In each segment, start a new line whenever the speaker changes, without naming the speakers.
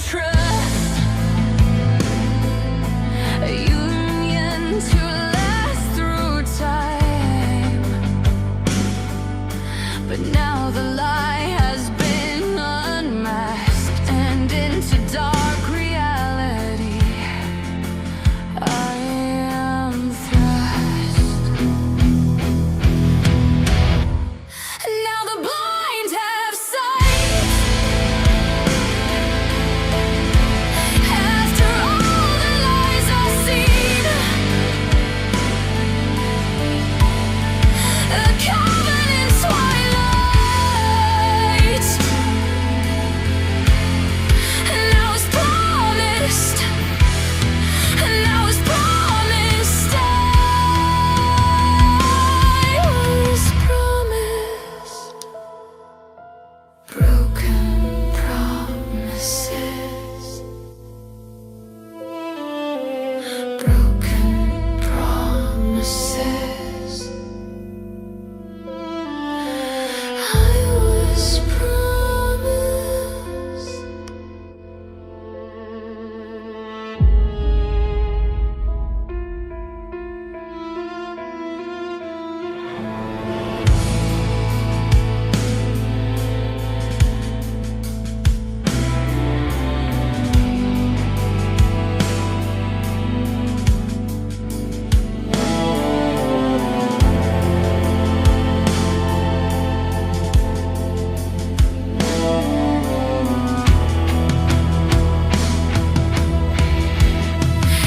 trust, a union to last through time. But now the lie has been unmasked, and into dark reality I am thrust. Now the blind have sight. After all the lies I've seen, a covenant twilight. And I was promised, and I was promised, I was promised broken promises, broken promises. I was promised.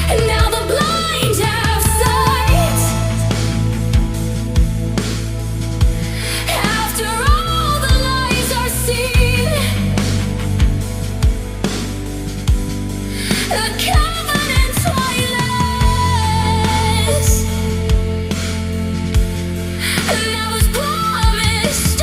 And now the blind have sight. After all the lies are seen, the covenant twilight. And I was promised,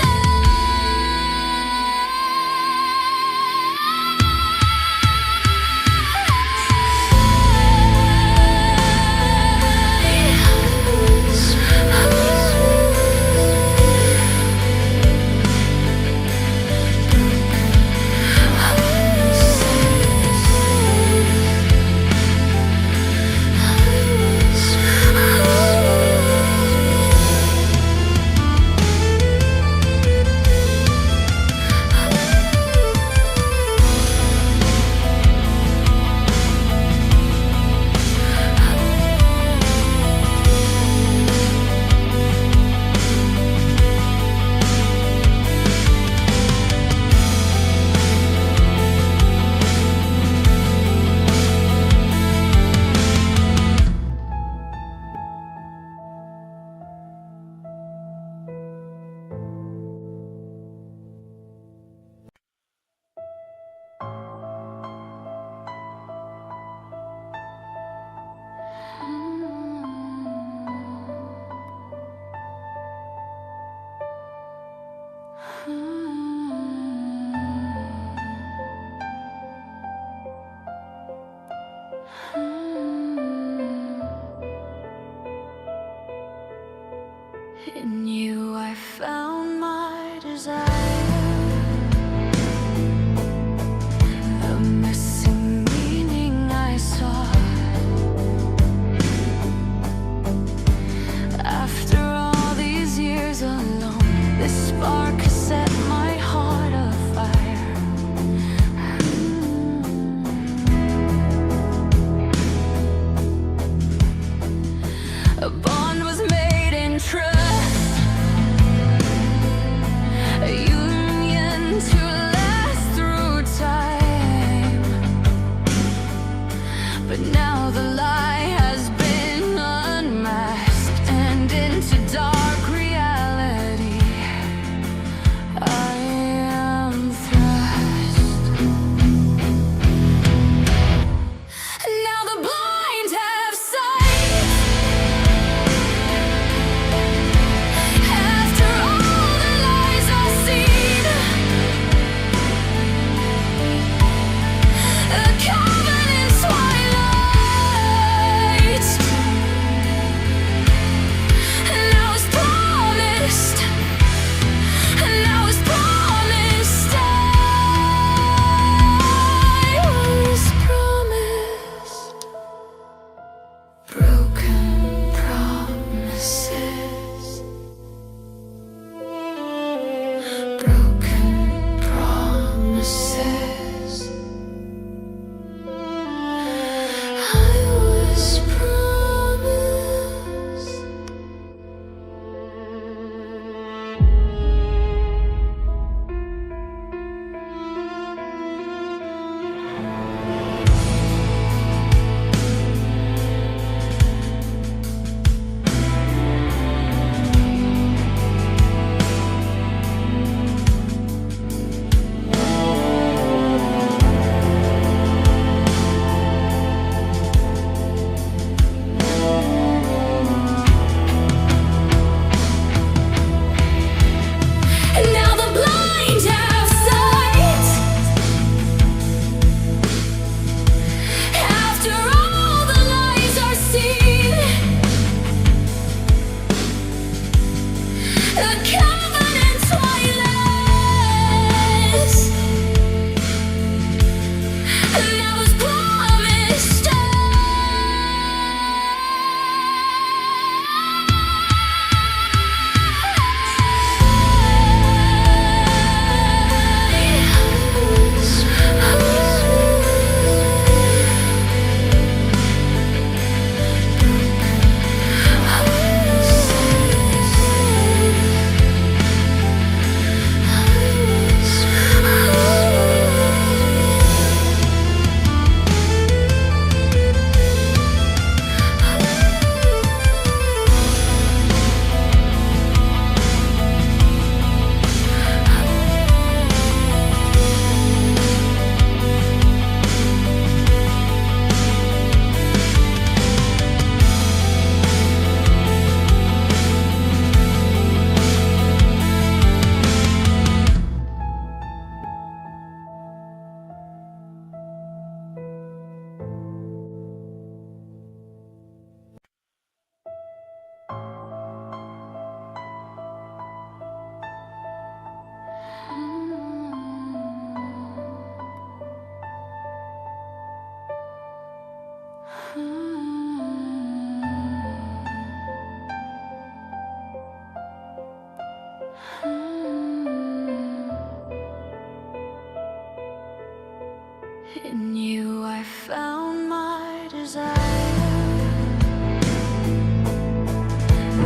In you I found my desire.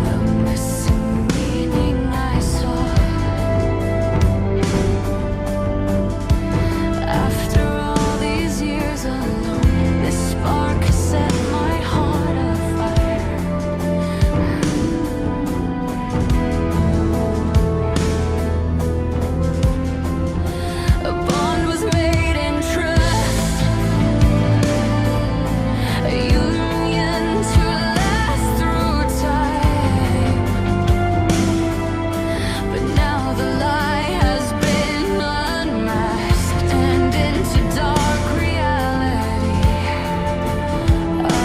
The missing meaning I saw. After all these years alone, this spark set my heart afire. A bond was made in trust, a union to last through time. But now the lie has been unmasked, and into dark reality I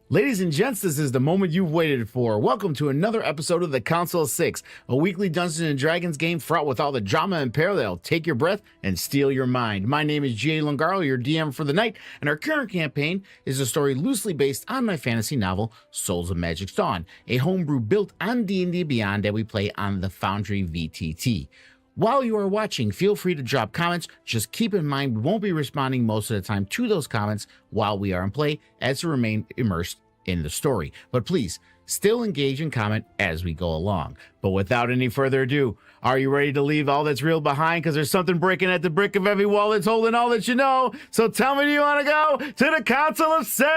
Ladies and gents, this is the moment you've waited for. Welcome to another episode of the Council of Six, a weekly Dungeons & Dragons game fraught with all the drama and peril that'll take your breath and steal your mind. My name is G.A. Longarlo, your DM for the night, and our current campaign is a story loosely based on my fantasy novel, Souls of Magic's Dawn, a homebrew built on D&D Beyond that we play on the Foundry VTT. While you are watching, feel free to drop comments. Just keep in mind we won't be responding most of the time to those comments while we are in play, as to remain immersed in the story. But please, still engage and comment as we go along. But without any further ado, are you ready to leave all that's real behind? Because there's something breaking at the brick of every wall that's holding all that you know. So tell me, do you want to go to the Council of Six?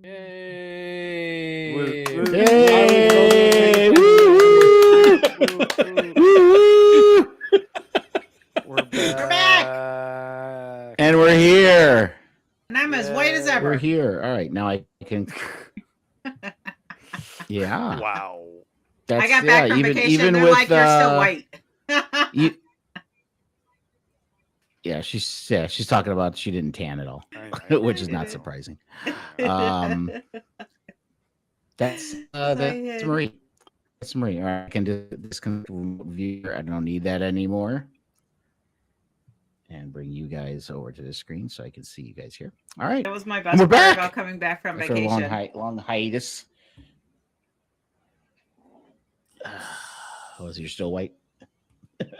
Yay!
Yay! Woo! Woo!
We're back.
And we're here.
And I'm as white as ever.
We're here. All right, now I can. Yeah.
Wow.
That's,
I got back from vacation.
Even
They're
with,
like, you're still white.
She's talking about she didn't tan at all, which is not surprising. That's Marie. That's Marie. All right, I can do this view. I don't need that anymore. And bring you guys over to the screen so I can see you guys here. All right.
That was my best
We're
part
back.
about coming back from
After
vacation.
a long hiatus. You're still white?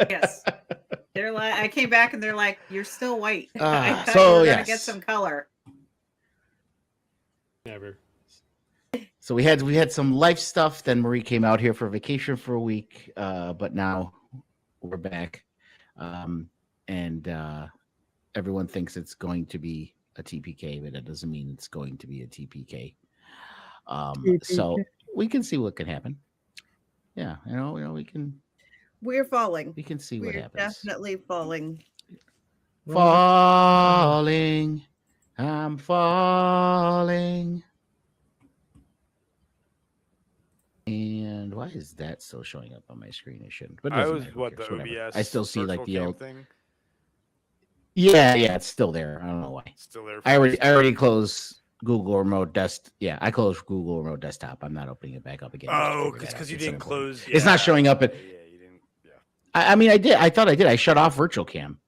Yes. They're like, I came back and they're like, you're still white. I thought
so,
you were gonna
yes.
get some color.
Never.
So we had some life stuff. Then Marie came out here for vacation for a week, but now we're back, and everyone thinks it's going to be a TPK, but that doesn't mean it's going to be a TPK. So we can see what can happen. Yeah, you know, we can
We're falling.
see what
We're
happens.
definitely falling.
Falling, I'm falling. And why is that still showing up on my screen? It shouldn't. But it
I
doesn't
was
matter. Who
what
cares?
the
Whatever.
OBS.
I still see like the
virtual
old.
cam thing.
Yeah, it's still there. I don't know why.
Still there.
I already closed Google Remote Desktop. Yeah, I closed Google Remote Desktop. I'm not opening it back up again.
Oh, because you didn't close.
It's not showing up at.
Yeah, you didn't. Yeah.
I mean, I did. I thought I did. I shut off Virtual Cam.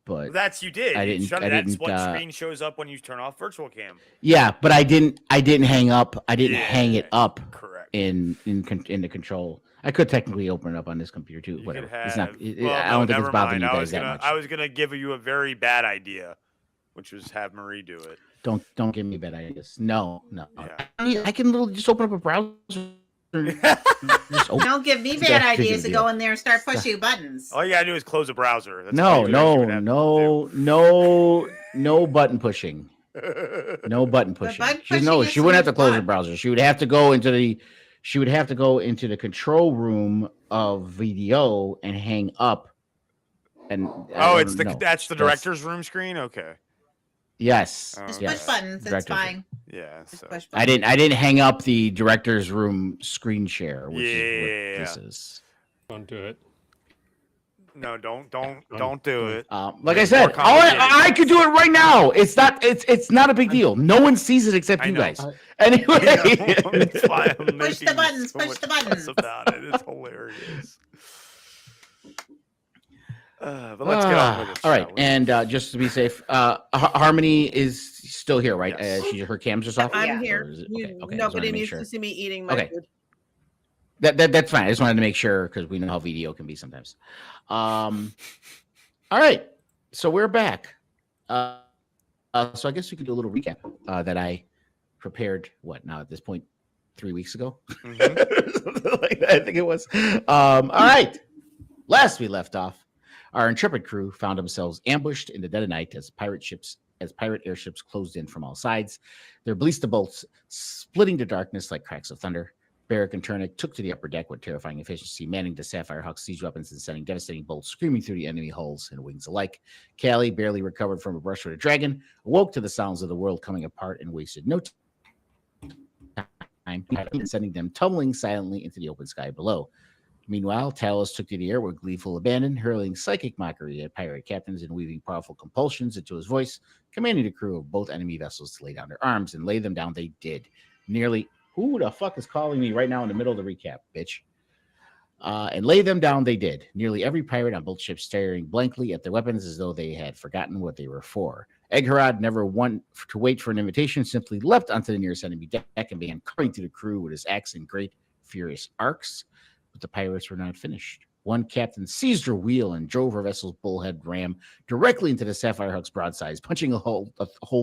But
That's you did.
I
You
didn't-
shut
I
it. That's
didn't,
what screen shows up when you turn off virtual cam.
yeah, but I didn't hang up. I didn't hang it up
Correct.
in the control. I could technically open it up on this computer too.
You
Whatever.
could
It's not.
have-
I don't think it's
never
bothering
mind.
you guys that much.
I was gonna give you a very bad idea, which was have Marie do it.
Don't give me bad ideas. No.
Yeah.
I can just open up a browser.
Don't give me bad
That's a
ideas
good
to
deal.
go in there and start pushing buttons.
All you gotta do is close a browser. That's all
No,
you actually would have
no button pushing.
to do.
No button pushing.
button
She wouldn't
pushing
have to
is
close the
fun.
browser. She would have to go into the control room of VDO and hang up And
that's the director's room screen. Okay.
Yes.
Oh,
Just
yes.
push buttons. It's
Director's room.
fine.
Yeah.
Just
So.
push
I
buttons.
didn't hang up the director's room screen share, which is what this is.
Don't do it.
No, don't do it.
Like I
It's
said,
more complicated
I
than
could do it right now. It's not a big deal. No one sees it except
I
you
know.
guys. Anyway,
It's fine. I'm
Push the
making
buttons,
so
push
much
the buttons.
fuss about it. It's hilarious. But let's get on with it.
All right,
shall we?
and just to be safe, Harmony is still here, right?
Yes.
Her cam's just off.
I'm
Yeah.
here.
Or is it-
You-
okay, I just wanted
nobody
to make
needs
sure.
to see me eating my
Okay.
food.
That's fine. I just wanted to make sure because we know how video can be sometimes. All right, so we're back. So I guess we could do a little recap that I prepared. What now at this point? 3 weeks ago, something like that, I think it was. All right. Last we left off, our intrepid crew found themselves ambushed in the dead of night as pirate airships closed in from all sides. Their ballista bolts splitting the darkness like cracks of thunder. Barrick and Turnick took to the upper deck with terrifying efficiency, manning the Sapphire Hawk siege weapons and sending devastating bolts screaming through the enemy hulls and wings alike. Callie, barely recovered from a brush with a dragon, awoke to the sounds of the world coming apart and wasted no time, sending them tumbling silently into the open sky below. Meanwhile, Talos took to the air with gleeful abandon, hurling psychic mockery at pirate captains and weaving powerful compulsions into his voice, commanding the crew of both enemy vessels to lay down their arms, and lay them down they did. Nearly, who the fuck is calling me right now in the middle of the recap, bitch? And lay them down they did. Nearly every pirate on both ships staring blankly at their weapons as though they had forgotten what they were for. Egharad, never one to wait for an invitation, simply leapt onto the nearest enemy deck and began cutting through the crew with his axe in great furious arcs. But the pirates were not finished. One captain seized her wheel and drove her vessel's bullhead ram directly into the Sapphire Hawk's broadsides, punching a hole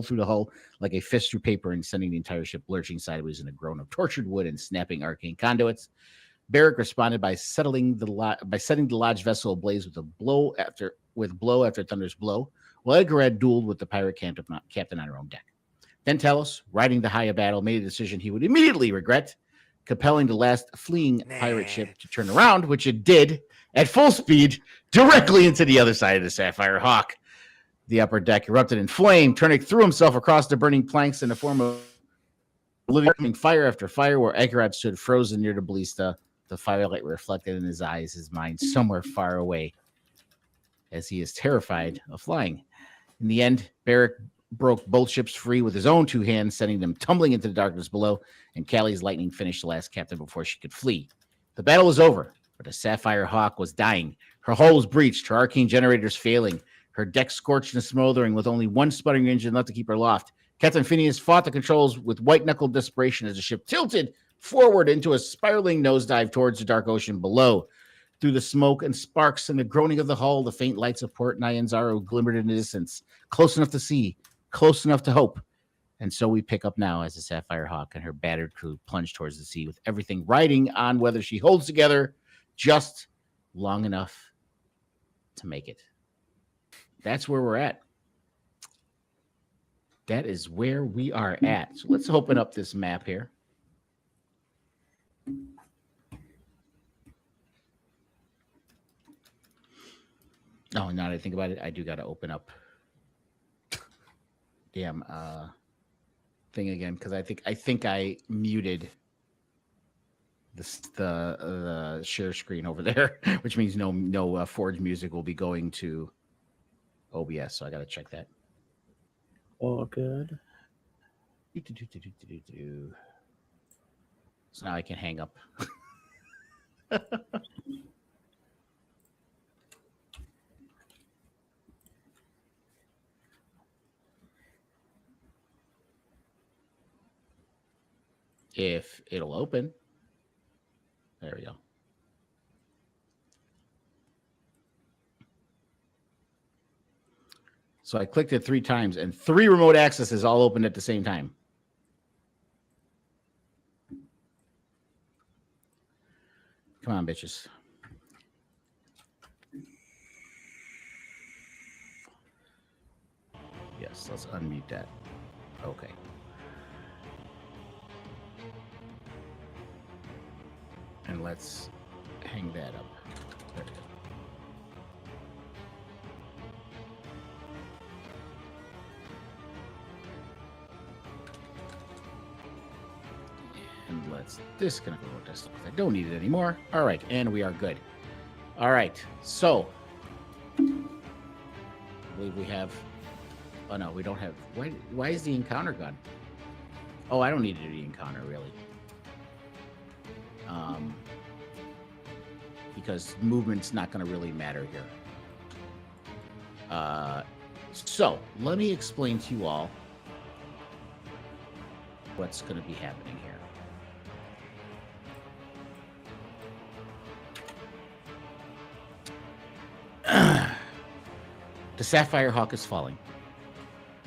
through the hull like a fist through paper and sending the entire ship lurching sideways in a groan of tortured wood and snapping arcane conduits. Barrick responded by setting the lodge vessel ablaze with blow after thunder's blow, while Egharad dueled with the pirate captain on her own deck. Then Talos, riding the high of battle, made a decision he would immediately regret, compelling the last fleeing pirate ship to turn around, which it did at full speed directly into the other side of the Sapphire Hawk. The upper deck erupted in flame. Turnick threw himself across the burning planks in the form of living fire after fire, where Egharad stood frozen near the ballista, the firelight reflected in his eyes, his mind somewhere far away, as he is terrified of flying. In the end, Barrick broke both ships free with his own two hands, sending them tumbling into the darkness below, and Callie's lightning finished the last captain before she could flee. The battle was over, but the Sapphire Hawk was dying. Her hull was breached, her arcane generators failing, her deck scorched and smoldering with only one sputtering engine left to keep her aloft. Captain Phineas fought the controls with white-knuckled desperation as the ship tilted forward into a spiraling nosedive towards the dark ocean below. Through the smoke and sparks and the groaning of the hull, the faint lights of Port Nyanzaru glimmered in the distance, close enough to see, close enough to hope. And so we pick up now as the Sapphire Hawk and her battered crew plunge towards the sea with everything riding on whether she holds together just long enough to make it. That's where we're at. That is where we are at. So let's open up this map here. Oh, now that I think about it, I do got to open up damn thing again because I think I muted the share screen over there, which means no Forge music will be going to OBS. So I got to check that.
All good.
So now I can hang up. If it'll open. There we go. So I clicked it 3 times and 3 remote accesses all opened at the same time. Come on, bitches. Yes, let's unmute that. Okay. And let's hang that up. There we go. Let's disconnect the desktop. I don't need it anymore. All right, and we are good. All right, so I believe we have. Oh no, we don't have. Why is the encounter gone? Oh, I don't need to do the encounter really. Because movement's not going to really matter here. So let me explain to you all what's going to be happening here. The Sapphire Hawk is falling.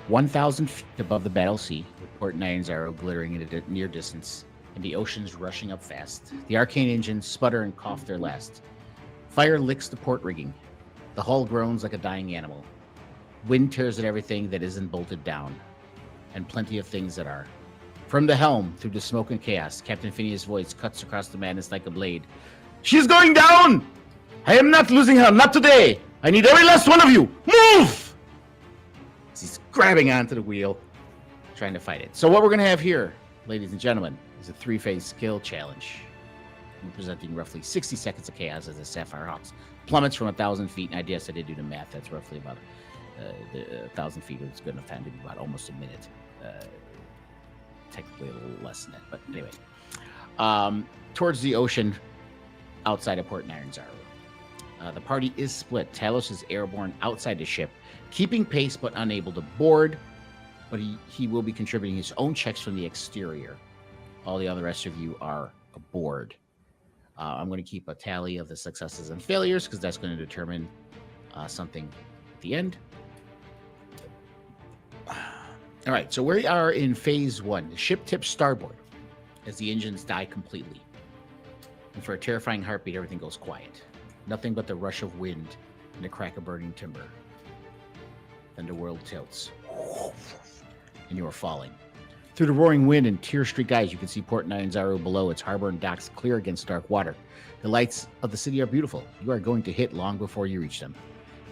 1,000 feet above the battle sea, with Port Nyanzaro glittering in a near distance, and the oceans rushing up fast. The arcane engines sputter and cough their last. Fire licks the port rigging. The hull groans like a dying animal. Wind tears at everything that isn't bolted down, and plenty of things that are. From the helm, through the smoke and chaos, Captain Phineas' voice cuts across the madness like a blade. She's going down! I am not losing her, not today! I need every last one of you! Move! He's grabbing onto the wheel, trying to fight it. So what we're going to have here, ladies and gentlemen, is a 3-phase skill challenge, representing roughly 60 seconds of chaos as the Sapphire Hawks plummets from 1,000 feet. And I guess I did do the math. That's roughly about 1,000 feet. It's good enough time to be about almost a minute. Technically a little less than that, but anyway. Towards the ocean outside of Port Nyanzaro. The party is split. Talos is airborne outside the ship, keeping pace but unable to board, but he will be contributing his own checks from the exterior. All the other rest of you are aboard. I'm going to keep a tally of the successes and failures because that's going to determine something at the end. All right, so we are in phase 1. The ship tips starboard as the engines die completely. And for a terrifying heartbeat, everything goes quiet. Nothing but the rush of wind and the crack of burning timber. Then the world tilts. And you are falling. Through the roaring wind and tear-streaked eyes, you can see Port Nyanzaro below, its harbor and docks clear against dark water. The lights of the city are beautiful. You are going to hit long before you reach them.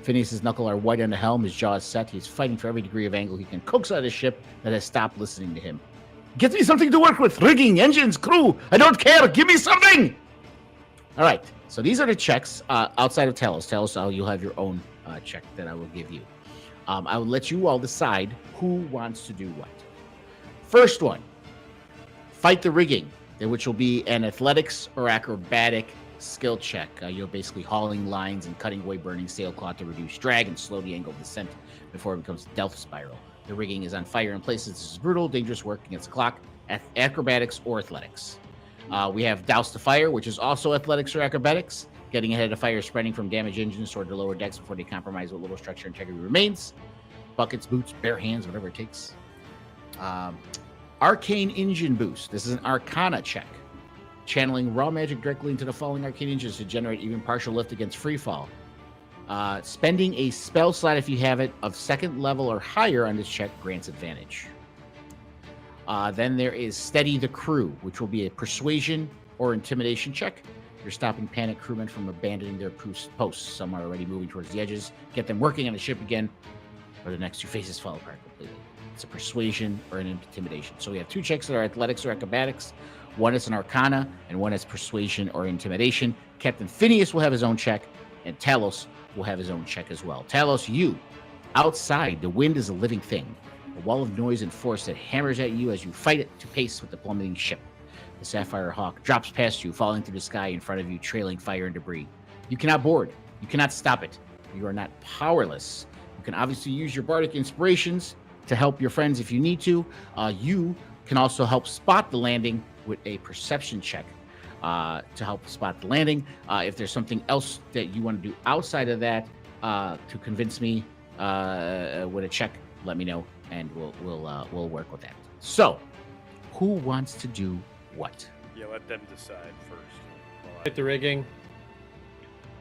Phineas's knuckles are white on the helm, his jaw is set. He is fighting for every degree of angle he can coax out of the ship that has stopped listening to him. Get me something to work with! Rigging, engines, crew! I don't care! Give me something! All right, so these are the checks outside of Talos. Talos, you'll have your own check that I will give you. I will let you all decide who wants to do what. First one, fight the rigging, which will be an athletics or acrobatic skill check. You're basically hauling lines and cutting away burning sailcloth to reduce drag and slow the angle of descent before it becomes a death spiral. The rigging is on fire in places. This is brutal, dangerous work against the clock. Acrobatics or athletics. We have douse the fire, which is also athletics or acrobatics. Getting ahead of the fire, spreading from damaged engines toward the lower decks before they compromise what little structure integrity remains. Buckets, boots, bare hands, whatever it takes. Arcane engine boost. This is an arcana check. Channeling raw magic directly into the falling arcane engines to generate even partial lift against free fall. Spending a spell slot if you have it of 2nd level or higher on this check grants advantage. Then there is steady the crew, which will be a persuasion or intimidation check. You're stopping panic crewmen from abandoning their posts. Some are already moving towards the edges. Get them working on the ship again, or the next 2 phases fall apart completely. It's a persuasion or an intimidation. So we have 2 checks that are athletics or acrobatics. One is an arcana, and one is persuasion or intimidation. Captain Phineas will have his own check, and Talos will have his own check as well. Talos, you, outside, the wind is a living thing. A wall of noise and force that hammers at you as you fight it to pace with the plummeting ship. The Sapphire Hawk drops past you, falling through the sky in front of you, trailing fire and debris. You cannot board. You cannot stop it. You are not powerless. You can obviously use your bardic inspirations to help your friends if you need to. You can also help spot the landing with a perception check to help spot the landing. If there's something else that you want to do outside of that to convince me with a check, let me know, and we'll work with that. So, who wants to do what?
Yeah, let them decide first.
Hit the rigging.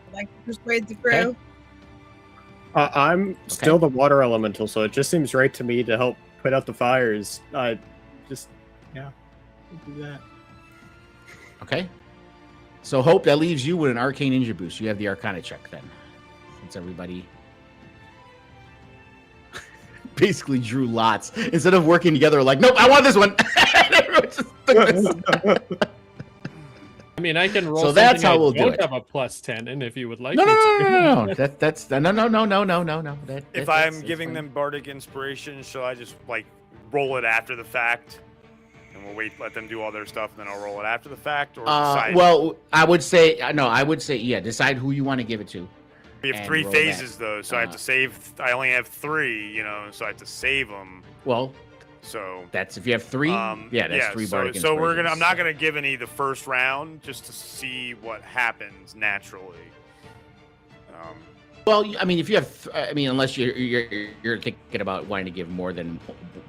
I'd like to persuade the crew.
Okay.
I'm still the water elemental, so it just seems right to me to help put out the fires. Yeah, we'll do that.
Okay. So, Hope, that leaves you with an arcane ninja boost. You have the arcana check then. Since everybody basically drew lots. Instead of working together, like, nope, I want this one. Everyone just took this.
I mean, I can roll.
So that's
something
how
I
we'll do
don't
it.
have a +10, and if you would like
No,
me
no,
to.
no, no, no. That's no.
If I'm giving them bardic inspiration, shall I just like roll it after the fact, and we'll let them do all their stuff, and then I'll roll it after the fact, or decide?
well, I would say yeah. Decide who you want to give it to.
We have
and
3
roll
phases
that.
though, so I have to save. I only have 3, so I have to save them.
Well,
So
that's if you have 3. That's 3 bardic
So we're gonna.
inspirations.
I'm not gonna give any the first round just to see what happens naturally.
Well, I mean, if you have, unless you're thinking about wanting to give more than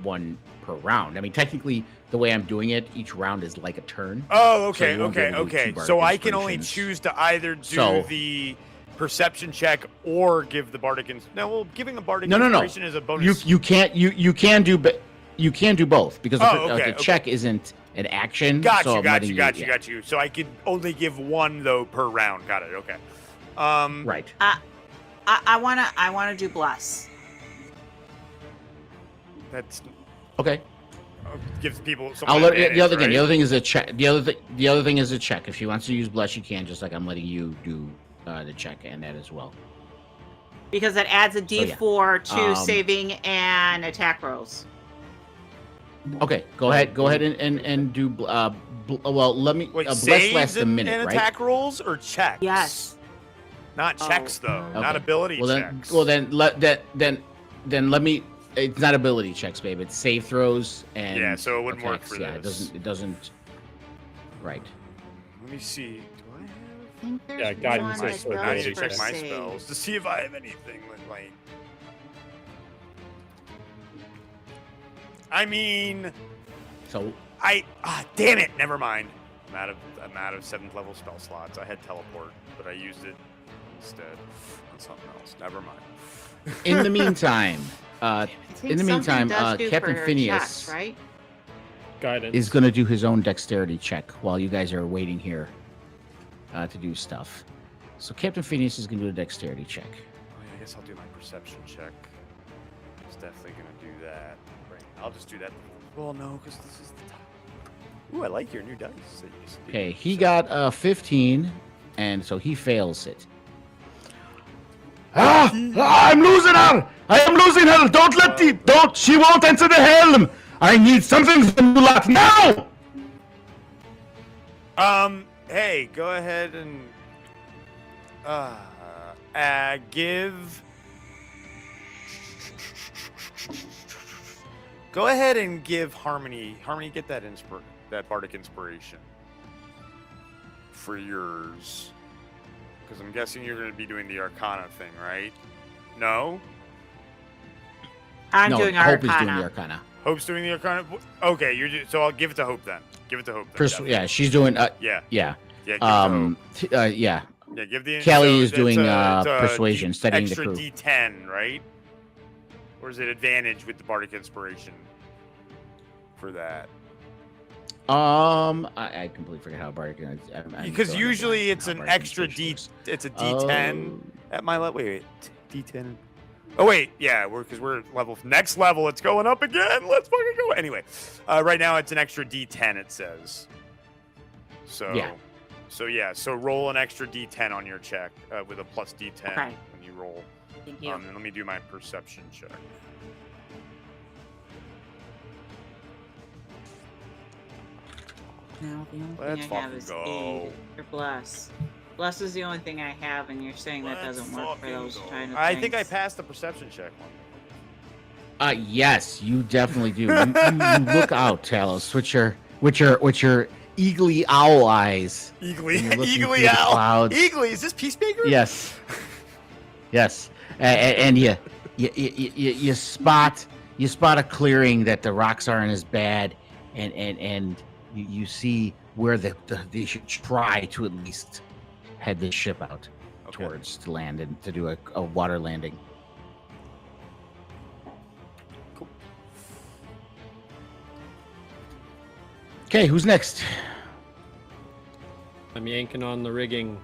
1 per round. I mean, technically, the way I'm doing it, each round is like a turn.
Oh, okay,
you won't be
okay,
able to do
okay.
2
So
bardic
I can only
inspirations.
choose to either do
So-
the perception check or give the bardic. No, well, giving a bardic
No.
inspiration is a bonus.
You can do both because
Okay,
the check isn't an action.
Got
so
you,
I'm
got
letting
you, got you, got you. So I could only give 1 though per round. Got it. Okay.
Right.
I wanna do bless.
That's
Okay.
gives people. Some
I'll let
advantage,
the other thing.
right?
The other thing is a check. The other thing is a check. If she wants to use bless, she can. Just like I'm letting you do the check and that as well.
Because it adds a D4 to saving and attack rolls.
Okay. Go ahead and do. Well, let me.
Wait,
Bless
saves
lasts a minute,
and
right?
attack rolls or checks?
Yes.
Not checks though.
Okay.
Not ability
Well
checks.
then let me. It's not ability checks, babe. It's save throws and
Yeah, so it wouldn't work
attacks.
for
Yeah,
this.
it doesn't. Right.
Let me see. Do I have?
I think there's
Yeah, guidance
one
is
that
what
I
does
need to
for
check my
save.
spells to see if I have anything with like. I mean,
So
damn it, never mind. I'm out of 7th level spell slots. I had teleport, but I used it instead on something else. Never mind.
in the meantime,
I think
in the
something
meantime,
does do
Captain
for
Phineas
checks, right?
Guidance.
is going to do his own dexterity check while you guys are waiting here to do stuff. So Captain Phineas is going to do a dexterity check.
Oh, yeah, I guess I'll do my perception check. It's definitely gonna do that. Right. I'll just do that. Well, no, because this is the top. Ooh, I like your new dice. That you used to do.
Okay, he got 15, and so he fails it. I'm losing her! I am losing her! Don't! She won't enter the helm! I need something from you lot now!
Hey, go ahead and give. Go ahead and give Harmony. Harmony, get that that bardic inspiration for yours. Because I'm guessing you're going to be doing the Arcana thing, right? No?
I'm
no,
doing
Hope is doing
Arcana.
the Arcana.
Hope's doing the Arcana? Okay, so I'll give it to Hope then. Give it to Hope then. definitely.
Yeah, she's doing.
Yeah.
Yeah.
Yeah, give it to Hope.
Yeah.
Yeah, give the
Kelly is
it's
doing
it's a
persuasion, studying the
extra
crew.
D10, right? Or is it advantage with the bardic inspiration for that?
I completely forget how bardic.
Because usually it's an extra D. It's a D10 at my level. Wait, D10. Oh wait, yeah, because we're level next level. It's going up again. Let's fucking go. Anyway, right now it's an extra D10. It says. So.
Yeah.
So yeah. So roll an extra D10 on your check with a plus D10
Okay.
when you roll.
Thank you.
And let me do my perception check.
No, the only
Let's
thing I have
fucking
is
go.
aid or bless. Bless is the only thing I have, and you're saying that
Let's
doesn't work for
fucking
those
go.
kind of
I
things.
think I passed the perception check one.
Yes, you definitely do. You look out, Talos, with your eagly owl eyes.
Eagly,
When you're looking through
eagly
the
owl.
clouds.
Eagly, is this Peacemaker?
Yes. Yes. And you spot a clearing that the rocks aren't as bad, and you see where they should try to at least head the ship out
Okay.
towards to land and to do a water landing.
Cool.
Okay, who's next?
I'm yanking on the rigging.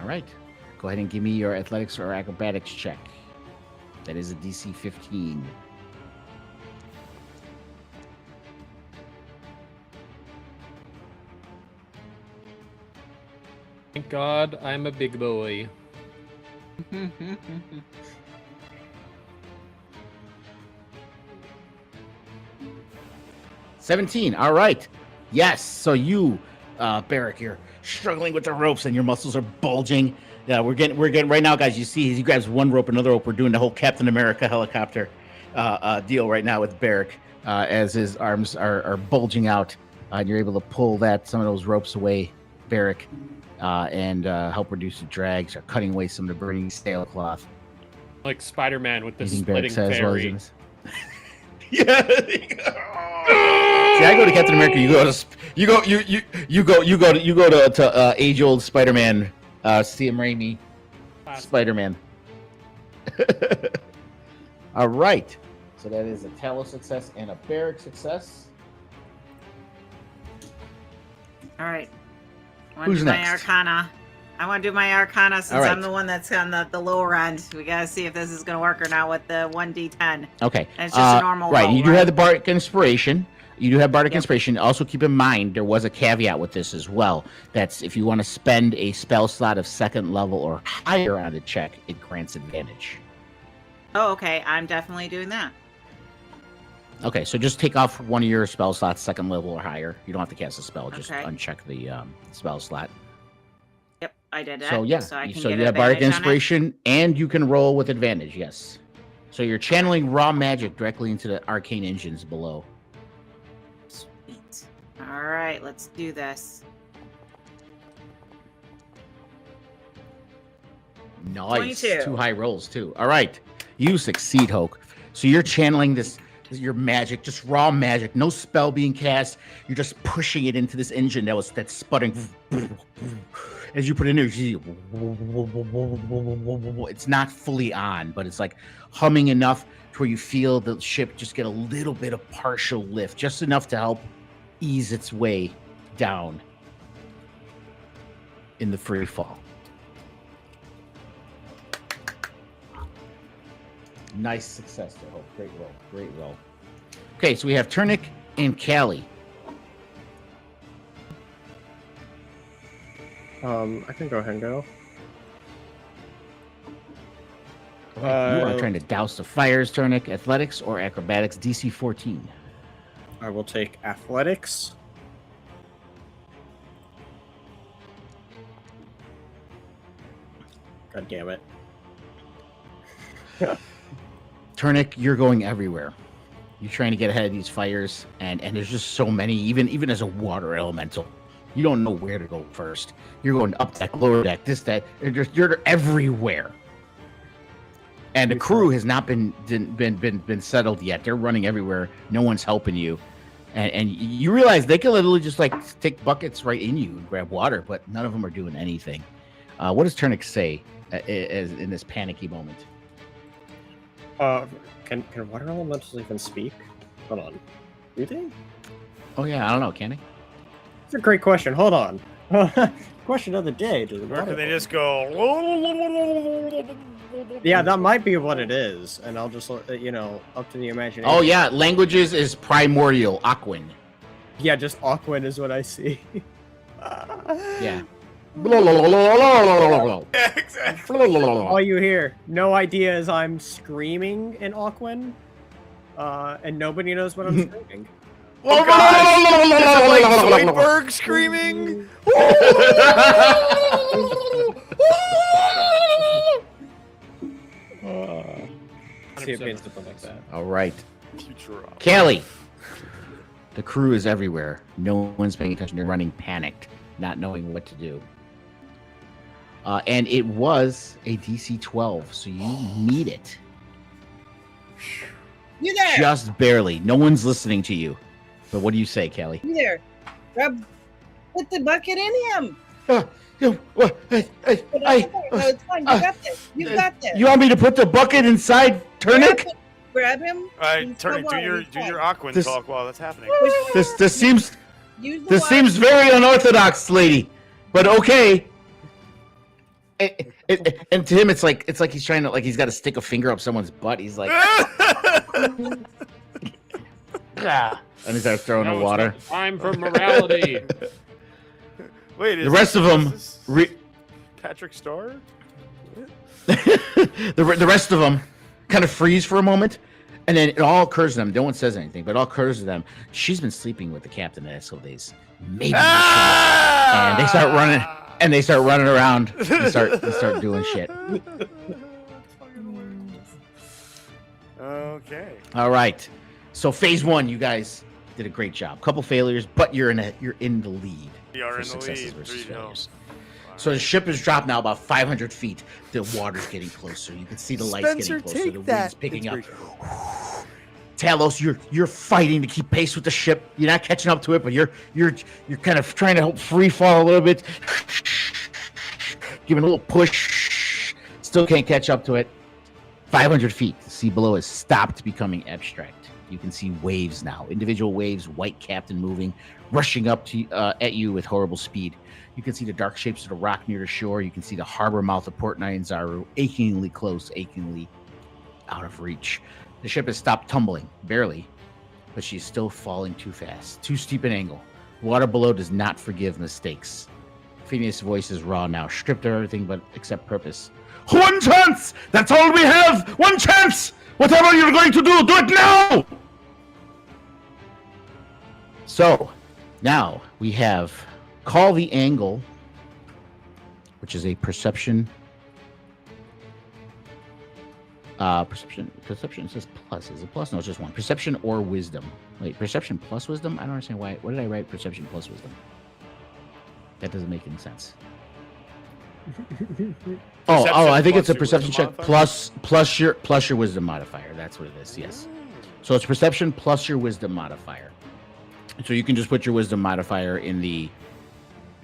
All right. Go ahead and give me your athletics or acrobatics check. That is a DC 15.
God, I'm a big boy.
17. All right. Yes. So you, Barrick, you're struggling with the ropes and your muscles are bulging. Yeah, we're getting right now, guys. You see, he grabs one rope, another rope. We're doing the whole Captain America helicopter deal right now with Barrick as his arms are bulging out. And you're able to pull some of those ropes away, Barrick, and help reduce the drags or cutting away some of the burning sailcloth.
Like Spider-Man with the
Anything Barrick
splitting
says while
fairy.
he's yeah. See, I go to Captain America. You go to age-old Spider-Man. Sam Raimi, Spider-Man. All right. So that is a Talos success and a Barrick success.
All right.
Who's
do my
next?
Arcana. I want to do my Arcana since
All right.
I'm the one that's on the lower end. We got to see if this is going to work or not with the 1d10.
Okay.
And it's just a normal
right.
roll,
You do
right?
have the Bardic Inspiration. You do have Bardic
Yep.
Inspiration. Also, keep in mind there was a caveat with this as well. That's if you want to spend a spell slot of 2nd level or higher on a check, it grants advantage.
Oh, okay. I'm definitely doing that.
Okay, so just take off one of your spell slots, 2nd level or higher. You don't have to cast a spell. Just
Okay.
uncheck the spell slot.
Yep, I did that.
So yeah,
I can
so
get
you have Bardic
advantage on it?
Inspiration, and you can roll with advantage. Yes. So you're channeling raw magic directly into the arcane engines below.
Sweet. All right, let's do this.
Nice.
22.
2 high rolls too. All right, you succeed, Hoke. So you're channeling your magic, just raw magic, no spell being cast. You're just pushing it into this engine that's sputtering. As you put it in there, you see, it's not fully on, but it's like humming enough to where you feel the ship just get a little bit of partial lift, just enough to help ease its way down in the free fall. Nice success there, Hope. Great roll. Great roll. Okay, so we have Turnic and Callie.
I can go ahead and go.
You are trying to douse the fires, Turnic. Athletics or acrobatics, DC 14.
I will take athletics. God damn it.
Turnic, you're going everywhere. You're trying to get ahead of these fires, and there's just so many, even as a water elemental. You don't know where to go first. You're going up deck, lower deck, this, that. You're everywhere. And the crew has not been settled yet. They're running everywhere. No one's helping you. And you realize they can literally just like stick buckets right in you and grab water, but none of them are doing anything. What does Turnic say in this panicky moment?
Can water elementals even speak? Hold on. Do they?
Oh yeah, I don't know. Can he?
That's a great question. Hold on. Question of the day. Does
Or can they just go?
Yeah, that might be what it is, and I'll just up to the imagination.
Oh yeah, languages is primordial, Aquan.
Yeah, just Aquan is what I see.
Yeah.
Yeah, exactly.
All you hear, no idea, is I'm screaming in Aquan, and nobody knows what I'm screaming.
Oh gosh! Is it like Zoidberg screaming?
See if it's something like that.
All right,
Futurama.
Callie. The crew is everywhere. No one's paying attention. They're running panicked, not knowing what to do. And it was a DC 12, so you need it.
You there?
Just barely. No one's listening to you. But what do you say, Callie?
You there? Put the bucket in him.
No,
It's fine. You got this. You got this.
you want me to put the bucket inside Turnic?
Grab him.
All right,
and
Turnic,
come on,
do
he's
your
fine.
Aquan
This-
talk while that's happening.
This seems
Use the
this
water.
seems very unorthodox, lady. But okay. And to him, it's like he's trying to he's got to stick a finger up someone's butt. He's like, ah, and he starts throwing
Now
the
it's
water.
not time for morality.
Wait,
The rest of them,
Patrick Star?
The rest of them kind of freeze for a moment, and then it all occurs to them. No one says anything, but it all occurs to them. She's been sleeping with the captain the last couple days. Maybe we should. And they start running. And they start running around and start doing shit.
Okay.
All right. So phase 1, you guys did a great job. Couple failures, but you're in the lead.
We are
for
in the
successes
lead.
versus
3-0.
failures. So the ship has dropped now about 500 feet. The water's getting closer. You can see the lights
Spencer,
getting closer.
take
The wind's
that.
picking up.
It's great.
Talos, you're fighting to keep pace with the ship. You're not catching up to it, but you're kind of trying to help free fall a little bit. Giving a little push. Still can't catch up to it. 500 feet. The sea below has stopped becoming abstract. You can see waves now. Individual waves, white captain moving, rushing up to at you with horrible speed. You can see the dark shapes of the rock near the shore. You can see the harbor mouth of Port Nyanzaru achingly close, achingly out of reach. The ship has stopped tumbling, barely, but she's still falling too fast. Too steep an angle. The water below does not forgive mistakes. Phineas' voice is raw now, stripped of everything but except purpose. 1 chance! That's all we have! 1 chance! Whatever you're going to do it now! So, now we have Call the Angle, which is a perception. Perception says plus. Is it plus? No, it's just 1. Perception or wisdom. Wait, perception plus wisdom? I don't understand why. What did I write? Perception plus wisdom. That doesn't make any sense. I think it's a perception check plus your wisdom modifier. That's what it is. Yes. So it's perception plus your wisdom modifier. So you can just put your wisdom modifier in the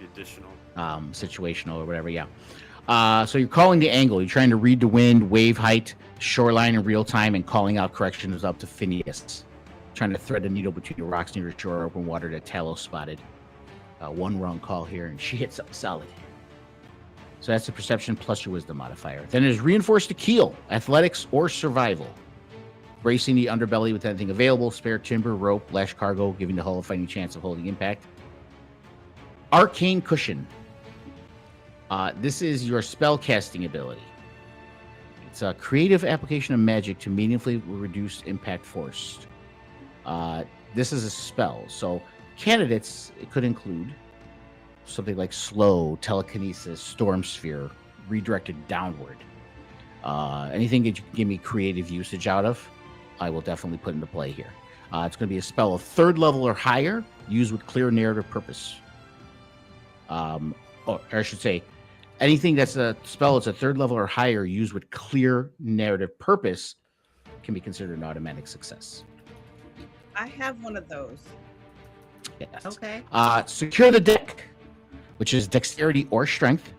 additional
situational or whatever. Yeah. So you're calling the angle. You're trying to read the wind, wave height, shoreline in real time, and calling out corrections up to Phineas. Trying to thread a needle between the rocks near the shore, open water that Talos spotted. 1 wrong call here, and she hits up solid. So that's the perception plus your wisdom modifier. Then there's reinforce the keel, athletics or survival. Bracing the underbelly with anything available, spare timber, rope, lash cargo, giving the hull a fighting chance of holding impact. Arcane cushion. This is your spell casting ability. It's a creative application of magic to meaningfully reduce impact force. This is a spell, so candidates, it could include something like slow, telekinesis, storm sphere, redirected downward. Anything that you can give me creative usage out of, I will definitely put into play here. It's going to be a spell of 3rd level or higher, used with clear narrative purpose. Or I should say, anything that's a spell that's a 3rd level or higher, used with clear narrative purpose, can be considered an automatic success.
I have one of those.
Yes.
Okay.
Secure the deck, which is dexterity or strength.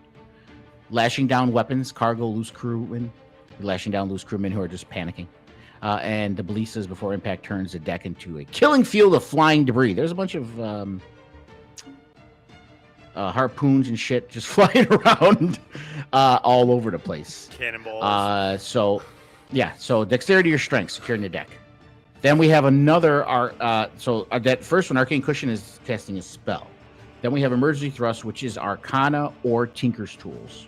Lashing down weapons, cargo, loose crewmen. Lashing down loose crewmen who are just panicking. And the ballistas before impact turns the deck into a killing field of flying debris. There's a bunch of harpoons and shit just flying around all over the place.
Cannonballs.
So dexterity or strength, securing the deck. Then we have another. That first one, Arcane Cushion, is casting a spell. Then we have Emergency Thrust, which is Arcana or Tinker's Tools.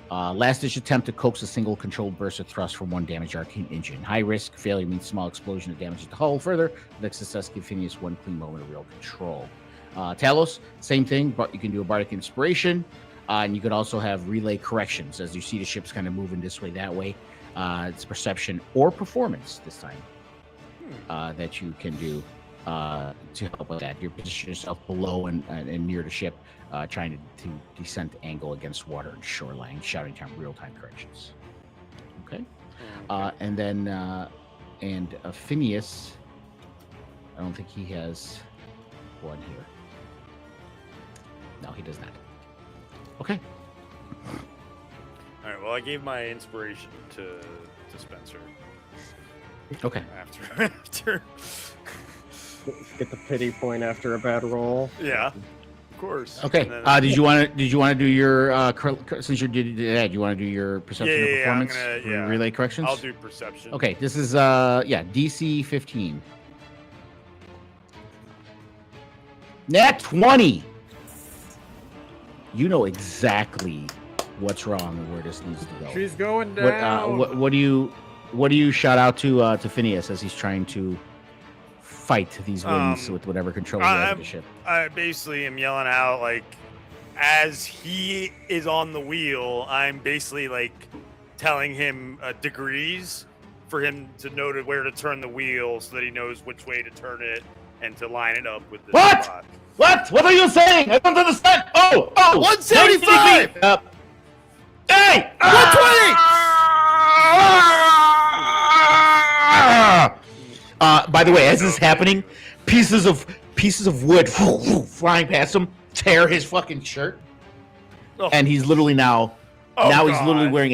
Last-ditch attempt to coax a single controlled burst of thrust from 1 damaged arcane engine. High risk. Failure means small explosion that damages the hull further. Next success gives Phineas 1 clean moment of real control. Talos, same thing, but you can do a Bardic Inspiration. And you could also have Relay Corrections. As you see the ships kind of moving this way, that way. It's Perception or Performance this time that you can do to help with that. You position yourself below and near the ship, trying to descent angle against water and shoreline, shouting time real-time corrections. Okay. And then Phineas, I don't think he has one here. No, he does not. Okay.
All right. Well, I gave my inspiration to Spencer.
Okay.
After.
Get the pity point after a bad roll.
Yeah. Of course.
Okay.
Then,
Did you want to do your since you did that? You want to do your perception or performance? Relay corrections.
I'll do perception.
Okay. This is DC 15. Nat 20. You know exactly what's wrong and where this needs to go.
She's going down.
What do you shout out to Phineas as he's trying to fight these winds with whatever control he has of the ship?
I basically am yelling out, like, as he is on the wheel, I'm basically, like, telling him degrees for him to know where to turn the wheel so that he knows which way to turn it and to line it up with the spot.
What are you saying? I don't understand. Oh,
175!
Hey!
120!
By the way, as this is happening, pieces of wood flying past him tear his fucking shirt, and he's literally he's literally wearing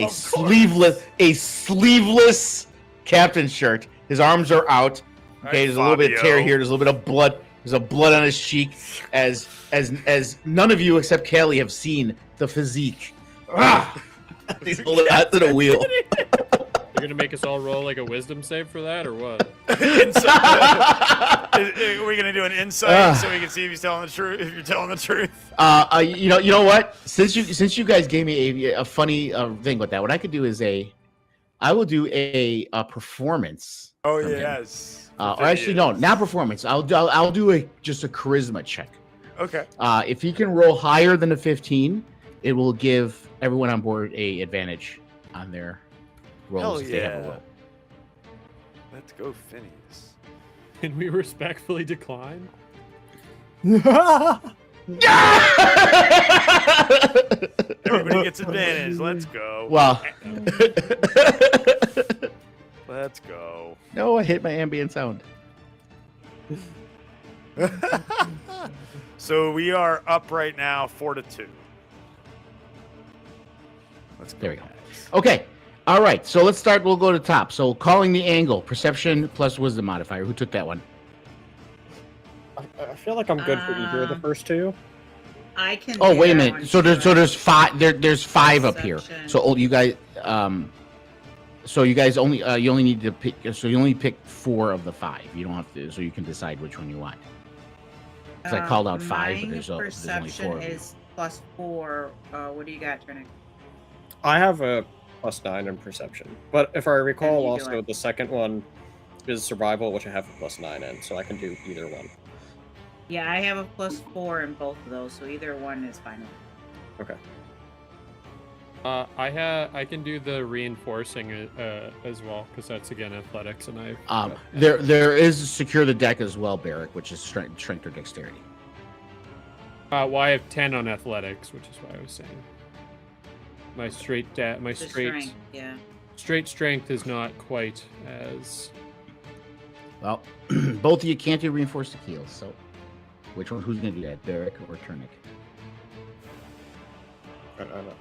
a sleeveless captain's shirt. His arms are out. Okay, there's a little bit of tear here. There's a little bit of blood. There's a blood on his cheek. As none of you except Kelly have seen the physique. He's holding out to the wheel.
You're gonna make us all roll like a wisdom save for that, or what?
Are we gonna do an insight so we can see if he's telling the truth? If you're telling the truth.
You know what? Since you guys gave me a funny thing with that, what I could do is I will do a performance.
Oh yes.
Or actually, no, not performance. I'll do just a charisma check.
Okay.
If he can roll higher than a 15, it will give everyone on board a advantage on their rolls if they have a roll.
Let's go, Phineas.
Can we respectfully decline?
Everybody gets advantage. Let's go.
Well,
let's go.
No, I hit my ambient sound.
So we are up right now, 4-2. Let's go.
There we go. Okay. All right. So let's start. We'll go to top. So calling the angle, perception plus wisdom modifier. Who took that one?
I feel like I'm good for either of the first two.
I can.
Oh,
do
wait a
that
minute.
one
So
too.
there's five. There's five up here.
Perception.
So you guys. So you guys only you only need to pick. So you only pick 4 of the 5. You don't have to. So you can decide which one you want. Because I called out 5, but there's only 4 of you.
is +4. What do you got, Trinity?
I have a +9 in perception, but if I recall,
you do
also
it.
the second one is survival, which I have a +9 in, so I can do either one.
Yeah, I have a +4 in both of those, so either one is fine.
Okay.
I can do the reinforcing as well, because that's again athletics, and I.
There is secure the deck as well, Barrick, which is strength or dexterity.
Well, I have 10 on athletics, which is why I was saying. My straight
The strength, yeah.
straight strength is not quite as.
Well, both of you can't do reinforced keels. So, which one? Who's going to do that, Barrick or Turnick?
I don't know.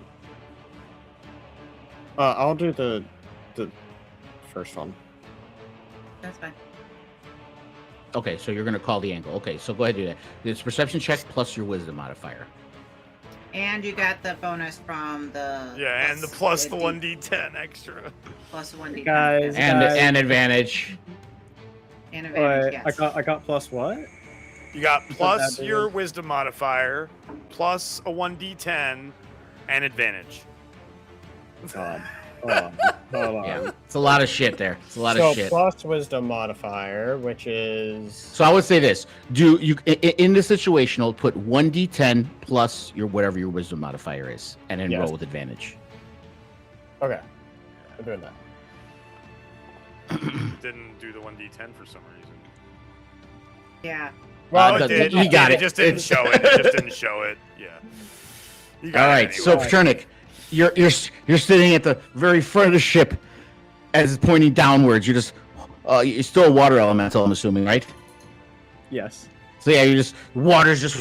I'll do the first one.
That's fine.
Okay, so you're going to call the angle. Okay, so go ahead and do that. It's perception check plus your wisdom modifier.
And you got the bonus from the.
Yeah, and the plus the 1d10 extra.
Plus 1d10.
Guys,
And advantage.
And advantage, yes.
I got plus what?
You got plus
that
your
is?
wisdom modifier, plus a 1d10, and advantage.
God. Hold on.
Yeah, it's a lot of shit there. It's a lot
So
of shit.
plus wisdom modifier, which is
So I would say this: do you in the situational put 1d10 plus your whatever your wisdom modifier is, and then
Yes.
roll with advantage.
okay. I'm doing that.
Didn't do the 1d10 for some reason.
Yeah.
Well,
the-
it did.
you got it.
Just didn't show it. It just didn't show it. Yeah. You got
All
it
right,
anyway.
so Paternic, you're sitting at the very front of the ship, as it's pointing downwards. You're just you're still a water elemental, I'm assuming, right?
Yes.
So yeah, water's just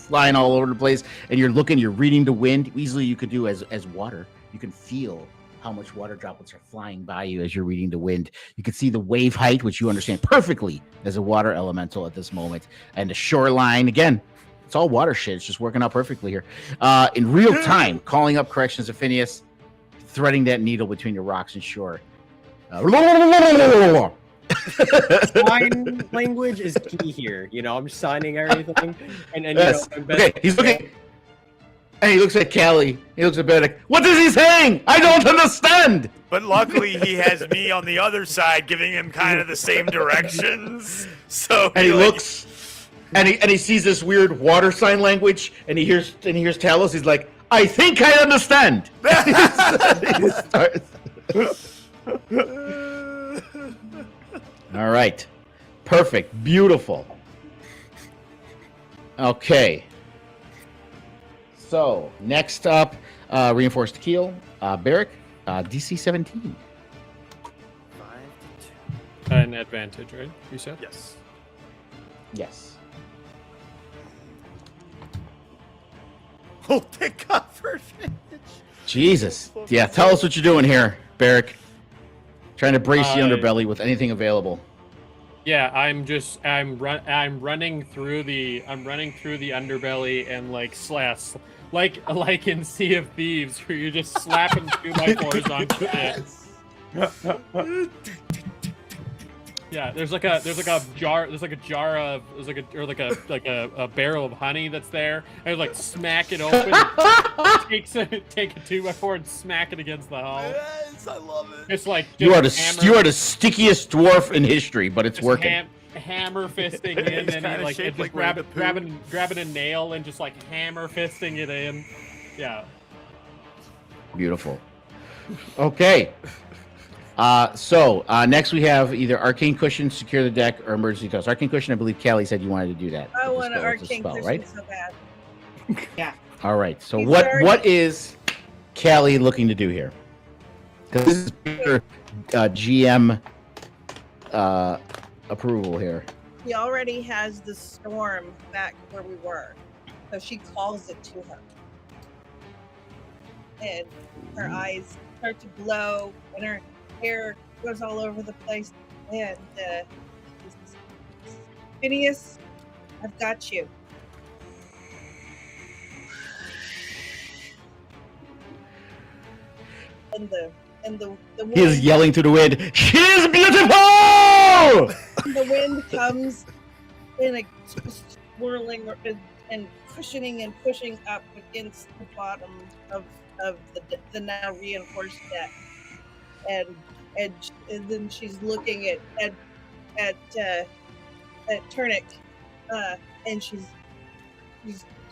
flying all over the place, and you're reading the wind. Easily, you could do as water. You can feel how much water droplets are flying by you as you're reading the wind. You can see the wave height, which you understand perfectly as a water elemental at this moment, and the shoreline. Again, it's all water shit. It's just working out perfectly here. In real time, calling up corrections of Phineas, threading that needle between the rocks and shore.
Sign language is key here. You know, I'm signing everything, and
Yes.
you know,
Okay, he's looking. And he looks at Callie. He looks at Benedict. What is he saying? I don't understand.
But luckily, he has me on the other side, giving him kind of the same directions. So
And he looks, and he sees this weird water sign language, and he hears Talos. He's like, I think I understand. He starts. All right, perfect, beautiful. Okay. So next up, reinforced keel, Barrick, DC 17.
5 to 2.
An advantage, right? You said.
Yes.
Yes.
Oh, thank God for advantage.
Jesus. Yeah, tell us what you're doing here, Barrick. Trying to brace the underbelly with anything available.
Yeah, I'm running through the underbelly and like in Sea of Thieves, where you're just slapping 2x4s onto it. Yeah, there's like a barrel of honey that's there. And like smack it open, take a 2x4 and smack it against the hull.
Yes, I love it.
It's like
You are the stickiest dwarf in history, but it's working.
Hammer fisting in,
It's
and
kinda
like
shaped
just
like
grabbing a nail and just like hammer fisting it in. Yeah.
Beautiful. Okay. So next we have either Arcane Cushion, Secure the Deck, or Emergency Toss. Arcane Cushion, I believe Callie said you wanted to do that.
I
with the
want an
spell. It's a
arcane
spell,
cushion
right?
so bad.
Yeah.
All right. So
He's
what is Callie looking to do here? Because this is pure GM approval here.
He already has the storm back where we were, so she calls it to her, and her eyes start to glow, and her hair goes all over the place. And Phineas, I've got you. And the
He is
wind,
yelling through the wind. She is beautiful.
the wind comes in a swirling and cushioning and pushing up against the bottom of the now reinforced deck, and then she's looking at Turnick, and she's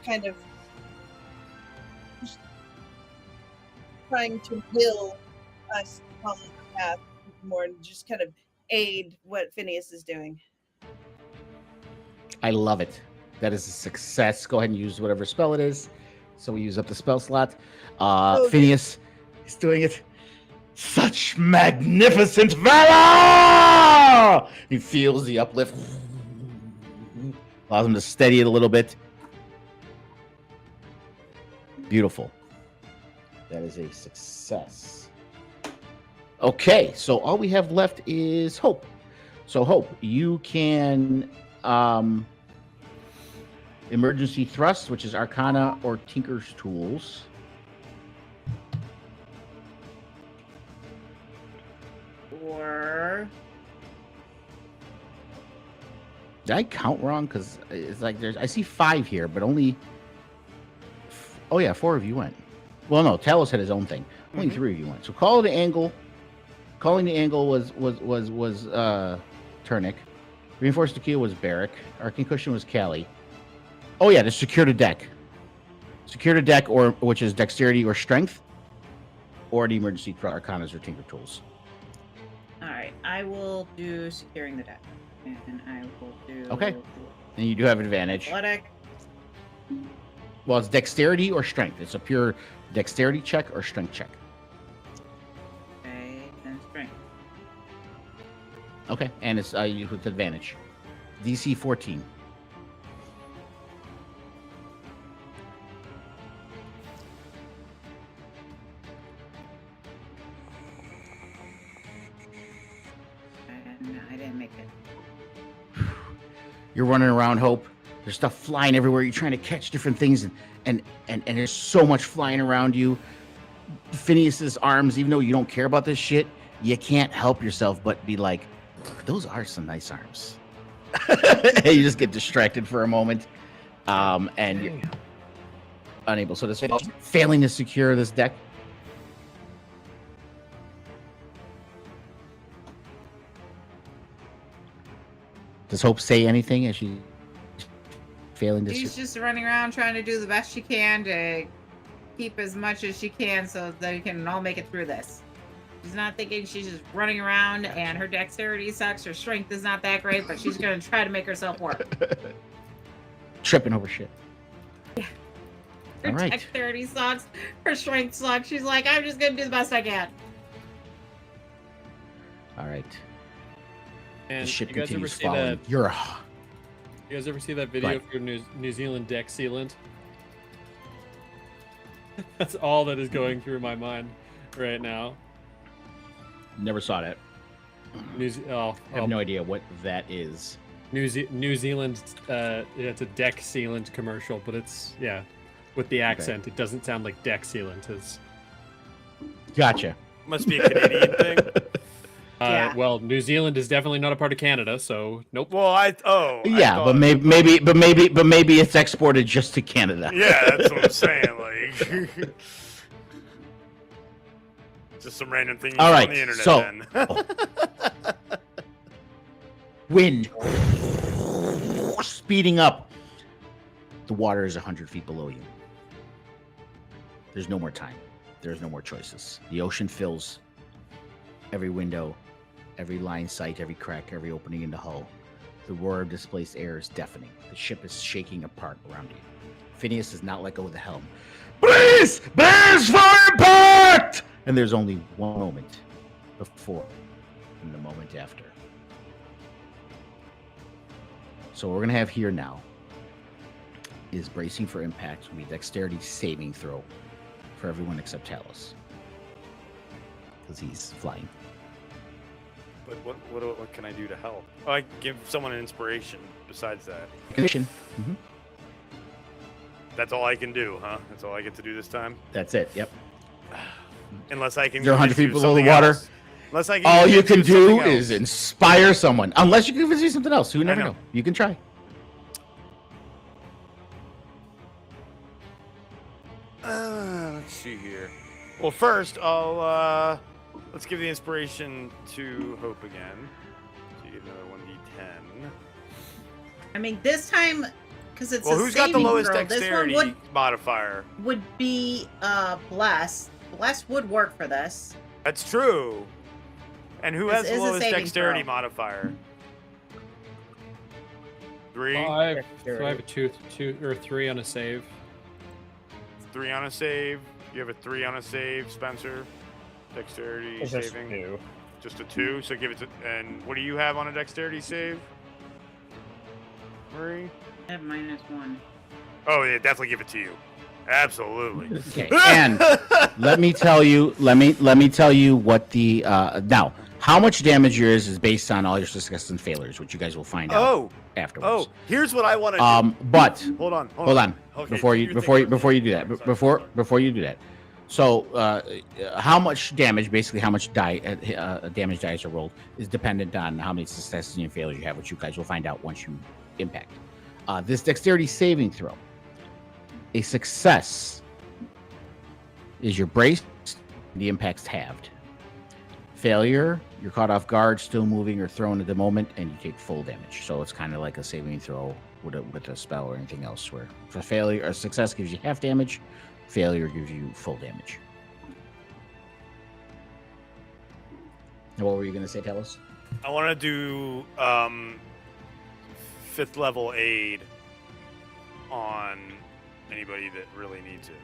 kind of trying to will us follow the path more and just kind of aid what Phineas is doing.
I love it. That is a success. Go ahead and use whatever spell it is. So we use up the spell slot. Phineas is doing it. Such magnificent valor! He feels the uplift. Allows him to steady it a little bit. Beautiful. That is a success. Okay, so all we have left is Hope. So Hope, you can emergency thrust, which is Arcana or Tinker's Tools.
Or
Did I count wrong? Because it's like I see 5 here, but only. Oh yeah, 4 of you went. Well, no, Talos had his own thing. Only 3 of you went. So calling the angle was Turnick. Reinforced the keel was Barrick. Arcane Cushion was Callie. Oh yeah, the secure the deck. Secure the deck, or which is dexterity or strength, or the emergency arcanas or tinker tools.
all right, I will do securing the deck, and I will do
Okay. And you do have advantage.
athletic.
Well, it's dexterity or strength. It's a pure dexterity check or strength check.
Okay, and strength.
Okay, and it's with advantage. DC 14.
No, I didn't make it.
You're running around, Hope. There's stuff flying everywhere. You're trying to catch different things, and there's so much flying around you. Phineas's arms, even though you don't care about this shit, you can't help yourself but be like, those are some nice arms. You just get distracted for a moment. And unable. So does failing to secure this deck. Does Hope say anything as she failing to?
She's just running around trying to do the best she can to keep as much as she can so that we can all make it through this. She's not thinking, she's just running around and her dexterity sucks, her strength is not that great, but she's going to try to make herself work.
Tripping over shit.
Her
All right.
dexterity sucks, her strength sucks. She's like, I'm just going to do the best I can.
All right.
And
The ship
you guys ever
continues
see
falling.
that?
You're
You guys ever see that video
Right.
for New Zealand deck sealant? That's all that is going through my mind right now.
never saw that. I have no idea what that is.
New Zealand, it's a deck sealant commercial, but it's with the accent, it doesn't sound like deck sealant. It's
Gotcha.
Must be a Canadian thing.
Yeah.
Well, New Zealand is definitely not a part of Canada, so nope.
Well, I
Yeah, but
thought-
maybe it's exported just to Canada.
Yeah, that's what I'm saying. Like, just some random thing you
All
saw
right,
on the internet.
so-
Then.
Wind speeding up. The water is 100 feet below you. There's no more time. There's no more choices. The ocean fills every window, every line sight, every crack, every opening in the hull. The roar of displaced air is deafening. The ship is shaking apart around you. Phineas does not let go of the helm. Brace! Brace for impact! And there's only one moment before and the moment after. So what we're gonna have here now is bracing for impact will be dexterity saving throw for everyone except Talos. Because he's flying.
But what can I do to help? Oh, I give someone an inspiration. Besides that,
Condition.
that's all I can do, huh? That's all I get to do this time.
That's it. Yep.
Unless I can.
They're 100
do
feet below the
something
water.
else. Unless I can.
All you can do
something
is
else.
inspire someone. Unless you can see something else. You never
know.
know. You can try.
Let's see here. Well, first I'll let's give the inspiration to Hope again. So you get another 1d10.
I mean, this time, because it's
Well,
a
who's got the
saving
lowest
throw,
dexterity
this one
modifier?
would be Bless. Bless would work for this.
That's true. And who
This
has the
is a
lowest
saving
dexterity
throw.
modifier? 3.
I have a two or 3 on a save.
3 on a save. You have a 3 on a save, Spencer. Dexterity saving. Just a 2. So give it to. And what do you have on a dexterity save, Marie?
I have -1.
Oh yeah, definitely give it to you. Absolutely.
Okay. And let me tell you what the now how much damage yours is based on all your successes and failures, which you guys will find out afterwards.
Here's what I want to do.
But
Hold on.
hold on.
Okay,
before you do that. Before you do that. So how much damage, basically how much damage dice are rolled, is dependent on how many successes and failures you have, which you guys will find out once you impact. This dexterity saving throw. A success is your brace, the impact's halved. Failure, you're caught off guard, still moving or thrown at the moment, and you take full damage. So it's kind of like a saving throw with a spell or anything else, where for failure or success gives you half damage, failure gives you full damage. And what were you going to say, Talos?
I want to do 5th level aid on anybody that really needs it.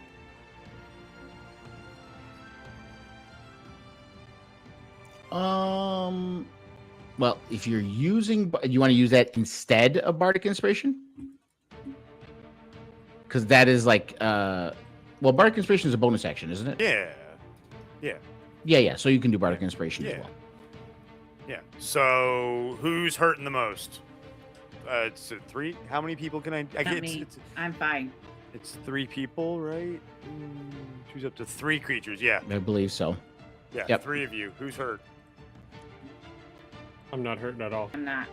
Well, if you're using, you want to use that instead of Bardic Inspiration? Because that is like, well, Bardic Inspiration is a bonus action, isn't it? Yeah. So you can do Bardic Inspiration as well.
Yeah. So who's hurting the most? It's 3. How many people can I
Not
get?
me. I'm fine.
It's 3 people, right? Choose up to 3 creatures. Yeah.
I believe so.
Yeah.
Yep.
3 of you. Who's hurt?
I'm not hurting at all.
I'm not.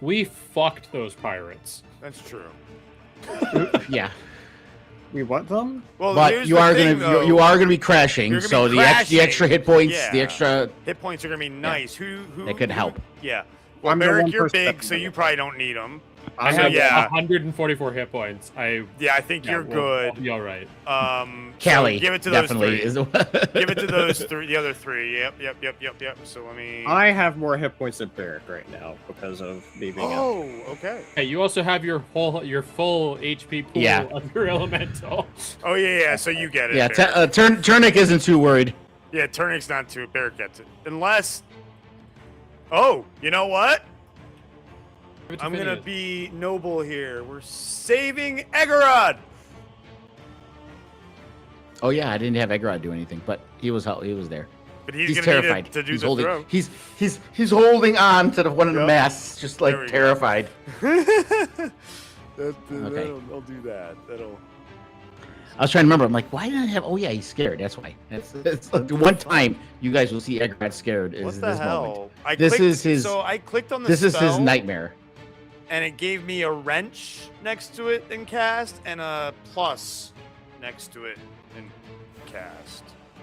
We fucked those pirates.
That's true.
Yeah,
We want them?
Well,
but
here's
you
the
are
thing,
gonna
though.
you are gonna be crashing.
You're gonna
So
be
the
crashing.
extra hit points, the
Yeah.
extra
Hit points are gonna be nice. Who
that could help.
Yeah. Well,
I'm the
Barrick,
one
you're
person
big,
that
so
can
you
do
probably don't need them.
I
So,
have
yeah.
144 hit points.
I think you're
I'll
good.
be all right.
Callie,
so give it to
definitely
those
is.
three. Give it to those three. The other three. Yep. So let me.
I have more hit points than Barrick right now because of me being out.
Oh, okay.
Hey, you also have your full HP pool
Yeah.
of your elemental.
Oh yeah. So you get it.
Yeah,
Barrick.
Turnic isn't too worried.
Yeah, Turnic's not too. Barrick gets it. Unless. Oh, you know what? I'm gonna be noble here. We're saving Egorod.
Oh yeah, I didn't have Egorod do anything, but he was there.
But he's
He's
gonna need
terrified.
it to do
he's
the
holding.
throw.
He's holding on to one of the
Yep.
masts, just
There
like
we go.
terrified.
I'll do that. That'll.
I was trying to remember. I'm like, why did I have? Oh yeah, he's scared. That's why. It's like the one time you guys will see Egorod scared is
What the
this
hell?
moment.
I
This
clicked,
is his-
So I clicked on the
This is his
spell,
nightmare.
and it gave me a wrench next to it in cast and a plus next to it in cast.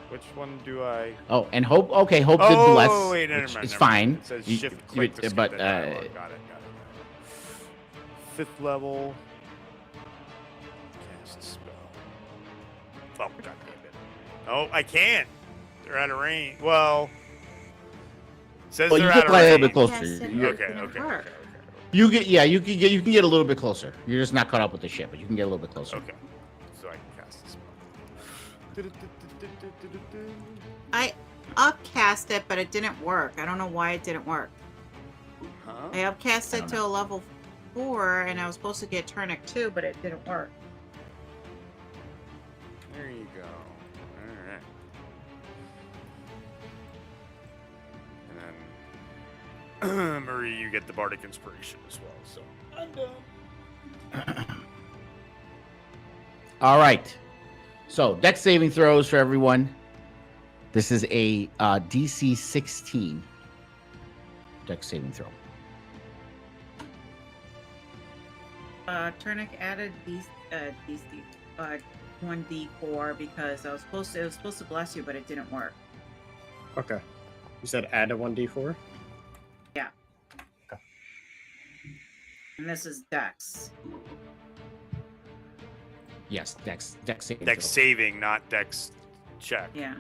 Which one do I?
Oh, and Hope. Okay, Hope did
Oh,
bless,
wait, never
which
mind,
is
never mind.
fine.
It says
You-
shift
you-
click to skip
but
that dialogue. Got it. 5th level. Cast spell. Oh, god damn it. Oh, I can't. They're out of range. Well, it says
Well, you
they're
can
out of
play a
range.
little bit closer.
Yes, it
You-
Okay.
Didn't work.
You can get a little bit closer. You're just not caught up with the ship, but you can get a little bit closer.
Okay. So I can cast this spell.
I upcast it, but it didn't work. I don't know why it didn't work.
Huh?
I upcast
I
it
don't
to a level 4, and I was supposed to get Turnic 2, but it didn't work.
There you go. Alright. And then Marie, you get the Bardic Inspiration as well, so I'm done.
All right. So dex saving throws for everyone. This is a DC 16 dex saving throw.
Turnic added DC 1d4 because it was supposed to bless you, but it didn't work.
Okay. You said add a 1d4?
And this is Dex.
Yes, dex saving
Dex
throw.
saving, not Dex check.
Yeah.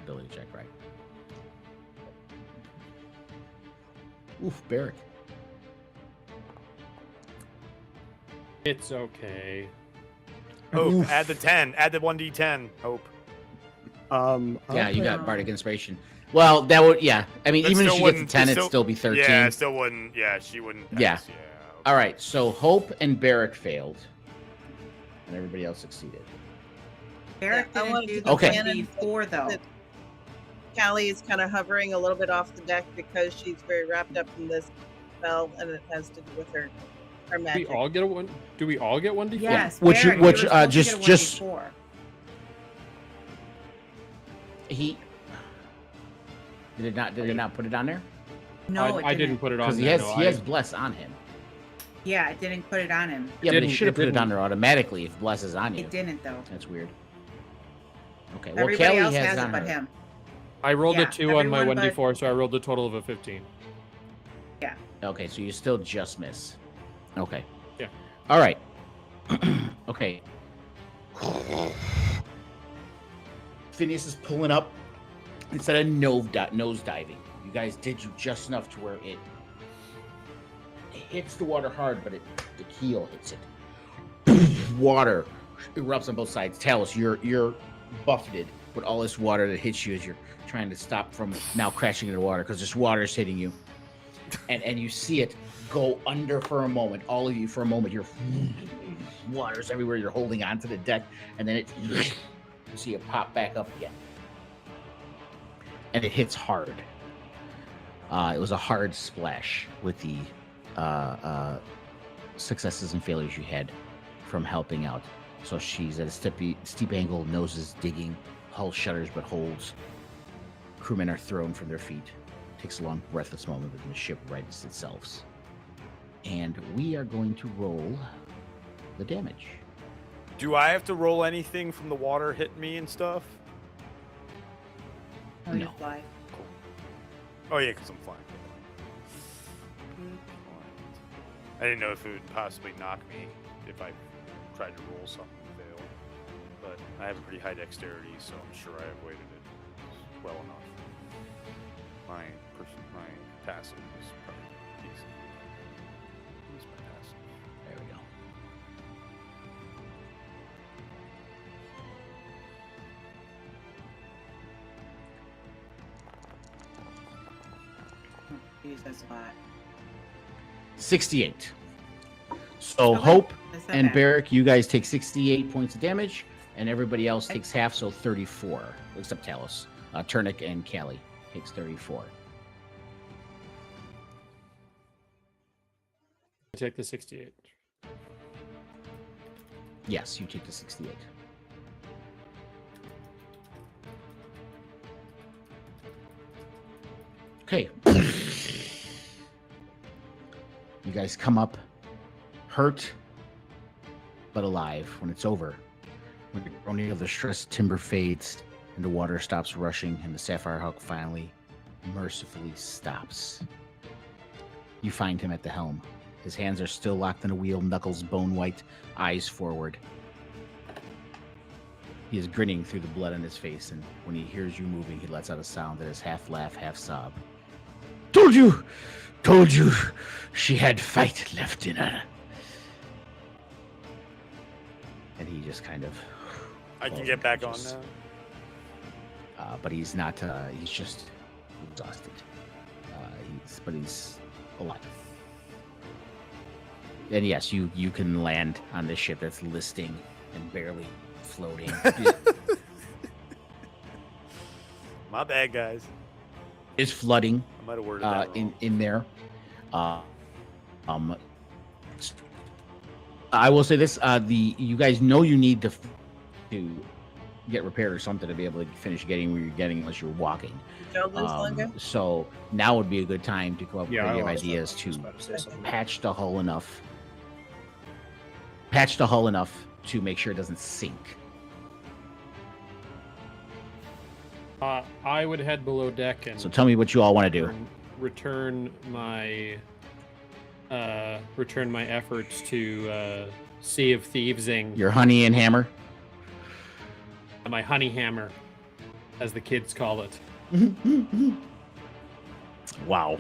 Ability check, right? Oof, Barrick.
It's okay.
Hope,
Oof.
add the 10. Add the 1d10. Hope.
Yeah, you got
Okay.
Bardic Inspiration. Well, that would, yeah. I mean,
That
even if
still
she gets a
wouldn't-
10,
it
it'd still be 13.
Yeah, it still wouldn't. Yeah, she wouldn't.
Yeah.
pass, okay.
All right, so Hope and Barrick failed, and everybody else succeeded.
Barrick
I
didn't
wanted
do
to
the
Okay.
canon
1d4 though.
that Callie is kind of hovering a little bit off the deck because she's very wrapped up in this spell, and it has to do with her
Do we
magic.
all get a one? Do we all get 1d4?
Yes.
Which-
Barrick,
which,
you were supposed to
just-
get a
just-
1d4.
He did it not put it on there?
No,
I
it
didn't put it on
Because he
there.
has
no,
he
I-
has bless on him.
Yeah, it didn't put it on him.
Yeah, but he
didn't-
should have
it
put it on
didn't.
there automatically if bless is on you.
It didn't though.
That's weird. Okay, well,
Everybody
Kelly
else
has
has
it
it
on
but
her.
him.
I rolled
Yeah,
a 2 on my
everyone but-
1d4, so I rolled a total of a 15.
Okay, so you still just miss. Okay.
Yeah.
All right. Okay. Phineas is pulling up instead of nose diving. You guys did you just enough to where it hits the water hard, but the keel hits it. Water erupts on both sides. Talos, you're buffeted with all this water that hits you as you're trying to stop from now crashing into the water because this water is hitting you. And you see it go under for a moment. All of you for a moment. You're water's everywhere. You're holding onto the deck, and then you see it pop back up again, and it hits hard. It was a hard splash with the successes and failures you had from helping out. So she's at a steep angle, noses digging, hull shudders but holds. Crewmen are thrown from their feet. Takes a long, breathless moment, but the ship rights itself. And we are going to roll the damage.
Do I have to roll anything from the water hitting me and stuff?
Oh, you
No.
fly.
Oh yeah, because I'm flying. I didn't know if it would possibly knock me if I tried to roll something and failed. But I have a pretty high dexterity, so I'm sure I avoided it well enough. My passive is probably decent. What's my passive?
There we go.
Use that spot.
68. So
Okay,
Hope
that's not
and
bad.
Barrick, you guys take 68 points of damage, and everybody else takes half, so 34, except Talos. Turnic and Callie takes 34.
I take the 68.
Yes, you take the 68. Okay. You guys come up hurt but alive when it's over. When the groaning of the stressed timber fades and the water stops rushing and the Sapphire Hawk finally mercifully stops. You find him at the helm. His hands are still locked in a wheel, knuckles bone white, eyes forward. He is grinning through the blood on his face, and when he hears you moving, he lets out a sound that is half laugh, half sob. Told you! She had fight left in her. And he just kind of...
I can get back on now.
But he's not, he's just exhausted. But he's alive. And yes, you can land on this ship that's listing and barely floating.
My bad, guys.
It's flooding
I might have worded that wrong.
in there. I will say this: you guys know you need to get repaired or something to be able to finish getting where you're getting unless you're walking.
Don't lose longer.
So now would be a good time to come up with
I
creative
lost that.
ideas
I was
to
about to say something.
patch the hull enough to make sure it doesn't sink.
I would head below deck and
So tell me what you all want to do.
return my efforts to Sea of Thievesing
Your honey and hammer.
my honey hammer, as the kids call it.
Wow.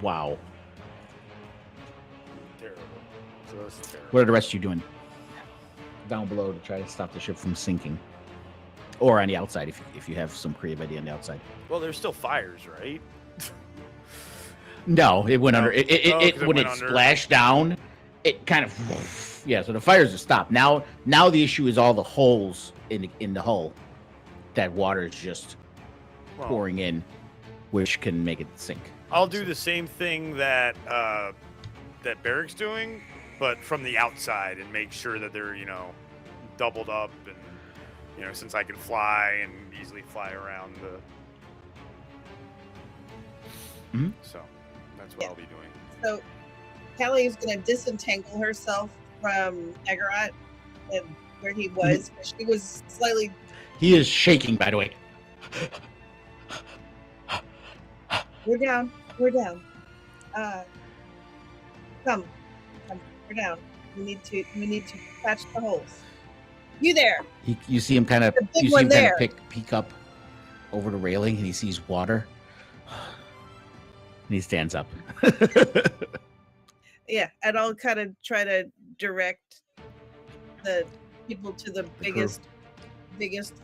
Terrible. So that's terrible.
What are the rest of you doing? Down below to try to stop the ship from sinking. Or on the outside, if you have some creative idea on the outside.
Well, there's still fires, right?
No, it went under.
'cause
It
it
when
went
it
under.
splashed down, it kind of yeah. So the fires have stopped. Now the issue is all the holes in the hull that water is just
Well,
pouring in, which can make it sink.
I'll do the same thing that that Barrick's doing, but from the outside, and make sure that they're doubled up, and since I can fly and easily fly around the.
Mhm.
So that's what I'll be doing.
So Callie is going to disentangle herself from Egarot and where he was. 'Cause she was slightly.
He is shaking, by the way.
We're down. Come. We're down. We need to patch the holes. You there?
You see him kind of
The big one there.
peek up over the railing, and he sees water, and he stands up.
Yeah, and I'll kind of try to direct the people to the biggest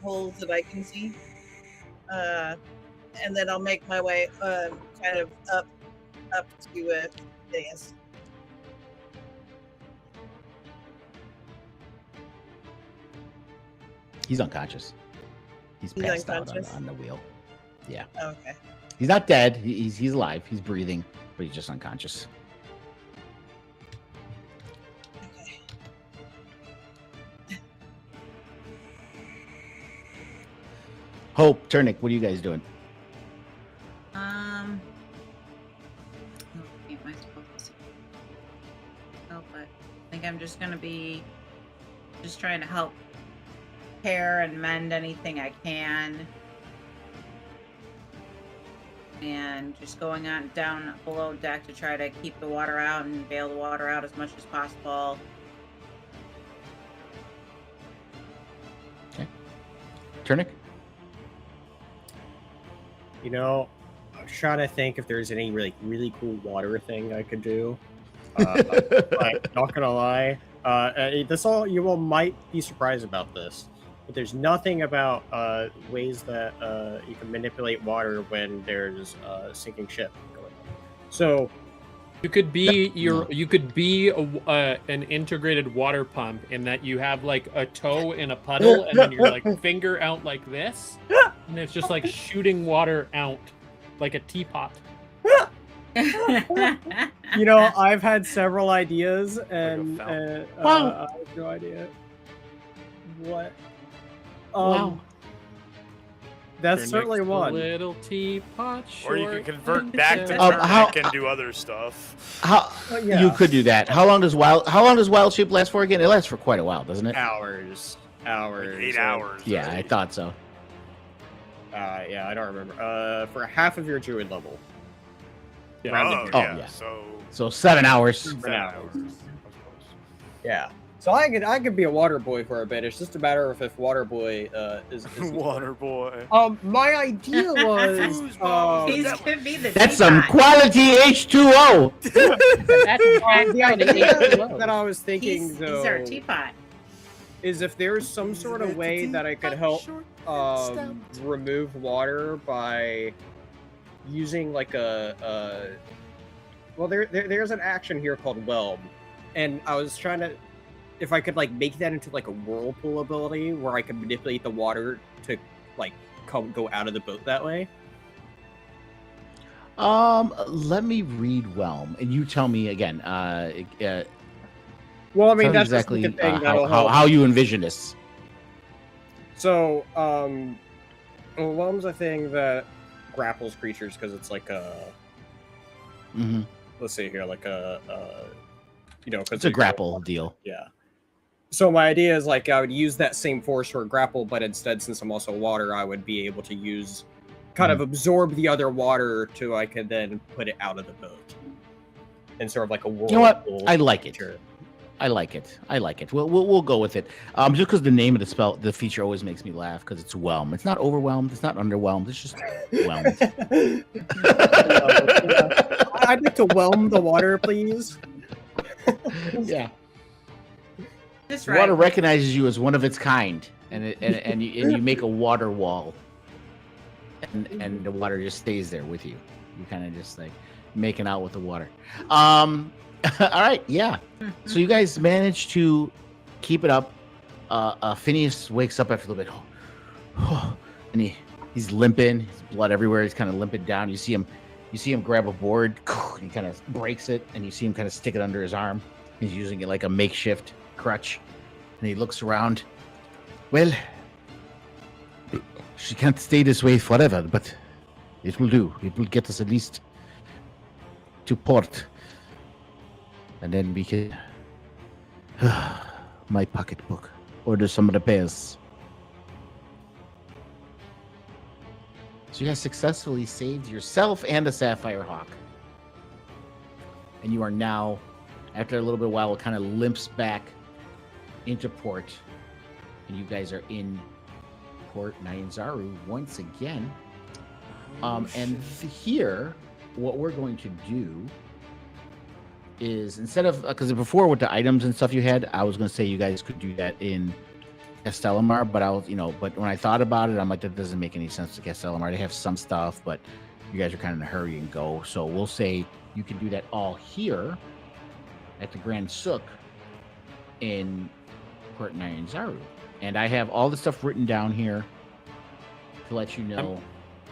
holes that I can see, and then I'll make my way kind of up to Deus.
He's unconscious. He's
He's
passed out
unconscious?
on the wheel. Yeah,
Okay.
he's not dead. He's alive. He's breathing, but he's just unconscious.
Okay.
Hope, Turnic, what are you guys doing?
What am I supposed to see? Oh, but I think I'm just gonna be trying to help repair and mend anything I can. And just going on down below deck to try to keep the water out and bail the water out as much as possible.
Okay. Turnick?
You know, I'm trying to think if there's any really cool water thing I could do. But not gonna lie, you all might be surprised about this, but there's nothing about ways that you can manipulate water when there's a sinking ship going on. So
You could be an integrated water pump in that you have like a toe in a puddle and then your like finger out like this, and it's just like shooting water out like a teapot.
you know, I've had several ideas, and I have no idea what.
Wow.
That's
Your
certainly
next
one.
little teapot.
Or you can convert back to
short
Turnick and do other stuff.
How
Yeah.
you could do that? How long does wild shape last for again? It lasts for quite a while, doesn't it?
Hours.
Like 8 hours.
Yeah, I
right?
thought so.
Yeah, I don't remember. For half of your druid level.
Yeah.
Rounded
Oh,
yeah.
yeah. So
So 7 hours.
7 hours. Yeah. So I could be a water boy for a bit. It's just a matter of if water boy is
Water boy.
my idea was
He's gonna be the
That's some
teapot.
quality H2O.
the idea that I was thinking
He's
though
our teapot.
is if there's some sort of way that I could help remove water by using like there's an action here called whelm, and I was trying to if I could like make that into like a whirlpool ability where I could manipulate the water to like go out of the boat that way.
Let me read Whelm, and you tell me again.
Well, I mean
tell me
that's
exactly
just the thing that'll
how
help.
how you envision this.
So, whelm's a thing that grapples creatures because it's like a
Hmm
let's see here, like a because
It's a grapple deal.
Yeah. So my idea is like I would use that same force for a grapple, but instead, since I'm also water, I would be able to use kind of absorb the other water to I could then put it out of the boat, and sort of like a whirlpool.
You know what? I like it.
feature.
I like it. We'll go with it. Just because the name of the feature always makes me laugh because it's whelm. It's not overwhelmed. It's not underwhelmed. It's just whelmed.
I'd like to whelm the water, please.
Yeah.
Just right.
Water recognizes you as one of its kind, and you make a water wall, and the water just stays there with you. You kind of just like making out with the water. All right, yeah. So you guys managed to keep it up. Phineas wakes up after a little bit, and he's limping. His blood everywhere. He's kind of limping down. You see him grab a board. And he kind of breaks it, and you see him kind of stick it under his arm. He's using it like a makeshift crutch, and he looks around. Well, she can't stay this way forever, but it will do. It will get us at least to port, and then we can my pocketbook, order some repairs. So you guys successfully saved yourself and a Sapphire Hawk, and you are now, after a little bit while, it kind of limps back into port, and you guys are in Port Nyanzaru once again. Here, what we're going to do is, instead of, because before with the items and stuff you had, I was going to say you guys could do that in Castellamar, but when I thought about it, I'm like, that doesn't make any sense to Castellamar. They have some stuff, but you guys are kind of in a hurry and go. So we'll say you can do that all here at the Grand Sook in Port Nyanzaru. And I have all the stuff written down here to let you know.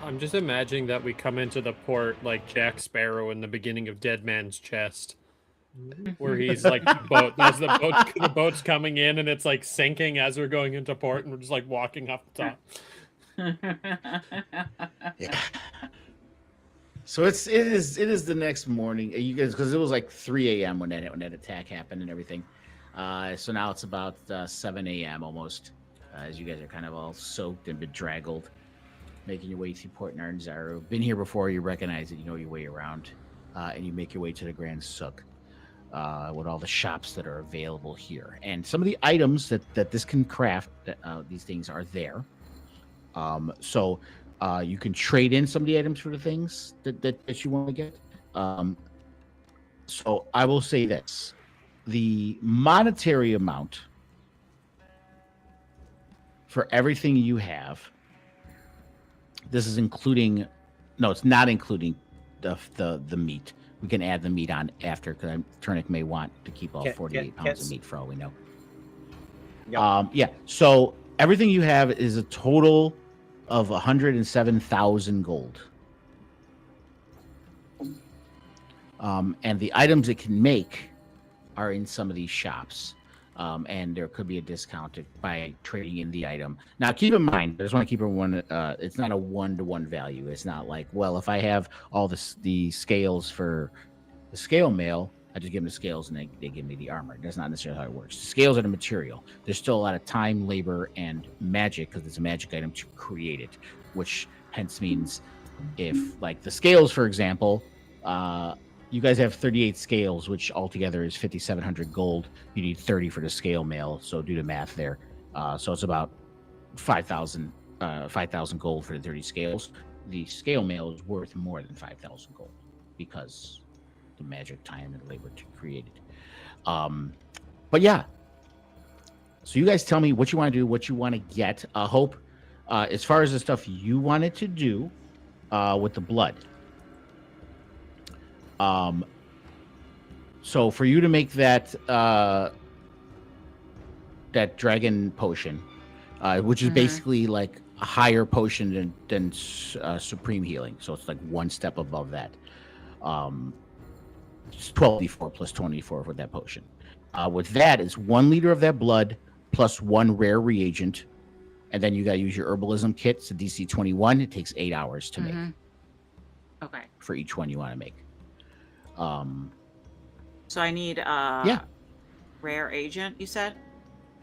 I'm just imagining that we come into the port like Jack Sparrow in the beginning of Dead Man's Chest, where he's like the boat's coming in and it's like sinking as we're going into port, and we're just like walking off the top.
Yeah. So it is the next morning. You guys, because it was like 3 a.m. when that attack happened and everything. So now it's about 7 a.m. almost, as you guys are kind of all soaked and bedraggled, making your way through Port Narnzaru. Been here before, you recognize it, you know your way around, and you make your way to the Grand Souk with all the shops that are available here. And some of the items that this can craft, these things are there. So you can trade in some of the items for the things that you want to get. So I will say this. The monetary amount for everything you have, this is including, no, it's not including the meat. We can add the meat on after, because Turnic may want to keep all 48 pounds of meat for all we know.
Yep.
Yeah, so everything you have is a total of 107,000 gold. And the items it can make are in some of these shops. And there could be a discount by trading in the item. Now, keep in mind, I just want to keep everyone, it's not a one-to-one value. It's not like, well, if I have all the scales for the scale mail, I just give them the scales and they give me the armor. That's not necessarily how it works. The scales are the material. There's still a lot of time, labor, and magic, because it's a magic item to create it, which hence means if, like the scales, for example, you guys have 38 scales, which altogether is 5,700 gold. You need 30 for the scale mail, so do the math there. So it's about 5,000 gold for the 30 scales. The scale mail is worth more than 5,000 gold because the magic, time, and labor to create it. But yeah, so you guys tell me what you want to do, what you want to get. Hope, as far as the stuff you wanted to do with the blood. So for you to make that that dragon potion, which is basically like a higher potion than supreme healing, so it's like one step above that. It's 12d4 plus 24 for that potion. With that is 1 liter of that blood plus 1 rare reagent, and then you got to use your herbalism kit. It's a DC 21. It takes 8 hours to make.
Okay.
For each one you want to make.
So I need rare agent, you said?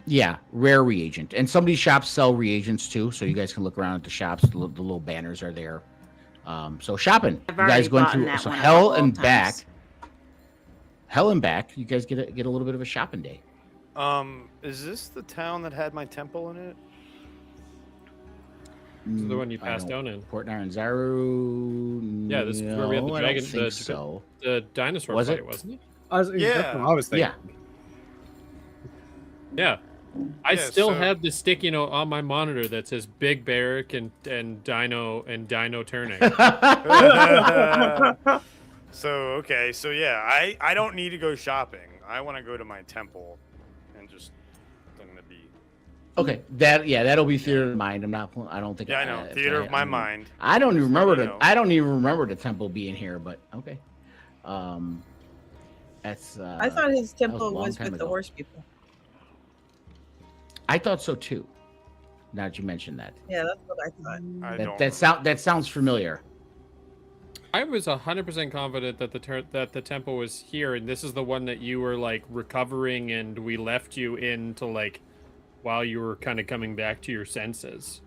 Yeah, rare reagent. And some of these shops sell reagents too, so you guys can look around at the shops. The little banners are there. So shopping.
I've
You guys going
already
through
gotten
so
that one a
hell
couple
and
of
back.
times.
Hell and back. You guys get a little bit of a shopping day.
Is this the town that had my temple in it?
This is the one you
I
passed
don't-
down in.
Port Narnzaru.
Yeah, this is where we had the
No, I
dragon,
don't think so.
the dinosaur
Was
fight,
it?
wasn't it?
That's
Yeah.
what I was thinking.
Yeah.
Yeah. I
Yeah,
still
so-
have the sticky note on my monitor that says Big Barrack and Dino turning.
So okay, so yeah, I don't need to go shopping. I want to go to my temple and just I'm gonna be.
Okay, that'll be theater of mind. I don't think.
Yeah, I know.
if
Theater of my
I mean,
mind.
I don't even
Just let
remember
me know.
I don't even remember the temple being here, but okay. That's.
I thought his temple
a long
was
time
with the
ago.
horse people.
I thought so too. Now that you mentioned that,
Yeah, that's what I thought.
I don't.
that sounds familiar.
I was 100% confident that the temple was here, and this is the one that you were like recovering, and we left you in to like while you were kind of coming back to your senses,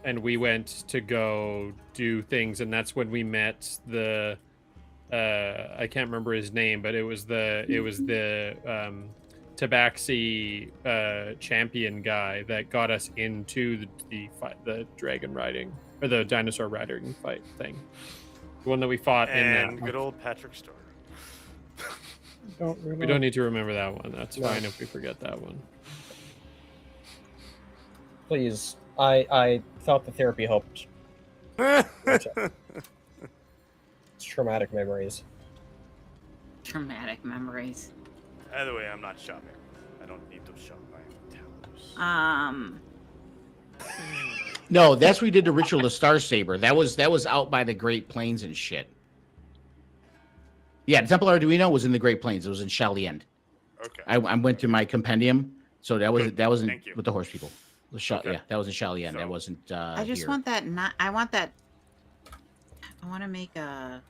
and we went to go do things, and that's when we met the I can't remember his name, but it was the Tabaxi champion guy that got us into the dragon riding or the dinosaur riding fight thing. The one that we fought
And
in
good old Patrick Starr.
we don't need to remember that one. That's
No.
fine if we forget that one.
Please, I felt the therapy helped. It's traumatic memories.
Traumatic memories.
Either way, I'm not shopping. I don't need to shop my towels.
No, that's where we did the ritual of Star Saber. That was out by the Great Plains and shit. Yeah, the Temple of Arduino was in the Great Plains. It was in Shalien.
Okay.
I went to my compendium, so that wasn't
Thank you.
with the horse people.
Okay.
Yeah, that was in Shalien.
So-
That wasn't.
I just
here.
want that. I want that. I want to make that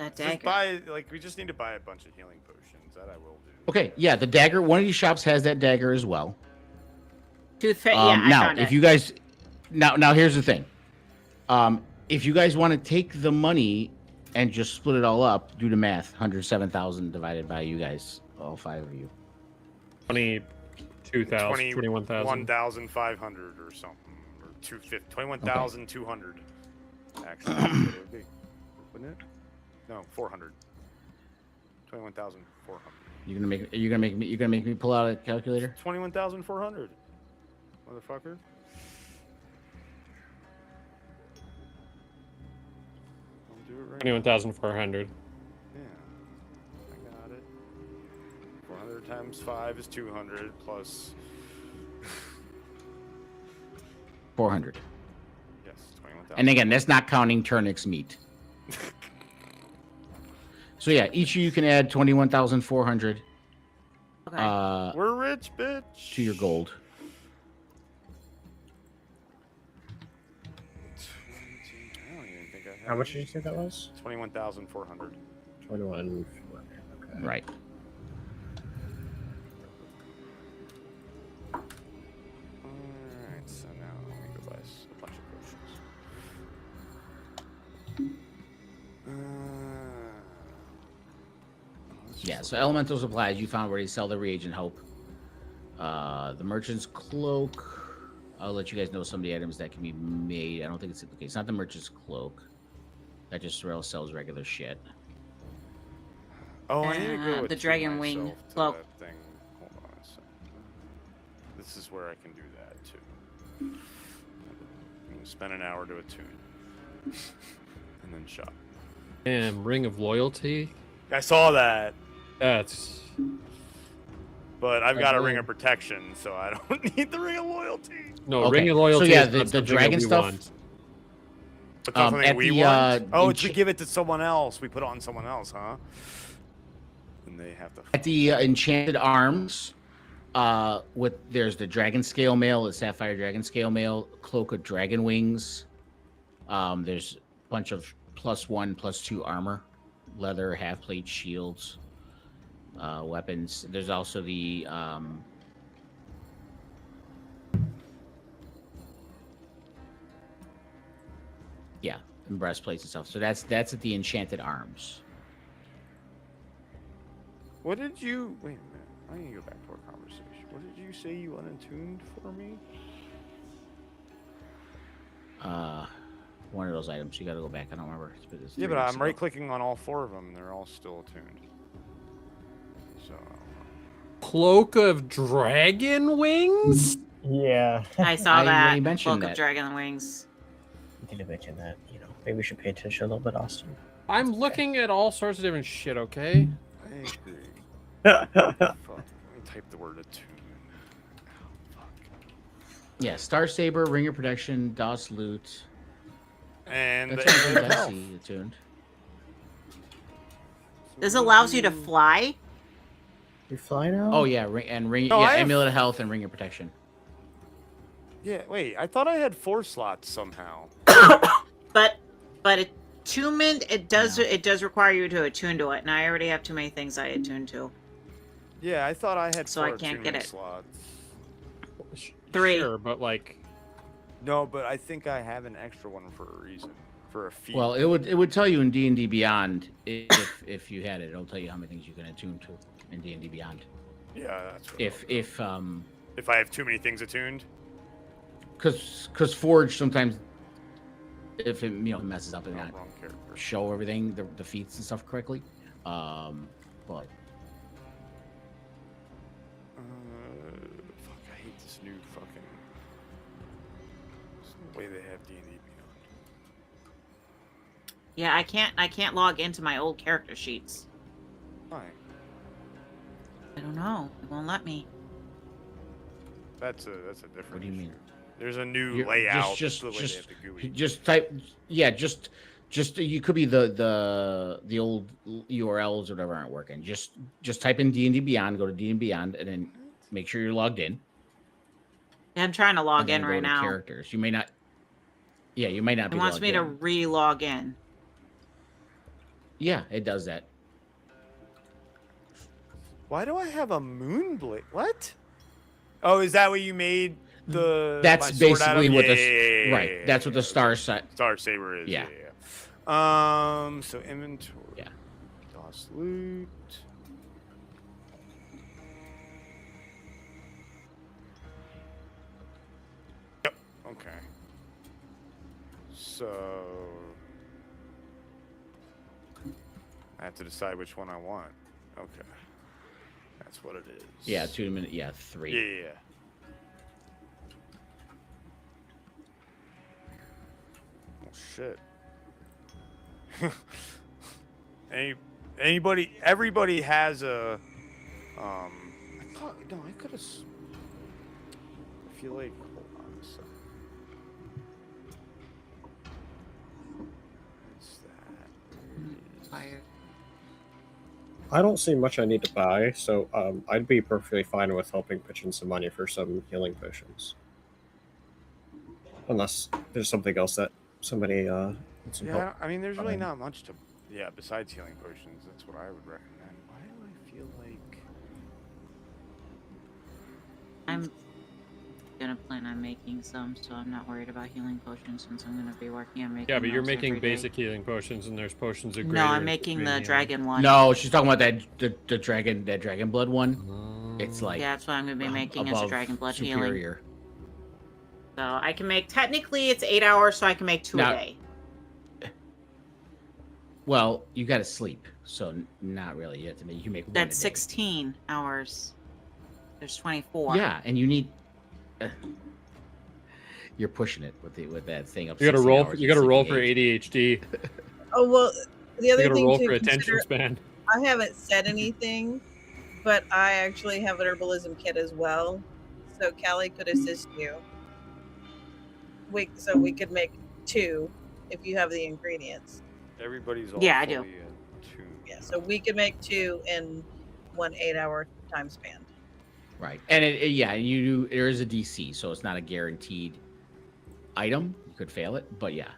That
Just
dagger.
buy, like, we just need to buy a bunch of healing potions. That I will do.
Okay, yeah, the dagger. One of these shops has that dagger as well.
Yeah, I
Now,
found
if
it.
you guys, now here's the thing. If you guys want to take the money and just split it all up, do the math. 107,000 divided by you guys, all 5 of you.
22,000, 21,000.
1,500 or something, or 250, 21,200. Actually, that's what it would be, wouldn't it? No, 400. 21,400.
You're gonna make me pull out a calculator.
21,400. Motherfucker. I'll do it right.
21,400.
Yeah, I got it. 400 times 5 is 200 plus.
400.
Yes, 21,000.
And again, that's not counting Turnix meat. So yeah, each of you can add 21,400
Okay.
We're rich, bitch.
to your gold.
I don't even think I have
How much did you say that was?
21,400.
21. Okay.
Right.
Alright, so now let me go buy a bunch of potions.
Yeah, so elemental supplies, you found where they sell the reagent hope. The merchant's cloak. I'll let you guys know some of the items that can be made. I don't think it's okay. It's not the merchant's cloak. That just sells regular shit.
Oh, I need to go with
the
two
dragon wing
myself to
cloak.
that thing. Hold on a second. This is where I can do that too. I'm gonna spend an hour to attune, and then shop.
Damn, Ring of Loyalty.
I saw that,
That's
but I've got a ring
Again.
of protection, so I don't need the ring of loyalty.
no
Okay,
Ring of
so
Loyalty.
yeah,
is
the
not something that
dragon
we
stuff-
want.
But that's something
at
we
the,
want. Oh, it's we
encha-
give it to someone else. We put it on someone else, huh? And they have to.
At the enchanted arms, there's the dragon scale mail, the sapphire dragon scale mail, cloak of dragon wings. There's a bunch of +1, +2 armor, leather, half plate shields, weapons. There's also the and breastplates and stuff. So that's at the enchanted arms.
What did you? Wait a minute. I need to go back to our conversation. What did you say you unattuned for me?
One of those items. You got to go back. I don't remember. It's
Yeah,
3
but
weeks
I'm
ago.
right-clicking on all 4 of them, and they're all still attuned. So.
Cloak of Dragon Wings.
Yeah,
I saw
I
that.
already mentioned
Cloak
that.
of Dragon Wings.
I did mention that. Maybe we should pay attention a little bit, Austin.
I'm looking at all sorts of different shit. Okay.
I agree. Fuck. Let me type the word attune. Oh, fuck.
Yeah, Star Saber, Ring of Protection, DOS Loot.
And the
That's all
Infinite
good. I
Health.
see attuned.
This allows you to fly.
You fly now?
Oh yeah, ring.
No,
yeah,
I have-
Amulet of Health and Ring of Protection.
Yeah, wait. I thought I had 4 slots somehow.
But attunement, it does require you to attune to it, and I already have too many things I attune to.
Yeah, I thought I had
So
4
I can't get
attunement
it.
slots.
3.
Sure, but like,
No, but I think I have an extra one for a reason. For a feat.
Well, it would tell you in D&D Beyond if you had it. It'll tell you how many things you can attune to in D&D Beyond.
Yeah, that's what
If
I have too many things attuned.
because Forge sometimes if it messes up and
No,
not
wrong character.
show everything the feats and stuff correctly. But
Fuck, I hate this new fucking. There's no way they have D&D Beyond.
Yeah, I can't log into my old character sheets.
Why?
I don't know. It won't let me.
That's a different.
what do you mean?
issue. There's a new
You're-
layout.
just
the way they have the GUI.
just type just you could be the old URLs or whatever aren't working. Just type in D&D Beyond, go to D&D Beyond, and then make sure you're logged in.
I'm trying to log
and then
in
go
right
to
now.
Characters. You may not. Yeah, you might not
It
be.
wants
logged
me to
in.
re-log in.
Yeah, it does that.
Why do I have a moon blade? What? Oh, is that what you made
That's
my sword out of?
basically what
Yeah,
the
yeah, yeah,
right.
yeah,
That's what
yeah,
the star set.
Star Saber is.
Yeah.
Yeah. So inventory.
Yeah.
DOS loot. Yep. Okay. So I have to decide which one I want. Okay. That's what it is.
Yeah, 2 minute. Yeah, 3.
Yeah. Oh shit. Everybody has a I could have I feel like hold on a second. What's that?
Fire.
I don't see much I need to buy, so I'd be perfectly fine with helping pitch in some money for some healing potions. Unless there's something else that somebody needs some help.
Yeah, I mean there's really
Okay.
not much to besides healing potions, that's what I would recommend. Why do I feel like
I'm gonna plan on making some, so I'm not worried about healing potions since I'm gonna be working on making.
Yeah, but you're
those
making
every day.
basic healing potions, and there's potions of greater.
No, I'm making the
healing.
dragon one.
No, she's talking about that dragon blood one. It's like
Yeah, that's what I'm gonna be making as a
above
dragon blood healing.
superior.
So I can make, technically it's 8 hours, so I can make 2
Now-
a day.
Well, you got to sleep, so not really. You have to make. You can make one a
That's
day.
16 hours. There's 24.
Yeah, and you need. You're pushing it with that thing up.
You gotta
16
roll.
hours
You
and
gotta roll for
68.
ADHD.
Oh well, the
You
other
gotta
thing
roll
to
for attention
consider,
span.
I haven't said anything, but I actually have an herbalism kit as well, so Callie could assist you. So we could make 2 if you have the ingredients.
everybody's all
Yeah, I do.
fully attuned?
Yeah, so we could make 2 in one 8-hour time span.
Right, and you do. There is a DC, so it's not a guaranteed item. You could fail it, but yeah.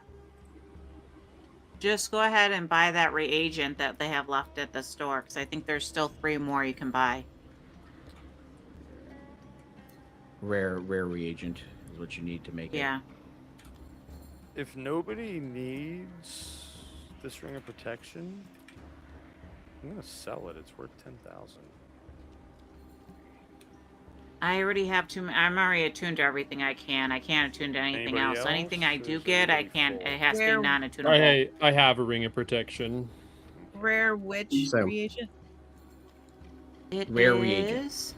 Just go ahead and buy that reagent that they have left at the store, because I think there's still 3 more you can buy.
Rare reagent is what you need to make it.
Yeah.
If nobody needs this ring of protection, I'm gonna sell it. It's worth 10,000.
I already have I'm already attuned to everything I can. I can't attune to anything
Anybody
else. So anything I
else?
do
Or is
get, I
everybody
can't.
full?
It has to
Where-
be non-attunable.
I have a ring of protection.
Rare witch
So-
reagent?
It
Rare reagent.
is-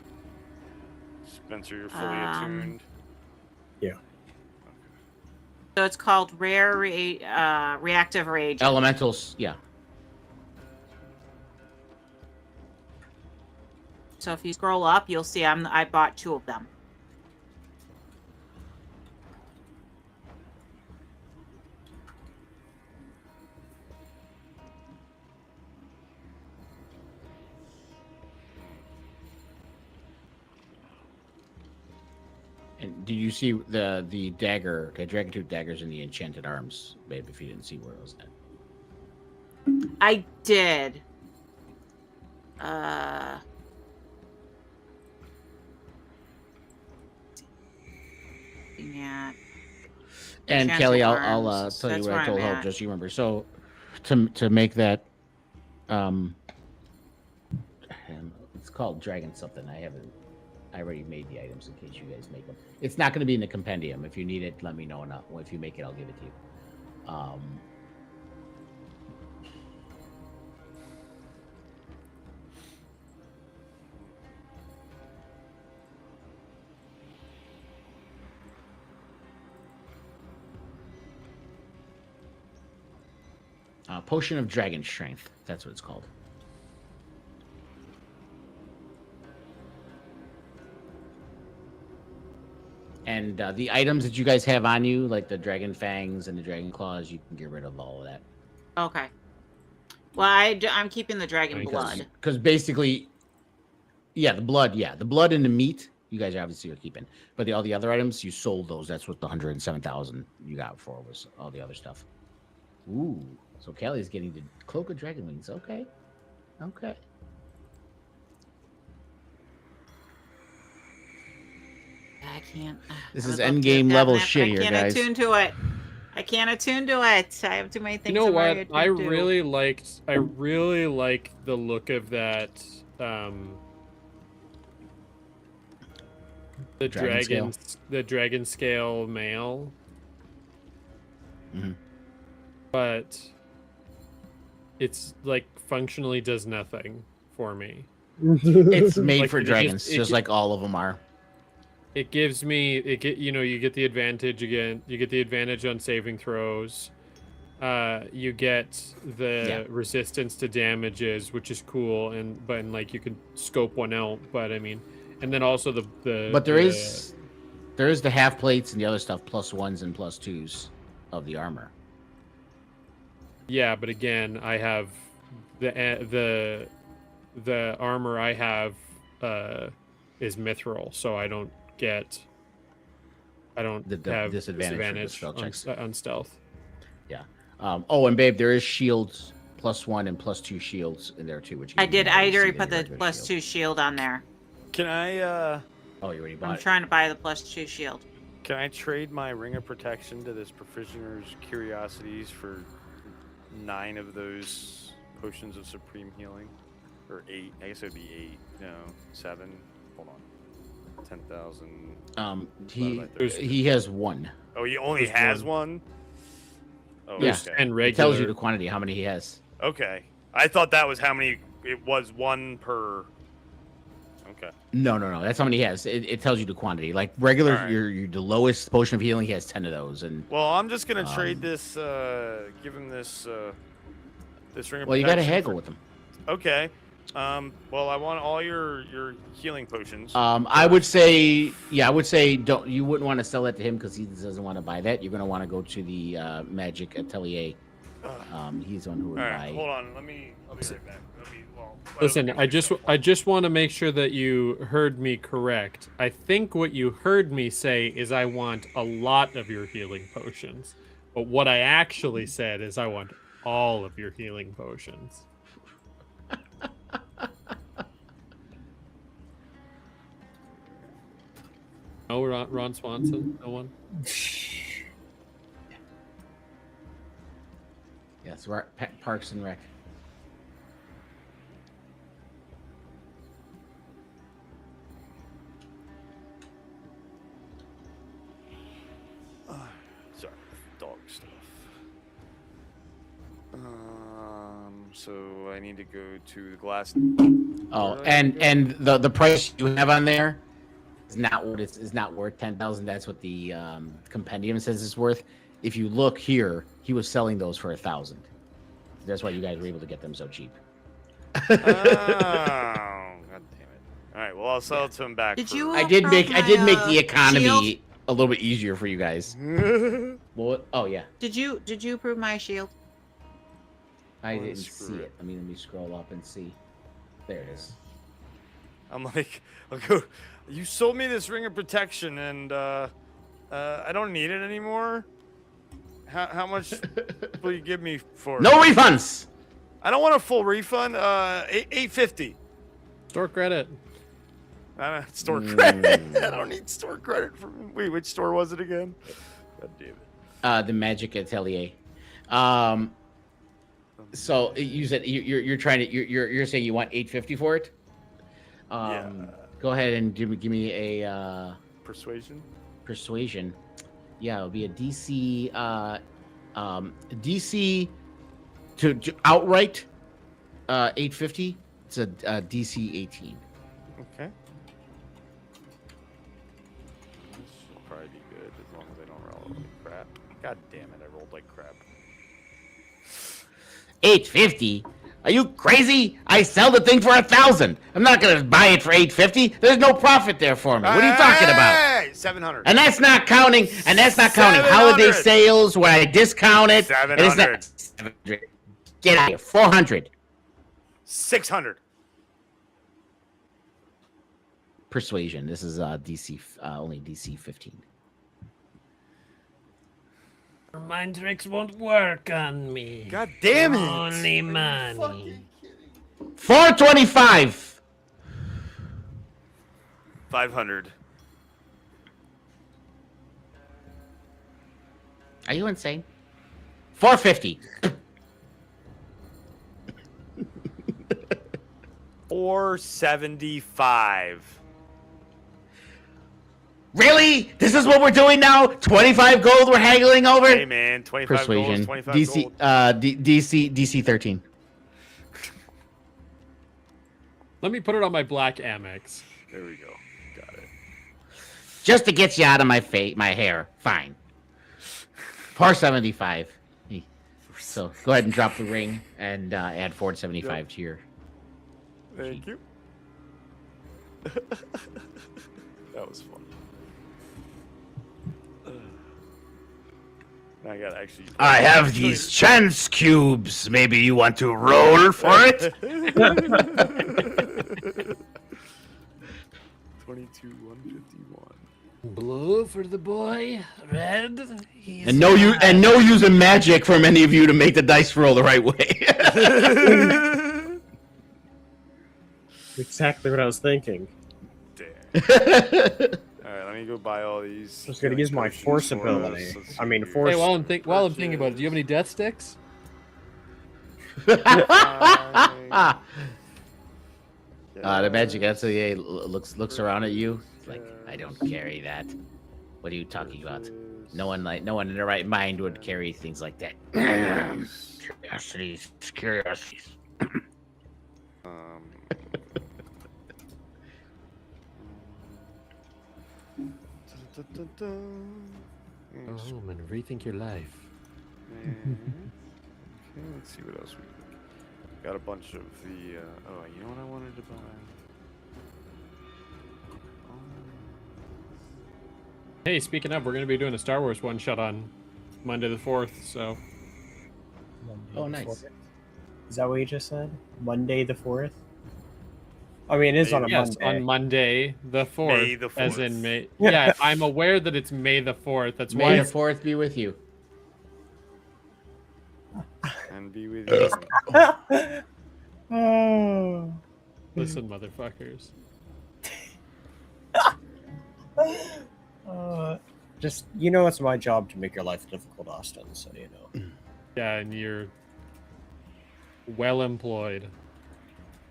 Spencer, you're fully
Um,
attuned.
So it's called rare reactive reagent.
Elementals, yeah.
So if you scroll up, you'll see I bought 2 of them.
And did you see the dagger, the dragon tooth daggers in the enchanted arms, babe? If you didn't see where it was at.
I did. Yeah.
And
Enchanted
Kelly, I'll
arms.
tell you
That's
what
where
I told
I'm
Hope,
at.
just so you remember. So to make that, it's called dragon something. I already made the items in case you guys make them. It's not going to be in the compendium. If you need it, let me know. And if you make it, I'll give it to you. Potion of Dragon Strength. That's what it's called. And the items that you guys have on you, like the dragon fangs and the dragon claws, you can get rid of all of that.
Okay. Well, I'm keeping the dragon
Because-
blood.
Because basically, the blood and the meat, you guys obviously are keeping. But all the other items, you sold those. That's what the 107,000 you got for was all the other stuff. Ooh. So Kelly's getting the Cloak of Dragon Wings. Okay. Okay.
I can't.
This
I
is
would love to
endgame
have
level
gotten that, but
shit here,
I can't
guys.
attune to it. I can't attune to it. I have too many
You
things.
know
I'm already
what? I
attuned to.
really liked the look of that. The dragon scale mail.
Mhm.
But it's like functionally does nothing for me.
It's made
Like,
for
it
dragons,
just-
just like all of them are.
It gives me you get the advantage again. You get the advantage on saving throws. You get the resistance to damages, which is cool, but like you can scope one out. But I mean, and then also
But there is the half plates and the other stuff, +1s and +2s of the armor.
Yeah, but again, I have the armor I have is mithril, so I don't have
disadvantage for the spell
on,
checks.
on stealth.
Yeah. Oh, and babe, there is shields +1 and +2 shields in there too, which
I
you
did.
can
I
see
already
than
put
your
the
regular
+2 shield on there.
Can I
Oh, you already bought
I'm
it.
trying to buy the +2 shield.
can I trade my ring of protection to this Provisioner's Curiosities for 9 of those potions of supreme healing? Or 8. I guess it would be 8. No, 7. Hold on. 10,000.
He has one.
Oh, he only
There's
has
one.
one? Oh,
Yeah.
okay.
And
It
regular.
tells you the quantity, how many he has.
Okay. I thought that was how many. It was 1 per. Okay.
No. That's how many he has. It tells you the quantity. Like regular,
All right.
your the lowest potion of healing, he has 10 of those. And
Well, I'm just gonna trade this. Give him this. This ring of
well, you got to
protection
haggle
for-
with him.
Okay. Well, I want all your healing potions.
I would say, don't. You wouldn't want to sell that to him because he doesn't want to buy that. You're gonna want to go to the Magic Atelier. He's the one who would
all
buy.
right. Hold on. I'll be right back.
Listen, I just want to make sure that you heard me correct. I think what you heard me say is I want a lot of your healing potions. But what I actually said is I want all of your healing potions. No, Ron Swanson? No one?
Yes, Parks and Rec.
Sorry, dog stuff. So I need to go to the glass.
Oh, and the price you have on there is not what is not worth 10,000. That's what the compendium says it's worth. If you look here, he was selling those for 1,000. That's why you guys were able to get them so cheap.
Oh, god damn it! All right, well I'll sell it to him back.
Did
for-
you?
I did make the economy
shield?
a little bit easier for you guys. Well, oh yeah,
Did you approve my shield?
I
Well,
didn't
screw
see
it.
it. Let me scroll up and see. There it is.
I'm like, I'll go. You sold me this ring of protection, and I don't need it anymore. How much will you give me for it?
No refunds.
I don't want a full refund. $8.50.
Store credit.
I don't store credit. I don't need store credit from. Wait, which store was it again? God damn it.
The Magic Atelier. So you said you're trying to you're saying you want 850 for it.
Yeah.
Go ahead and give me a
Persuasion.
persuasion. Yeah, it'll be a DC DC to outright 850. It's a DC 18.
Okay. This should probably be good as long as I don't roll like crap. God damn it, I rolled like crap.
850? Are you crazy? I sell the thing for 1,000. I'm not gonna buy it for 850. There's no profit there for me. What are you talking about?
Hey, 700.
And that's not counting. Holiday
700.
sales where I discount it. And it's not 700. Get out of here. 400.
600.
Persuasion. This is DC only DC 15.
Mind tricks won't work on me.
God damn it!
Only money.
425.
500.
Are you insane? 450.
475.
Really? This is what we're doing now? 25 gold we're haggling over?
Hey man, 25
Persuasion.
gold, 25
DC,
gold.
DC 13.
Let me put it on my black Amex.
There we go. Got it.
Just to get you out of my hair. Fine. 475. So go ahead and drop the ring and add 475 to your.
Thank you. That was fun. I got actually.
I have these chance cubes. Maybe you want to roll for it?
22, 151.
Blue for the boy. Red.
And no using magic from any of you to make the dice roll the right way.
Exactly what I was thinking.
Damn. Alright, let me go buy all these.
I was gonna use my force ability. I mean, force.
Hey, while I'm thinking about it, do you have any death sticks?
The magic SCA looks around at you. It's like, I don't carry that. What are you talking about? No one in their right mind would carry things like that. Curiosities.
Go home and rethink your life.
Okay, let's see what else we got. A bunch of the. Oh, you know what I wanted to buy?
Hey, speaking of, we're going to be doing a Star Wars one-shot on Monday the 4th, so...
Oh, nice.
Is that what you just said? Monday the 4th? I mean, it is on a
yes,
Monday.
on Monday the 4th.
May the 4th.
As in May. Yeah, I'm aware that it's May the 4th. That's why
May the 4th be with you.
And be with you.
Oh.
Listen, motherfuckers.
Just, you know, it's my job to make your life difficult, Austin, so you know.
Yeah, and you're well employed.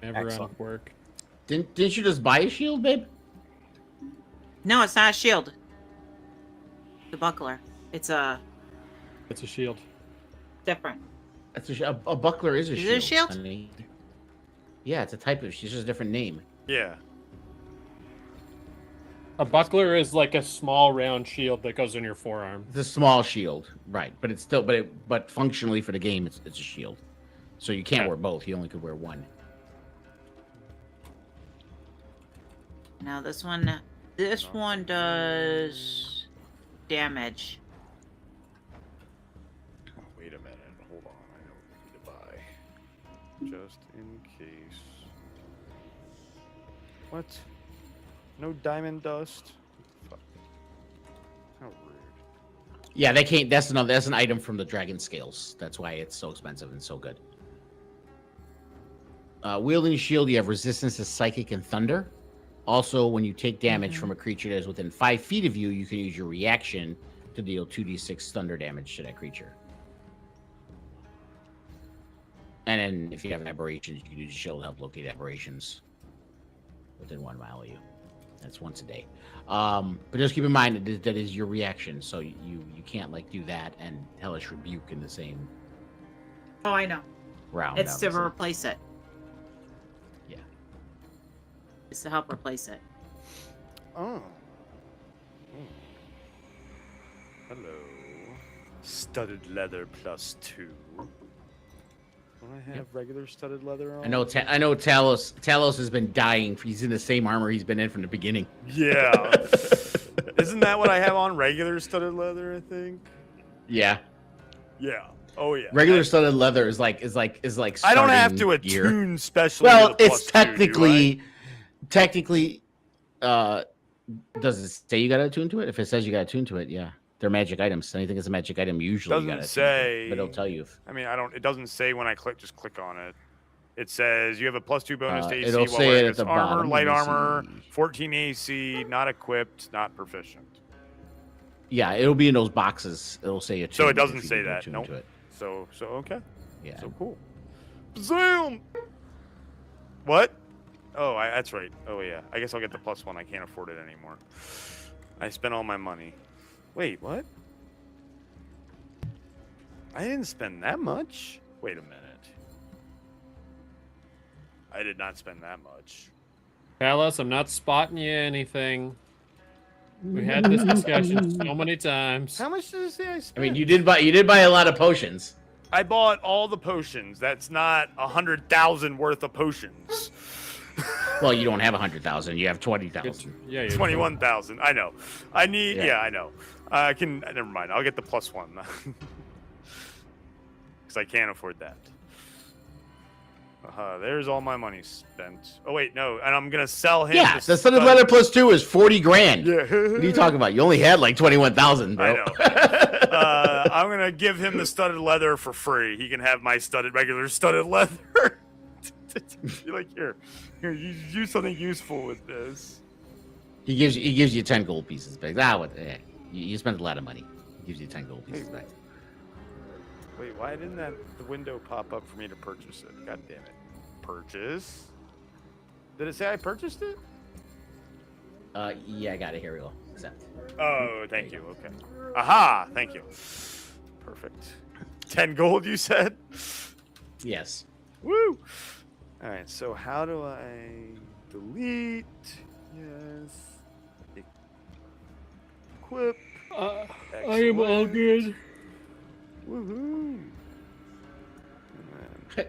Never out
Excellent.
of work.
Didn't you just buy a shield, babe?
No, it's not a shield. The buckler. It's a
It's a shield.
different.
That's a buckler is a
Is
shield.
it a shield?
Honey. Yeah, it's a type of. It's just a different name.
Yeah.
A buckler is like a small round shield that goes in your forearm.
It's a small shield, right? But it's still, but functionally for the game, it's a shield. So you can't
Okay.
wear both. You only could wear one.
Now this one does damage.
Oh, wait a minute. Hold on. I know what I need to buy. Just in case. What? No diamond dust? Fuck. How rude.
Yeah, they can't. That's an item from the dragon scales. That's why it's so expensive and so good. Wielding a shield, you have resistance to psychic and thunder. Also, when you take damage from a creature that is within 5 feet of you, you can use your reaction to deal 2d6 thunder damage to that creature. And then, if you have aberrations, you can use a shield to help locate aberrations within 1 mile of you. That's once a day. But just keep in mind that is your reaction, so you can't like do that and Hellish Rebuke in the same
Oh, I know.
round.
It's to
obviously.
replace it.
Yeah.
It's to help replace it.
Oh. Hello. Studded leather +2. Don't I have regular studded leather on?
I know Talos has been dying. He's in the same armor he's been in from the beginning.
Yeah. Isn't that what I have on? Regular studded leather, I think.
Yeah.
Yeah. Oh yeah.
Regular studded leather is like
I don't have to
starting gear.
attune special.
Well, it's technically does it say you got to attune to it? If it says you got to attune to it, yeah. They're magic items. Anything that's a magic item usually you
Doesn't
gotta
say.
but it'll tell you.
I mean, I don't. It doesn't say when I click. Just click on it. It says you have a +2 bonus to AC
It'll
while
say
wearing
it at
this
the
armor,
bottom.
light
Let me
armor,
see.
14 AC, not equipped, not proficient.
Yeah, it'll be in those boxes. It'll say it.
So it doesn't say that. Nope. So okay.
Yeah.
So cool. Zoom. What? Oh, that's right. Oh yeah. I guess I'll get the +1. I can't afford it anymore. I spent all my money. Wait, what? I didn't spend that much. Wait a minute. I did not spend that much.
Palace, I'm not spotting you anything. We had this discussion so many times.
How much did it say I spent?
I mean, you did buy a lot of potions.
I bought all the potions. That's not 100,000 worth of potions.
Well, you don't have 100,000. You have 20,000.
Yeah, you're
21,000. I know. I need.
Yeah.
Yeah, I know. I can. Never mind. I'll get the +1 because I can't afford that. There's all my money spent. Oh wait, no, and I'm gonna sell him.
Yeah, the studded leather +2 is 40 grand.
Yeah.
What are you talking about? You only had like 21,000, bro.
I know. I'm gonna give him the studded leather for free. He can have my regular studded leather. You're like, here, you do something useful with this.
He gives you 10 gold pieces back. You spent a lot of money. He gives you 10 gold pieces back.
Wait, why didn't the window pop up for me to purchase it? God damn it. Purchase? Did it say I purchased it?
Yeah, I got it. Here we go. Accept.
Oh, thank you. Okay. Aha! Thank you. Perfect. 10 gold, you said?
Yes.
Woo! Alright, so how do I delete? Yes. Equip.
I am all good.
Woohoo!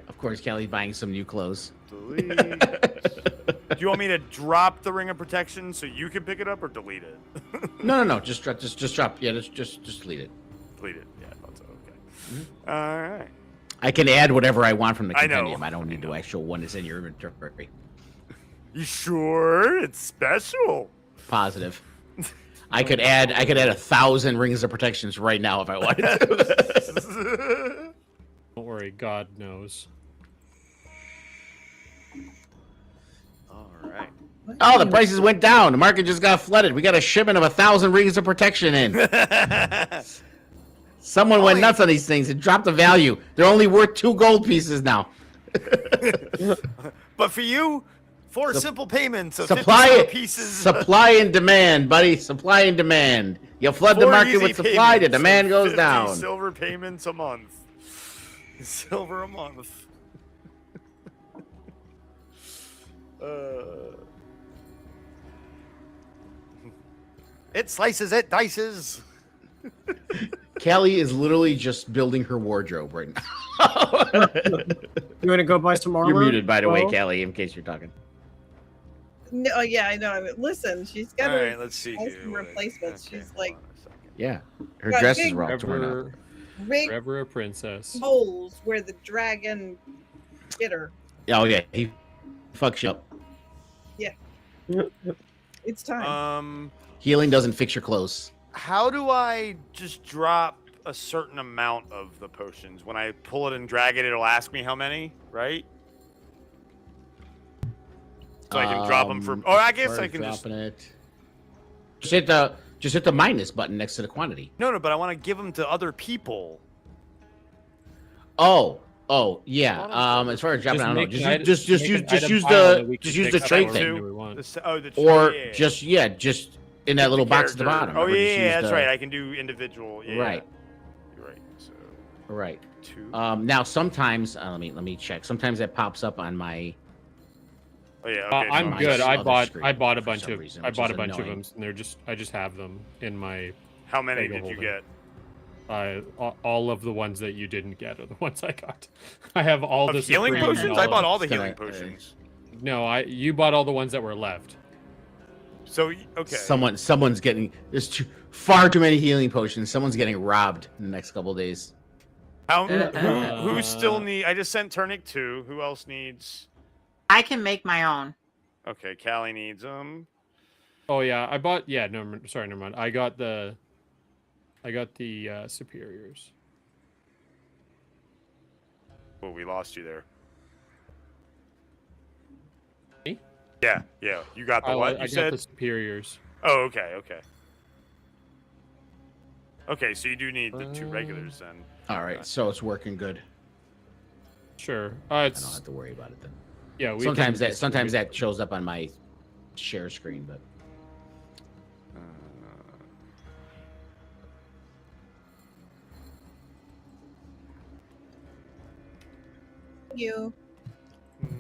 Of course, Kelly's buying some new clothes.
Delete. Do you want me to drop the ring of protection so you can pick it up, or delete it?
No. Just drop. Yeah, just delete it.
Delete it. Yeah, I thought so. Okay. All right.
I can add whatever I want from the
I know.
compendium. I don't need the actual one that's in your inventory.
You sure? It's special.
Positive. I could add 1,000 rings of protections right now if I wanted to.
Don't worry, God knows.
All right.
Oh, the prices went down. The market just got flooded. We got a shipment of 1,000 rings of protection in. Someone went nuts on these things and dropped the value. They're only worth 2 gold pieces now.
But for you, 4 simple payments of
Supply
50
it.
pieces.
Supply and demand, buddy. Supply and demand. You flood the
4
market
easy
with supply, the
payments of
demand goes
50
down.
Silver payments a month. Silver a month. It slices, it dices.
Callie is literally just building her wardrobe right now.
You want to go buy some armor?
You're muted, by the way,
Well,
Callie, in case you're talking.
No, yeah, I know. I mean, listen, she's got
All
her
right, let's see
has
here.
some
what I-
replacements.
okay,
She's
hold
like
on a second.
Yeah, her
Got
dresses
big
were all torn out.
Forever,
big
forever a princess.
holes where the dragon hit her.
Oh yeah, he fucks you up.
It's time.
Healing doesn't fix your clothes.
How do I just drop a certain amount of the potions? When I pull it and drag it, it'll ask me how many, right? So I can drop them for. Oh, I guess I can just.
dropping it. Just hit the minus button next to the quantity.
No, but I want to give them to other people.
Oh, yeah. As far as dropping, I don't know.
make an
Just
make
use
an item
use
pile that
the
we can
use
pick
the
up
trade
whenever
thing,
we want.
The
or
yeah.
just in that little box at the
Character.
bottom.
Oh
Remember, just
yeah,
use
that's
the-
right. I can do individual. Yeah,
Right.
You're right. So
Right.
2.
Now sometimes let me check. Sometimes that pops up on my.
Oh yeah. Okay.
I'm
my
good. I
other
bought
screen
I bought a
for
bunch
some
of
reason,
I
which
bought
is
a bunch of
annoying.
them, and I just have them in my.
How many
Mega
did you
holder.
get?
All of the ones that you didn't get are the ones I got. I have all
Of
the
healing
Supreme and
potions? I bought all the
It's gonna-
healing potions.
No, you bought all the ones that were left.
So okay.
Someone's getting. There's far too many healing potions. Someone's getting robbed in the next couple days.
Who still need? I just sent Turnic 2. Who else needs?
I can make my own.
Okay, Callie needs them.
Oh yeah, I bought. Yeah, no, sorry, never mind. I I got the superiors.
Oh, we lost you there.
Me?
Yeah. You got the what? You
I
said?
got the superiors.
Oh, okay. Okay, so you do need the 2 regulars then.
All right, so it's working good.
Sure.
I don't
It's
have to worry about it then.
yeah. We
Sometimes that shows up on my share screen, but
You.
this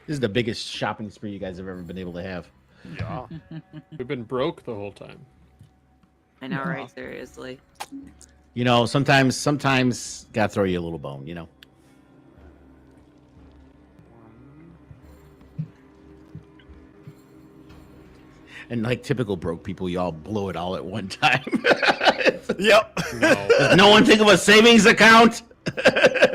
is the biggest shopping spree you guys have ever been able to have.
Yeah.
We've been broke the whole time.
I know, right? Seriously.
You know, sometimes gotta throw you a little bone. You know. And like typical broke people, y'all blow it all at one time.
Yep.
No.
Does no one think of a savings account?
I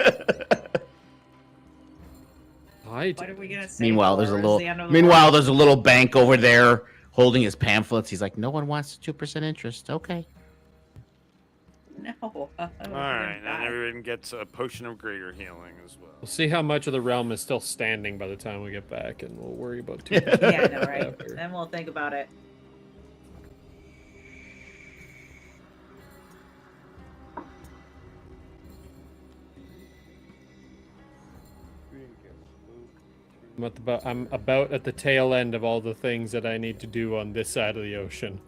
What are
did.
we gonna say?
Meanwhile, there's a
for? Is
little.
the end of the
Meanwhile,
world?
there's a little bank over there holding his pamphlets. He's like, no one wants 2% interest. Okay.
No.
All right, and everyone gets a potion of greater healing as well.
We'll see how much of the realm is still standing by the time we get back, and we'll worry about 2%.
Yeah, I know, right?
after.
Then we'll think about it.
I'm about at the tail end of all the things that I need to do on this side of the ocean.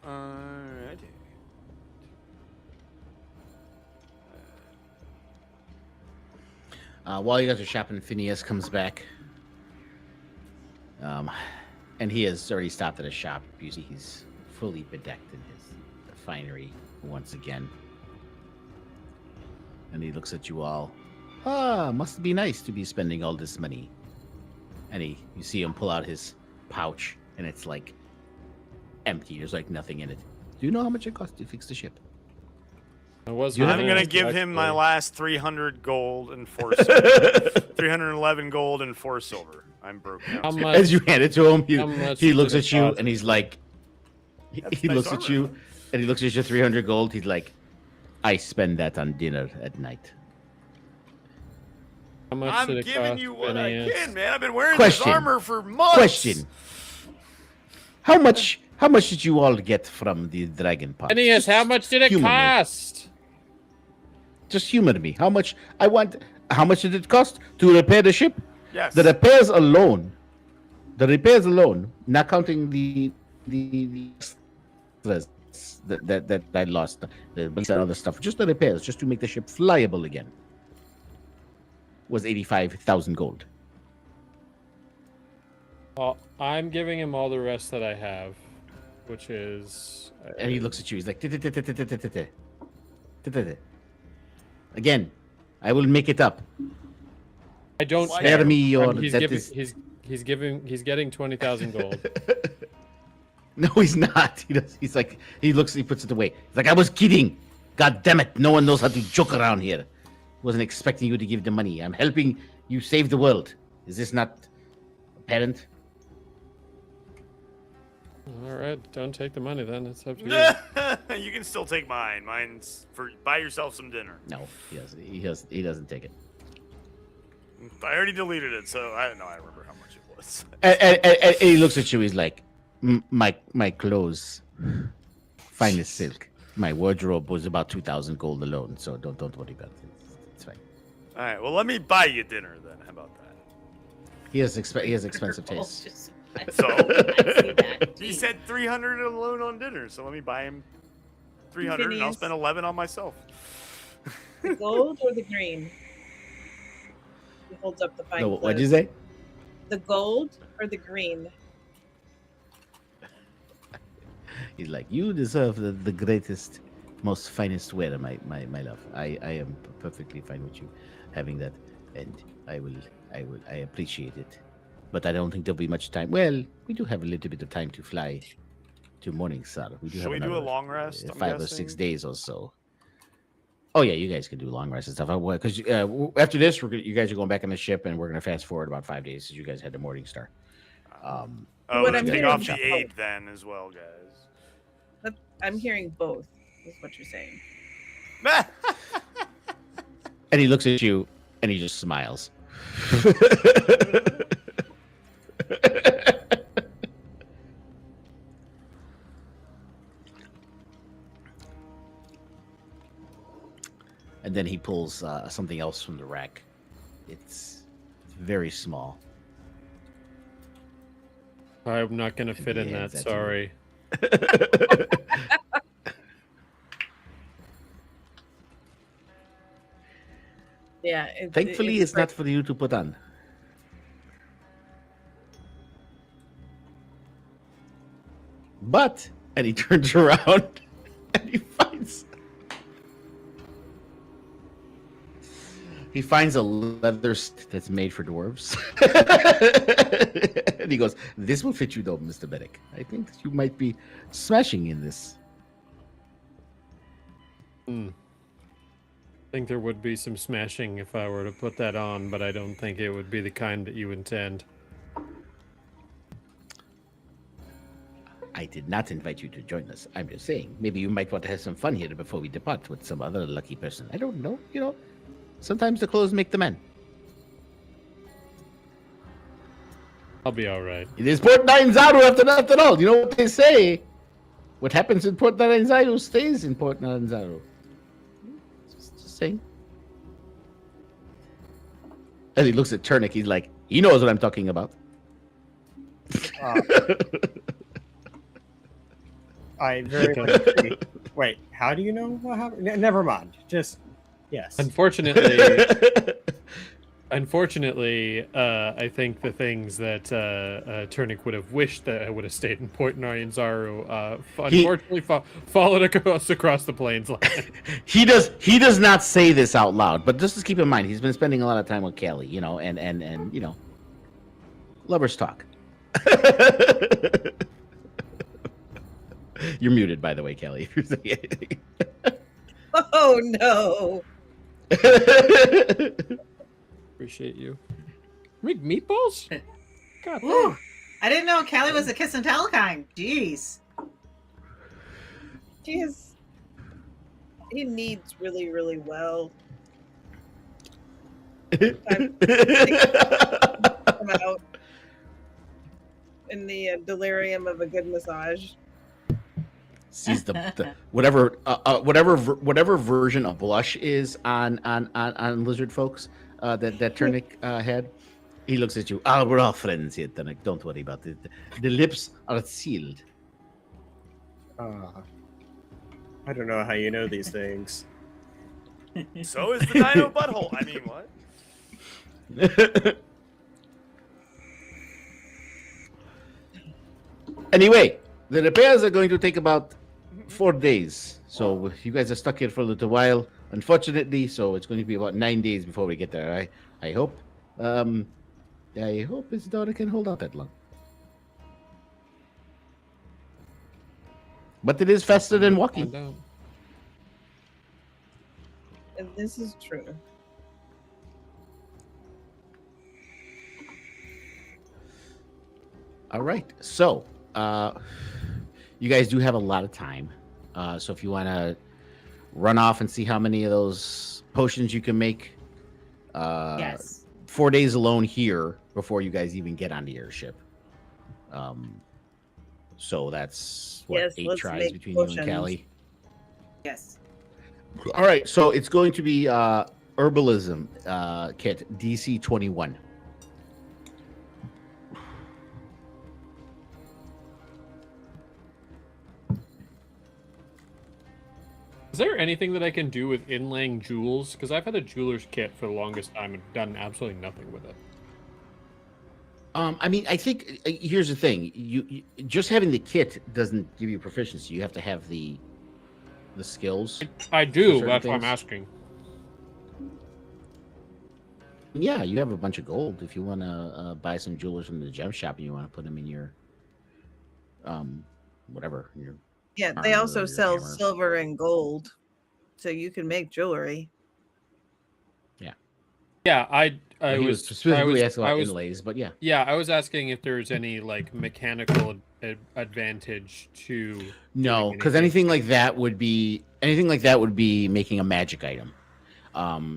Alrighty.
While you guys are shopping, Phineas comes back. And he has already stopped at a shop. You see, he's fully bedecked in his finery once again. And he looks at you all. Must be nice to be spending all this money. And you see him pull out his pouch, and it's like empty. There's like nothing in it. Do you know how much it costs to fix the ship?
I was.
You
I'm
haven't
gonna
hoping
give
to
him my
actually-
last 300 gold and 4 silver. 311 gold and 4 silver. I'm broke now.
How
too.
much?
As you hand it to him,
How much
he
did
looks
it
at you
cost?
and he's like,
That's
he
nice
looks at
armor.
you and he looks at your 300 gold. He's like, I spend that on dinner at night.
How much
I'm
did it
giving
cost,
you what I
Phineas?
can, man. I've been wearing
Question.
this armor for months.
Question: How much did you all get from the dragon pot?
Phineas, how much did it
humor me.
cost?
Just humor me. How much did it cost to repair the ship?
Yes.
The repairs alone, not counting the extras that I lost, the base and other stuff, just the repairs, just to make the ship flyable again, was 85,000 gold.
Well, I'm giving him all the rest that I have, which is.
And he looks at you. He's like, again, I will make it up.
I don't
Spare
care.
me your.
He's
that
giving.
is-
He's getting 20,000 gold.
No, he's not. He does. He's like, he puts it away. He's like, I was kidding. God damn it! No one knows how to joke around here. Wasn't expecting you to give the money. I'm helping you save the world. Is this not apparent?
All right, don't take the money then. It's up to you.
You can still take mine. Mine's for buy yourself some dinner.
No, he doesn't. He doesn't take it.
I already deleted it, so I don't know. I remember how much it was.
And he looks at you. He's like, my clothes, finest silk. My wardrobe was about 2,000 gold alone. So don't worry about it. It's fine.
All right. Well, let me buy you dinner then. How about that?
He has expensive tastes.
Just-
So
I see that.
he said 300 alone on dinner. So let me buy him 300, and I'll
Phineas.
spend 11 on myself.
The gold or the green? He holds up the fine
No,
clothes.
what'd you say?
The gold or the green?
He's like, you deserve the greatest, most finest wear, my love. I am perfectly fine with you having that, and I appreciate it. But I don't think there'll be much time. Well, we do have a little bit of time to fly to Morningstar. We do
Should
have
we do a
another,
long rest? I'm
5 or 6
guessing?
days or so. Oh yeah, you guys can do long rests and stuff. Because after this, you guys are going back on the ship, and we're gonna fast forward about 5 days as you guys head to Morningstar.
Oh,
What
let's
I'm
take
hearing
off
is
the
both.
aid then as well, guys.
I'm hearing both. Is what you're saying.
And he looks at you, and he just smiles. And then he pulls something else from the rack. It's very small.
I'm not gonna fit in
Yeah,
that.
that's
Sorry.
Yeah.
Thankfully, it's not for you to put on. But, and he turns around and he finds a leather that's made for dwarves. And he goes, "This will fit you though, Mr. Beddick. I think that you might be smashing in this."
I think there would be some smashing if I were to put that on, but I don't think it would be the kind that you intend.
I did not invite you to join us. I'm just saying, maybe you might want to have some fun here before we depart with some other lucky person. I don't know, sometimes the clothes make the men.
I'll be all right.
It is Port Nine Zaru after all. You know what they say? What happens in Port Nine Zaru stays in Port Nine Zaru. Just saying. And he looks at Turnick. He's like, he knows what I'm talking about.
I very much agree. Wait, how do you know what happened? Never mind. Just yes.
Unfortunately, I think the things that Turnick would have wished that I would have stayed in Port Nyanzaru, unfortunately, followed across the plains line.
He does not say this out loud, but just keep in mind, he's been spending a lot of time with Callie, and lovers talk. You're muted, by the way, Kelly. If you're saying anything.
Oh no!
Appreciate you. Make meatballs? God.
Ooh, I didn't know Callie was a kiss and tell kind. Jeez.
He needs really, really well. Come out in the delirium of a good massage.
Sees the whatever version of blush is on lizard folks that Turnick had. He looks at you. We're all friends here, Turnick. Don't worry about it. The lips are sealed.
I don't know how you know these things.
So is the dino butthole. I mean, what?
Anyway, the repairs are going to take about 4 days. So you guys are stuck here for a little while, unfortunately. So it's going to be about 9 days before we get there. I hope. I hope his daughter can hold out that long. But it is faster than walking.
And this is true.
All right. So, you guys do have a lot of time. So if you want to run off and see how many of those potions you can make.
Yes.
4 days alone here before you guys even get on the airship. So that's what,
Yes,
8
let's
tries
make
between you and
potions.
Callie.
Yes.
All right, so it's going to be herbalism kit DC 21.
Is there anything that I can do with inlaying jewels? Because I've had a jeweler's kit for the longest time and done absolutely nothing with it.
I mean, I think here's the thing: you just having the kit doesn't give you proficiency. You have to have the skills.
I do.
certain
That's what I'm
things.
asking.
Yeah, you have a bunch of gold. If you want to buy some jewelers from the gem shop, and you want to put them in your, whatever. Your
Yeah, they
armor
also
or
sell
hammer.
silver and gold. so you can make jewelry.
Yeah, I
He was
was
specifically asking
I
about
was
inlays, but yeah.
yeah, I was asking if there's any like mechanical advantage to
No,
doing
because anything like that would be making a magic item.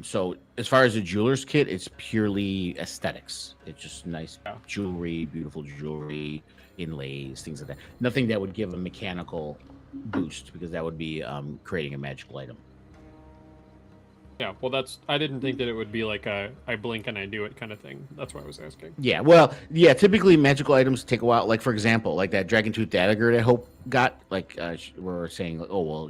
So as far as a jeweler's kit, it's purely aesthetics. It's just nice
Yeah.
jewelry, beautiful jewelry, inlays, things like that. Nothing that would give a mechanical boost, because that would be creating a magical item.
Yeah, well, I didn't think that it would be like a I blink and I do it kind of thing. That's why I was asking.
Yeah, well, yeah. Typically, magical items take a while. Like for example, like that dragon tooth dagger that Hope got. Like we're saying, oh well,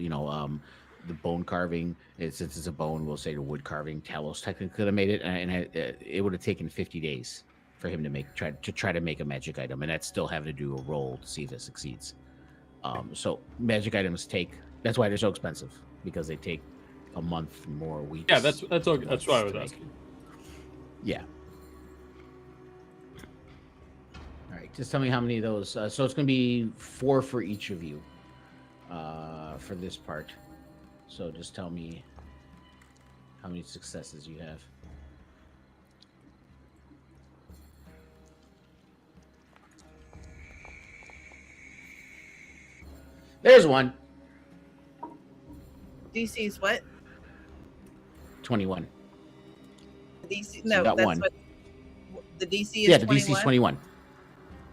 the bone carving. Since it's a bone, we'll say the wood carving. Talos technically could have made it, and it would have taken 50 days for him to try to make a magic item, and that's still having to do a roll to see if it succeeds. So magic items take. That's why they're so expensive, because they take a month, more weeks.
Yeah, that's why I was asking.
Yeah. All right, just tell me how many of those. So it's going to be 4 for each of you for this part. So just tell me how many successes you have. There's one.
DC's what?
21.
DC?
you
No,
got
that's
one.
what the DC is.
Yeah, the
21?
DC is 21.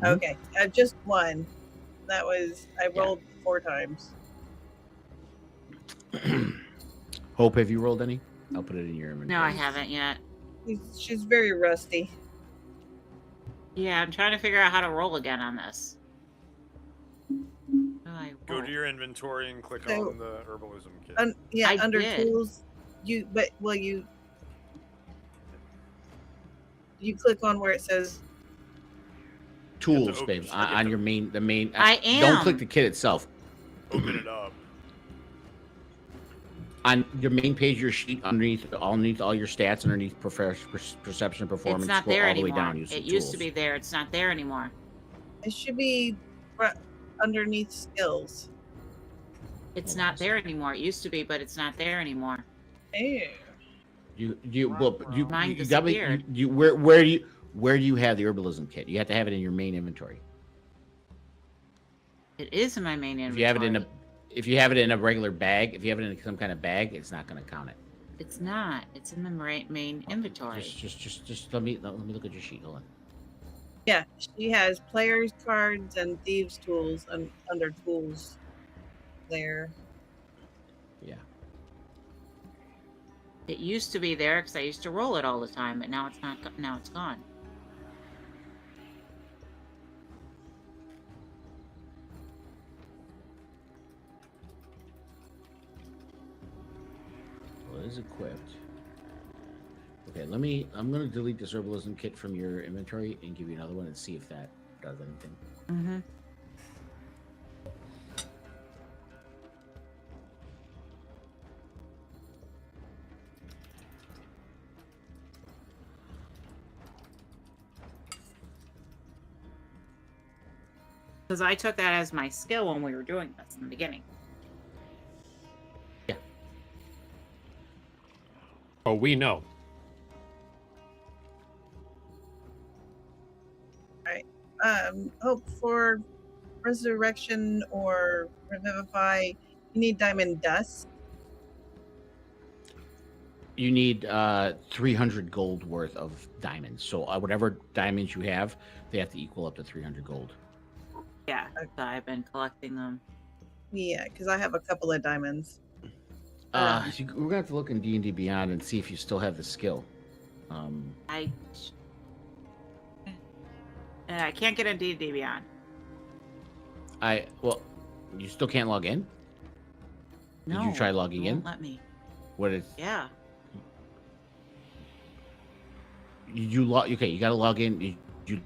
Okay, just one. That was I rolled 4 times.
Hope, have you rolled any? I'll put it in your inventory.
No, I haven't yet.
She's very rusty.
Yeah, I'm trying to figure out how to roll again on this. Oh, I
Go
roll.
to your inventory and click
So-
on the herbalism kit.
Yeah,
I
under
did.
tools, you click on where it says
Tools,
open-
babe.
you have
On
to-
your the main.
I
Don't
am.
click the kit itself.
Open it up.
On your main page, your sheet underneath all your stats, underneath perception, performance,
It's not
scroll
there
all the way
anymore.
down. Use
It
the
used to
tools.
be there. It's not there anymore.
it should be underneath skills.
It's
Hold
not
on.
there anymore. It used to be, but it's not there anymore.
Ew.
Mine
You got me.
disappeared.
Where do you have the herbalism kit? You have to have it in your main inventory.
It is in my main
If
inventory.
you have it in a regular bag, if you have it in some kind of bag, it's not going to count it.
It's not. It's in the main inventory.
Just let me look at your sheet. Hold on.
Yeah, she has players cards and thieves tools under tools there.
Yeah.
It used to be there because I used to roll it all the time, but now it's not. Now it's gone.
Well, it is equipped. Okay, I'm gonna delete this herbalism kit from your inventory and give you another one and see if that does anything.
Mm-hmm. Because I took that as my skill when we were doing this in the beginning.
Oh, we know.
Hope for resurrection or revivify. You need diamond dust.
You need 300 gold worth of diamonds. So whatever diamonds you have, they have to equal up to 300 gold.
Yeah, so I've been collecting them.
Yeah, because I have a couple of diamonds.
We're gonna have to look in D&D Beyond and see if you still have the skill.
I can't get a D&D Beyond.
Well, you still can't log in.
No,
Did you try logging
it
in?
won't let me.
What is
Yeah.
you log? Okay, you got to log in. You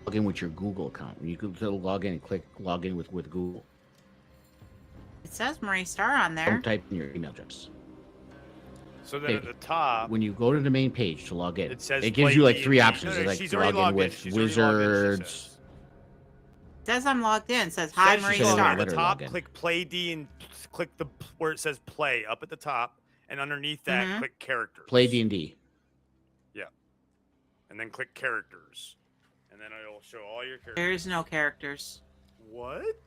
log in with your Google account. You could still log in and click log in with Google.
It says Marie Star on there.
Don't type in your email address.
So then
Hey,
at the top,
When you go to the main page to log in,
it says
it gives
play
you like
D&D.
3 options.
No,
It's like
she's
to
already
log in
logged in.
with
She's already logged in, she
wizards.
says.
It says I'm logged in. It says hi
Says
Marie
she's
Star.
at
Star.
the
Let her
top,
log in.
click play D and click where it says play up at the top, and underneath that,
Mhm.
click characters.
Play D&D.
And then click characters, and then it'll show all your characters.
There is no characters.
What?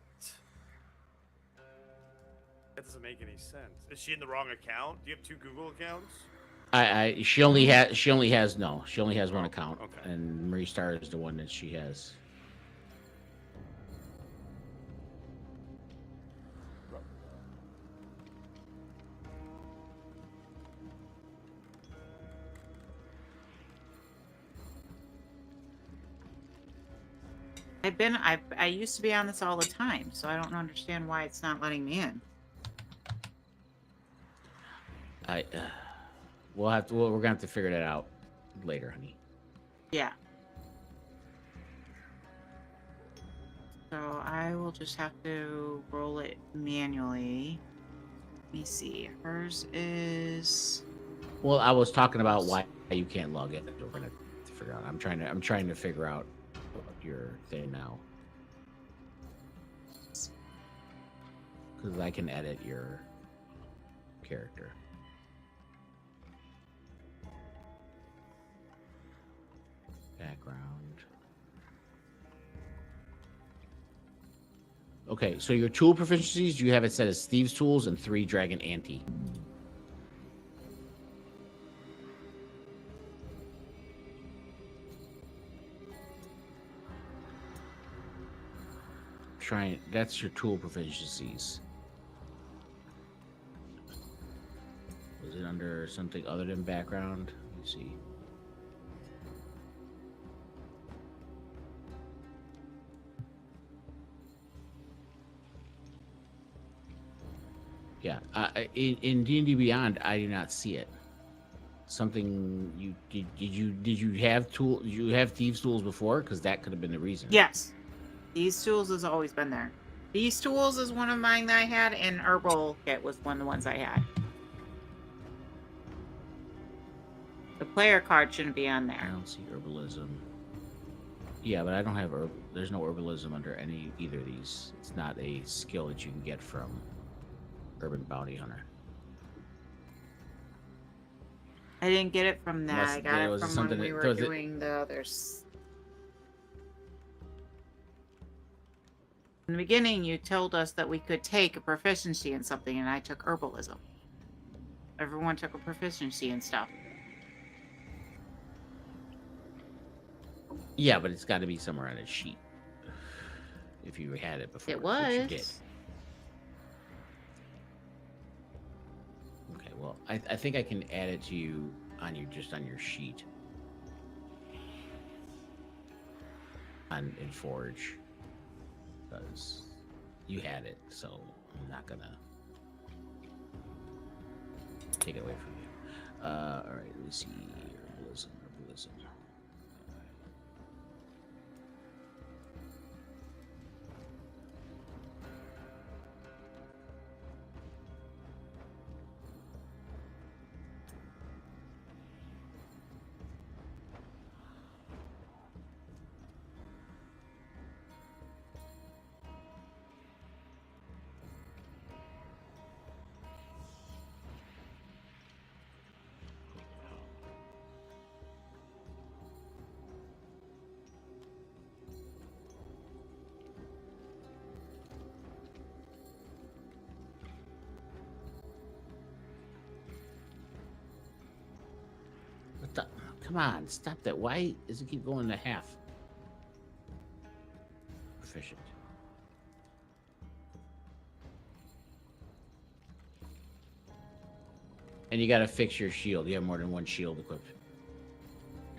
That doesn't make any sense. Is she in the wrong account? Do you have 2 Google accounts?
She only has one account,
okay.
and Marie Star is the one that she has.
I used to be on this all the time, so I don't understand why it's not letting me in.
We're gonna have to figure that out later, honey.
Yeah. So I will just have to roll it manually. Let me see. Hers is.
Well, I was talking about why you can't log in. We're gonna figure out. I'm trying to figure out your thing now, because I can edit your character. Background. Okay, so your tool proficiencies, you have it set as Thieves' Tools and 3 Dragon Ante. That's your tool proficiencies. Was it under something other than background? Let me see. Yeah, in D&D Beyond, I do not see it. Something you did you have Thieves' Tools before? Because that could have been the reason.
Yes. These tools has always been there. These tools is one of mine that I had, and Herbal Kit was one of the ones I had. The player card shouldn't be on
I
there.
don't see herbalism. Yeah, but I don't have there's no herbalism under either of these. It's not a skill that you can get from Urban Bounty Hunter.
I didn't get it from that.
Unless
I got
there
it
was
from
something
when we
that-
were
was it-
doing the others. In the beginning, you told us that we could take a proficiency in something, and I took herbalism. Everyone took a proficiency in stuff.
Yeah, but it's got to be somewhere on a sheet. If you had it before,
It
which you did.
was.
Okay, well, I think I can add it to you on your sheet. In Forge. Because you had it, so I'm not gonna take it away from you. All right, let me see. Herbalism. Come on, stop that. Why does it keep going to half? Proficient. And you gotta fix your shield. You have more than one shield equipped.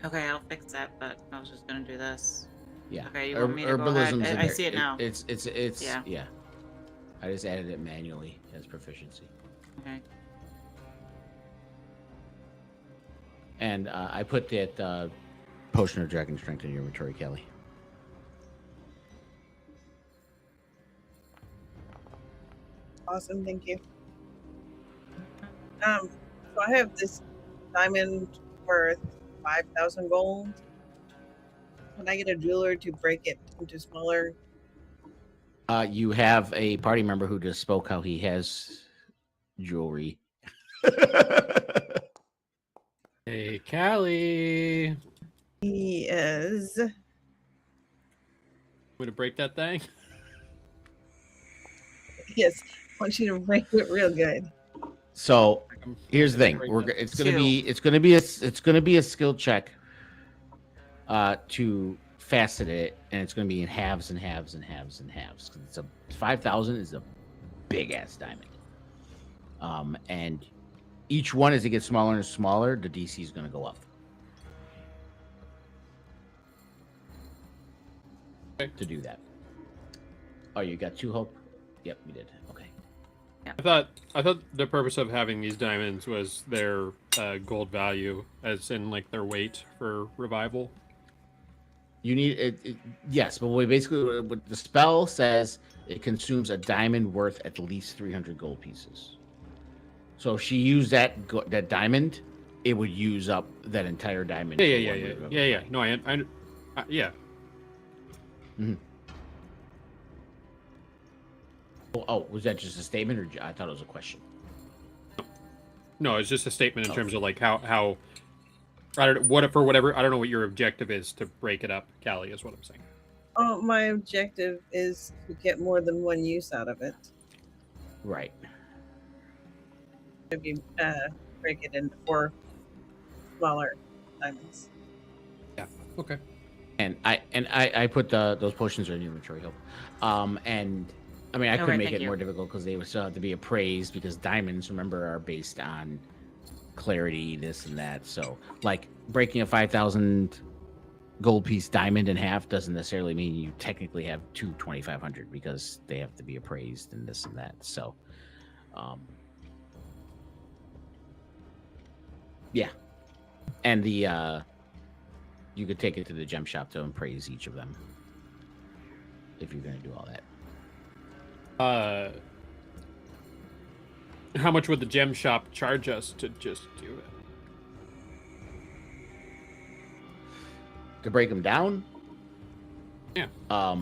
Okay, I'll fix that, but I was just gonna do this.
Yeah.
Okay, you want me to go ahead?
Herbalism's in
I
there.
see it now.
It's
Yeah.
yeah. I just added it manually as proficiency.
Okay.
And I put that potion of dragon strength in your inventory, Kelly.
Awesome, thank you. So I have this diamond worth 5,000 gold. Can I get a jeweler to break it into smaller?
You have a party member who just spoke how he has jewelry.
Hey, Callie.
He is.
Want to break that thing?
Yes. I want you to break it real good.
So
I'm
here's the thing.
break
We're
that.
it's gonna be a skill check to facet it, and it's gonna be in halves and halves and halves and halves. It's a 5,000 is a big ass diamond. And each one as it gets smaller and smaller, the DC is gonna go up.
Okay.
To do that. Oh, you got 2 hope? Yep, we did. Okay.
I thought the purpose of having these diamonds was their gold value, as in like their weight for revival.
You need it, yes, but what the spell says, it consumes a diamond worth at least 300 gold pieces. So if she used that diamond, it would use up that entire diamond.
Yeah. No, I yeah.
Mm-hmm. Oh, was that just a statement, or I thought it was a question?
No, it's just a statement in terms of like how I don't I don't know what your objective is to break it up, Callie, is what I'm saying.
Oh, my objective is to get more than one use out of it.
Right.
If you break it into 4 smaller diamonds.
Yeah. Okay.
And I put those potions in inventory help. And I mean I could
Alright,
make
thank
it
you.
more difficult because they would still have to be appraised, because diamonds, remember, are based on clarity, this and that. So like breaking a 5,000 gold piece diamond in half doesn't necessarily mean you technically have 2,500, because they have to be appraised and this and that. So yeah. And the you could take it to the gem shop to appraise each of them if you're going to do all that.
How much would the gem shop charge us to just do it?
To break them down?
Yeah.
A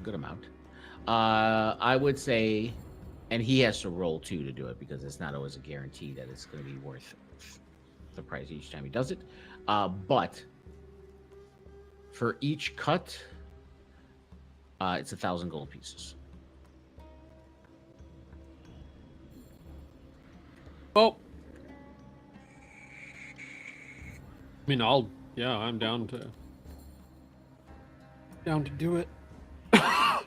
good amount. I would say, and he has to roll too to do it, because it's not always a guarantee that it's going to be worth the price each time he does it. But for each cut, it's 1,000 gold pieces.
Oh. I mean, I'm down to do it.
I'll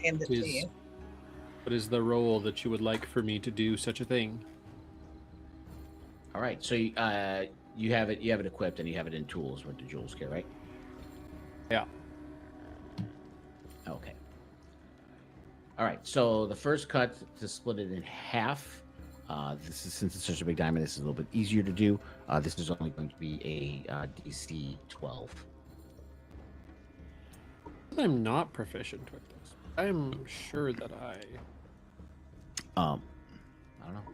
hand it to you.
What is the role that you would like for me to do such a thing?
All right, so you have it equipped, and you have it in tools with the jewels kit, right?
Yeah.
Okay. All right, so the first cut, to split it in half. Since it's such a big diamond, this is a little bit easier to do. This is only going to be a DC 12.
I'm not proficient with this. I'm sure that I
I don't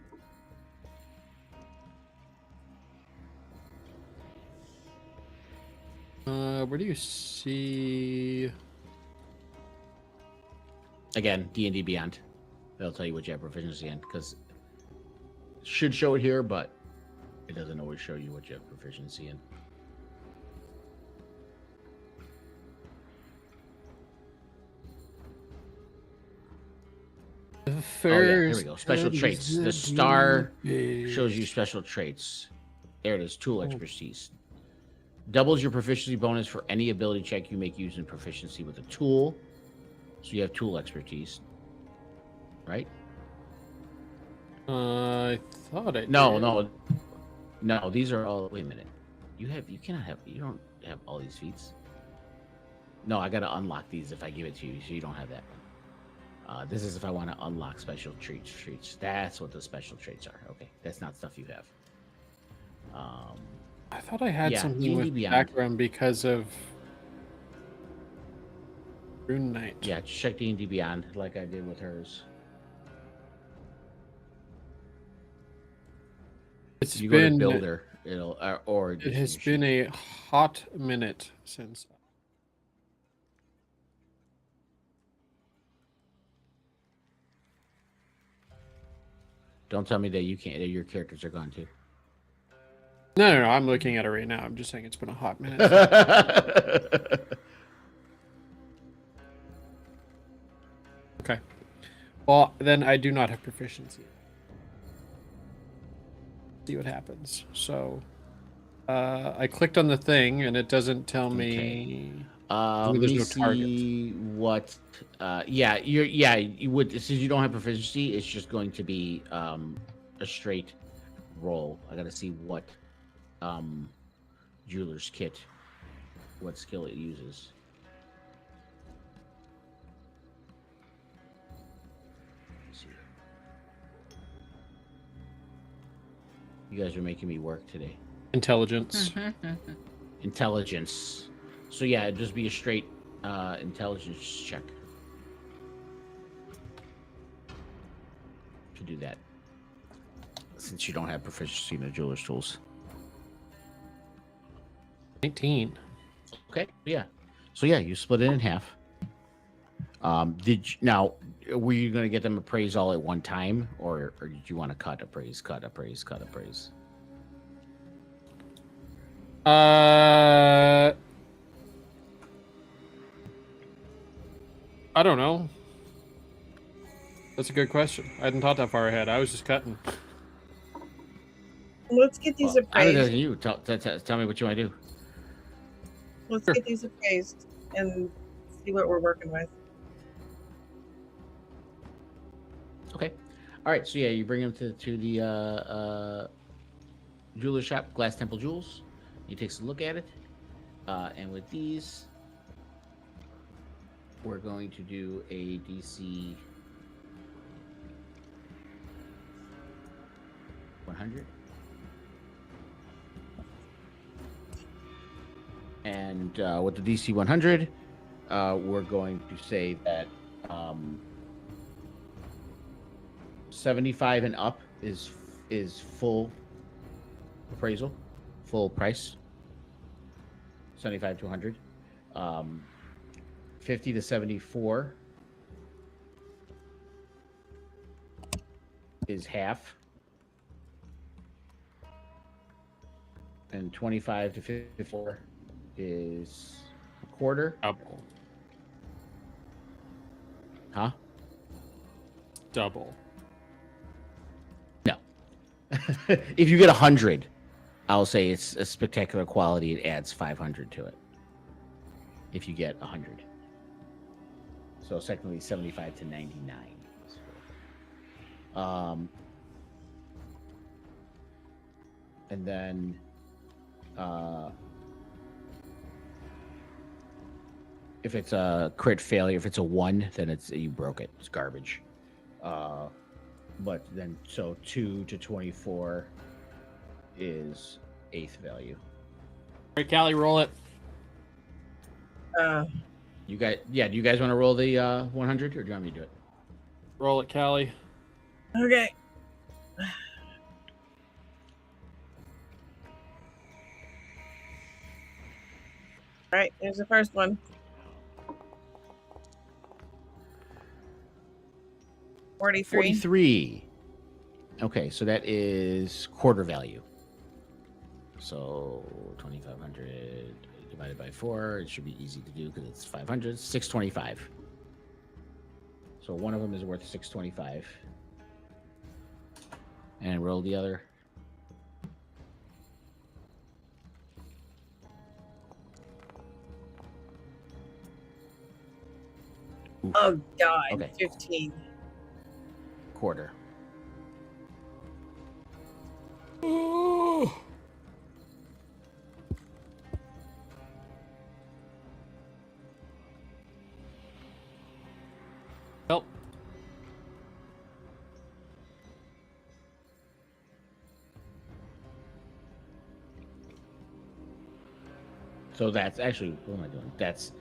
know.
Where do you see?
Again, D&D Beyond. They'll tell you what you have proficiency in, because it should show it here, but it doesn't always show you what you have proficiency in. Here we go. Special traits. The star shows you special traits. There it is. Tool expertise. Doubles your proficiency bonus for any ability check you make using proficiency with a tool. So you have tool expertise, right?
I thought I
No. These are all. Wait a minute. You don't have all these feats. No, I gotta unlock these if I give it to you, so you don't have that. This is if I want to unlock special traits. That's what the special traits are. Okay, that's not stuff you have.
I thought I had something
D&D
with
Beyond.
background because of Rune Knight.
Yeah, check D&D Beyond like I did with hers.
It's
You
been
go to Builder. it'll or
It has been a hot minute since.
Don't tell me that you can't. That your characters are gone too.
No, I'm looking at it right now. I'm just saying it's been a hot minute. Okay. Well, then I do not have proficiency. See what happens. So, I clicked on the thing, and it doesn't tell me.
Let
there's
me
no target.
see what. You would since you don't have proficiency, it's just going to be a straight roll. I gotta see what jeweler's kit, what skill it uses. Let's see. You guys are making me work today.
Intelligence.
Intelligence. So yeah, it'd just be a straight intelligence check to do that. Since you don't have proficiency in the jeweler's tools.
19.
Okay, yeah. So yeah, you split it in half. Now were you going to get them appraised all at one time, or did you want to cut appraise?
I don't know. That's a good question. I hadn't thought that far ahead. I was just cutting.
Let's get these
Other
appraised.
than you, tell me what you want to do.
Let's get these appraised and see what we're working with.
Okay. All right. So yeah, you bring them to the jeweler shop, Glass Temple Jewels. He takes a look at it, and with these, we're going to do a DC 100. And with the DC 100, we're going to say that 75 and up is full appraisal, full price. 75 to 100. 50 to 74 is half. And 25 to 54 is a quarter.
Double.
Huh?
Double.
No. If you get 100, I'll say it's a spectacular quality. It adds 500 to it. If you get 100. So technically 75 to 99. And then if it's a crit failure, if it's a 1, then you broke it. It's garbage. But then 2 to 24 is 8th value.
All right, Callie, roll it.
Do you guys want to roll the 100, or do you want me to do it?
Roll it, Callie.
Okay. All right, here's the first one.
43. Okay, so that is quarter value. So 2,500 divided by 4. It should be easy to do because it's 500. 625. So one of them is worth 625. And roll the other.
Oh God,
Okay.
15.
Quarter.
Help.
So that's actually, what am I doing? That's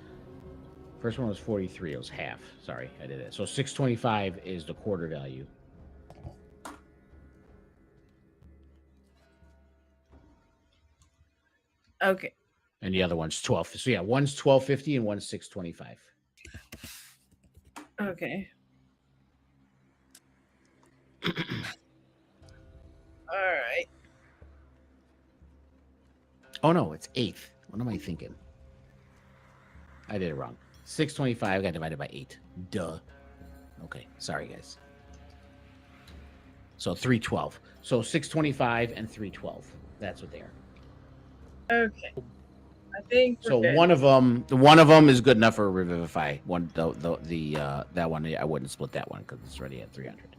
first one was 43. It was half. Sorry, I did it. So 625 is the quarter value.
Okay.
And the other one's 12. So yeah, one's 1250 and one's 625.
Okay. All right.
Oh no, it's 8th. What am I thinking? I did it wrong. 625 got divided by 8. Duh. Okay, sorry guys. So 312. So 625 and 312. That's what they are.
Okay. I think we're
So
good.
one of them is good enough for Revivify. That one I wouldn't split that one because it's already at 300.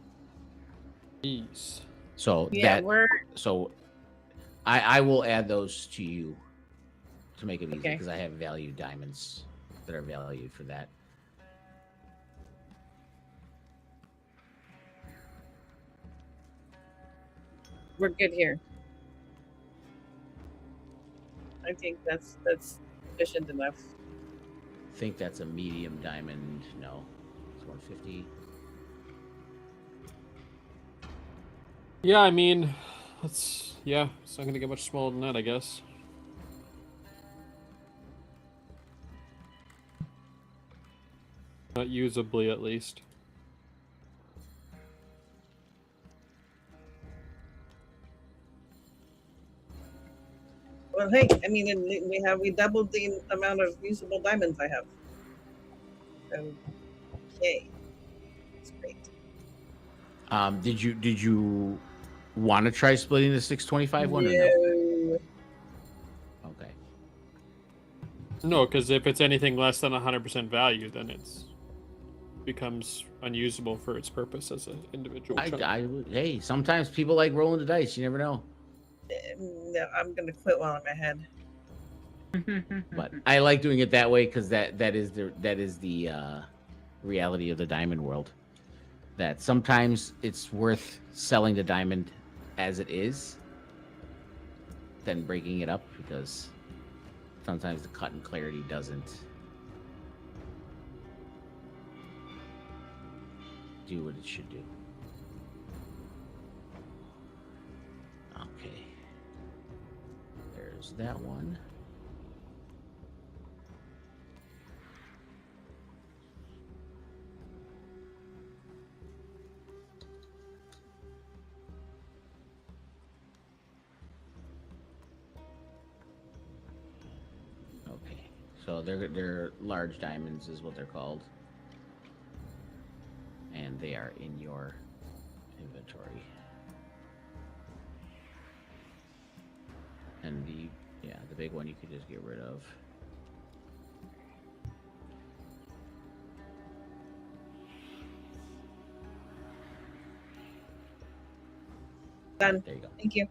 Jeez.
So
Yeah, we're
I will add those to you to make it easy
Okay.
because I have value diamonds that are valued for that.
good here. I think that's sufficient enough.
I think that's a medium diamond. No, it's 150.
Yeah, I mean, it's not gonna get much smaller than that, I guess. Not usably, at least.
Well, hey, I mean, we doubled the amount of usable diamonds I have. Okay, that's great.
Did you want to try splitting the 625 one or no?
No.
Okay.
No, because if it's anything less than 100% value, then it's becomes unusable for its purpose as an individual chunk.
Hey, sometimes people like rolling the dice. You never know.
No, I'm gonna quit while I'm ahead.
But I like doing it that way because that is the reality of the diamond world. That sometimes it's worth selling the diamond as it is than breaking it up because sometimes the cut and clarity doesn't do what it should do. Okay. There's that one. Okay. So they're large diamonds is what they're called. And they are in your inventory. And the big one you could just get rid of.
Done.
There you go.
Thank you.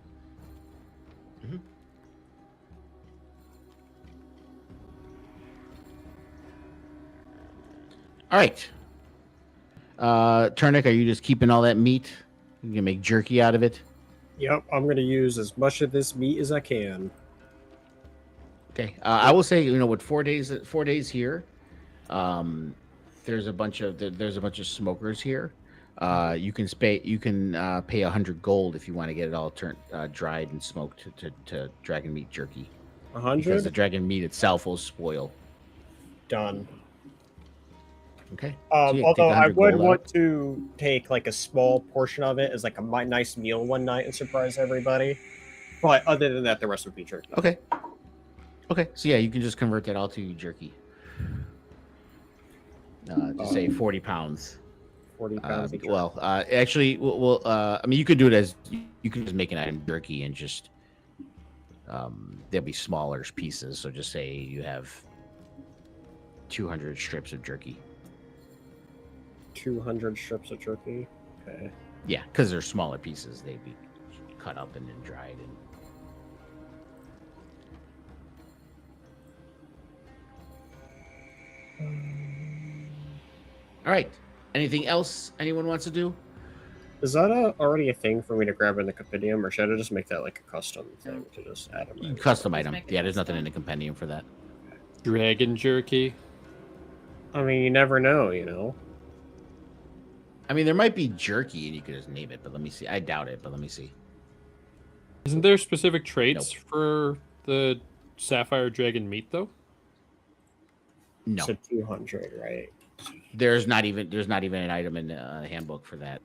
All right. Turnick, are you just keeping all that meat? You can make jerky out of it.
Yep, I'm gonna use as much of this meat as I can.
Okay. I will say, with 4 days here, there's a bunch of smokers here. You can pay 100 gold if you want to get it all dried and smoked to dragon meat jerky.
100?
Because the dragon meat itself will spoil.
Done.
Okay. So, yeah, take
Although I
100
would
gold
want
out.
to take like a small portion of it as like a nice meal one night and surprise everybody. But other than that, the rest would be jerky.
Okay. Okay. So yeah, you can just convert that all to jerky. Just say 40 pounds.
40 pounds. of jerky.
Actually, I mean, you could do it as you can just make an item jerky and just there'll be smaller pieces. So just say you have 200 strips of jerky.
200 strips of jerky. Okay.
Yeah, because they're smaller pieces. They'd be cut up and then dried. All right. Anything else anyone wants to do?
Is that already a thing for me to grab in the compendium, or should I just make that like a custom thing to just add them?
Custom item.
make it
Yeah, there's nothing
custom.
in the compendium for that.
Dragon jerky.
I mean, you never know.
I mean, there might be jerky and you could just name it, but let me see. I doubt it, but let me see.
Isn't there specific traits for the sapphire dragon meat though?
No,
So 200, right?
there's not even an item in the handbook for that.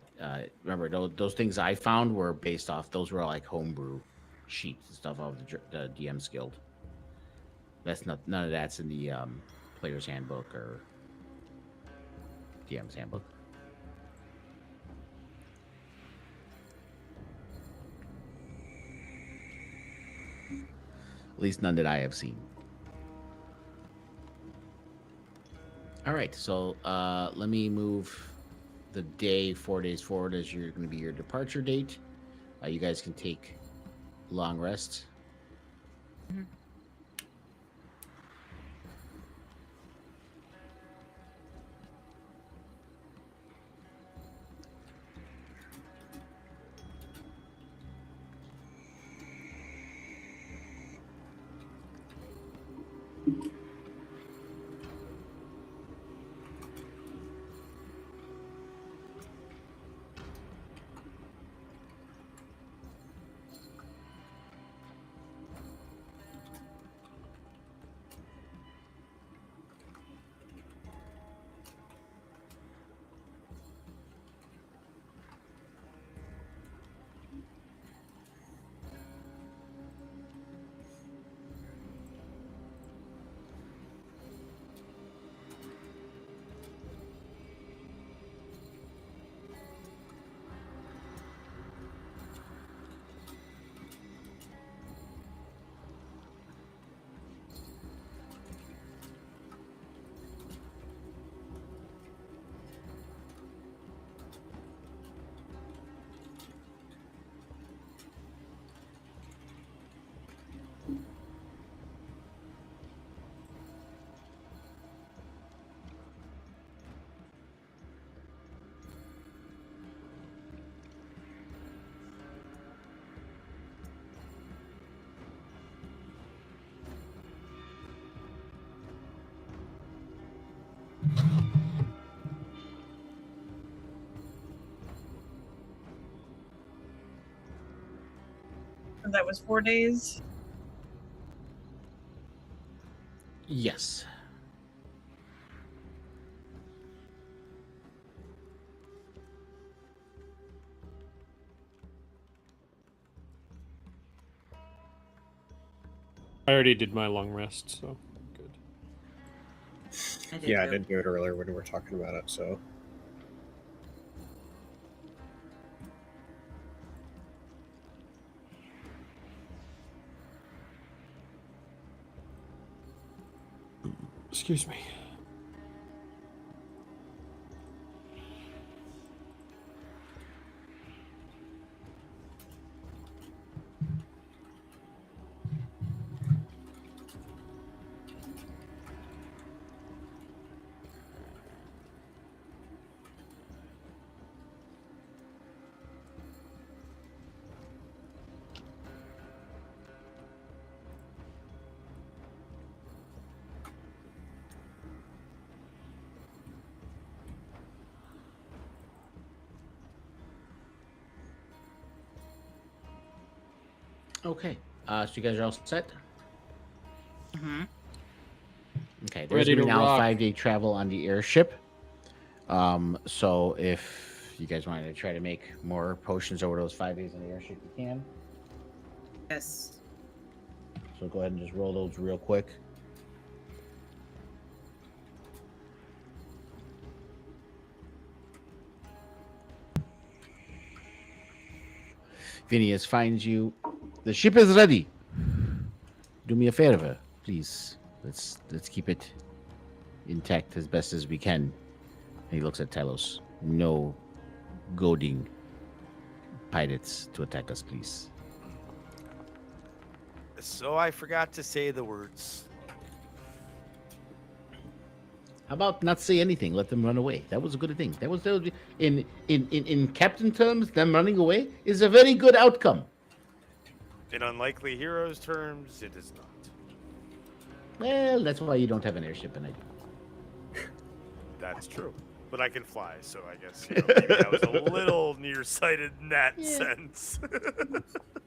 Remember, those things I found were based off. Those were like homebrew sheets and stuff of the DM's guild. That's none of that's in the player's handbook or DM's handbook. At least none that I have seen. All right, so let me move the day 4 days forward as you're going to be your departure date. You guys can take long rests.
And that was 4 days.
Yes.
I already did my long rest, so good.
I did
Yeah, I
too.
didn't do it earlier when we were talking about it, so.
Excuse me.
Okay. So you guys are all set?
Mm-hmm.
Okay. There's
Ready
gonna be
to
now
rock.
a 5-day travel on the airship. So if you guys wanted to try to make more potions over those 5 days on the airship, you can.
Yes.
So go ahead and just roll those real quick. Phineas finds you. The ship is ready. Do me a favor, please. Let's keep it intact as best as we can. And he looks at Talos. No goading pirates to attack us, please.
So I forgot to say the words.
How about not say anything? Let them run away. That was a good thing. That was in captain terms. Them running away is a very good outcome.
In unlikely heroes terms, it is not.
Well, that's why you don't have an airship, and I do.
That's true. but I can fly, so I guess maybe I was a little nearsighted in that sense.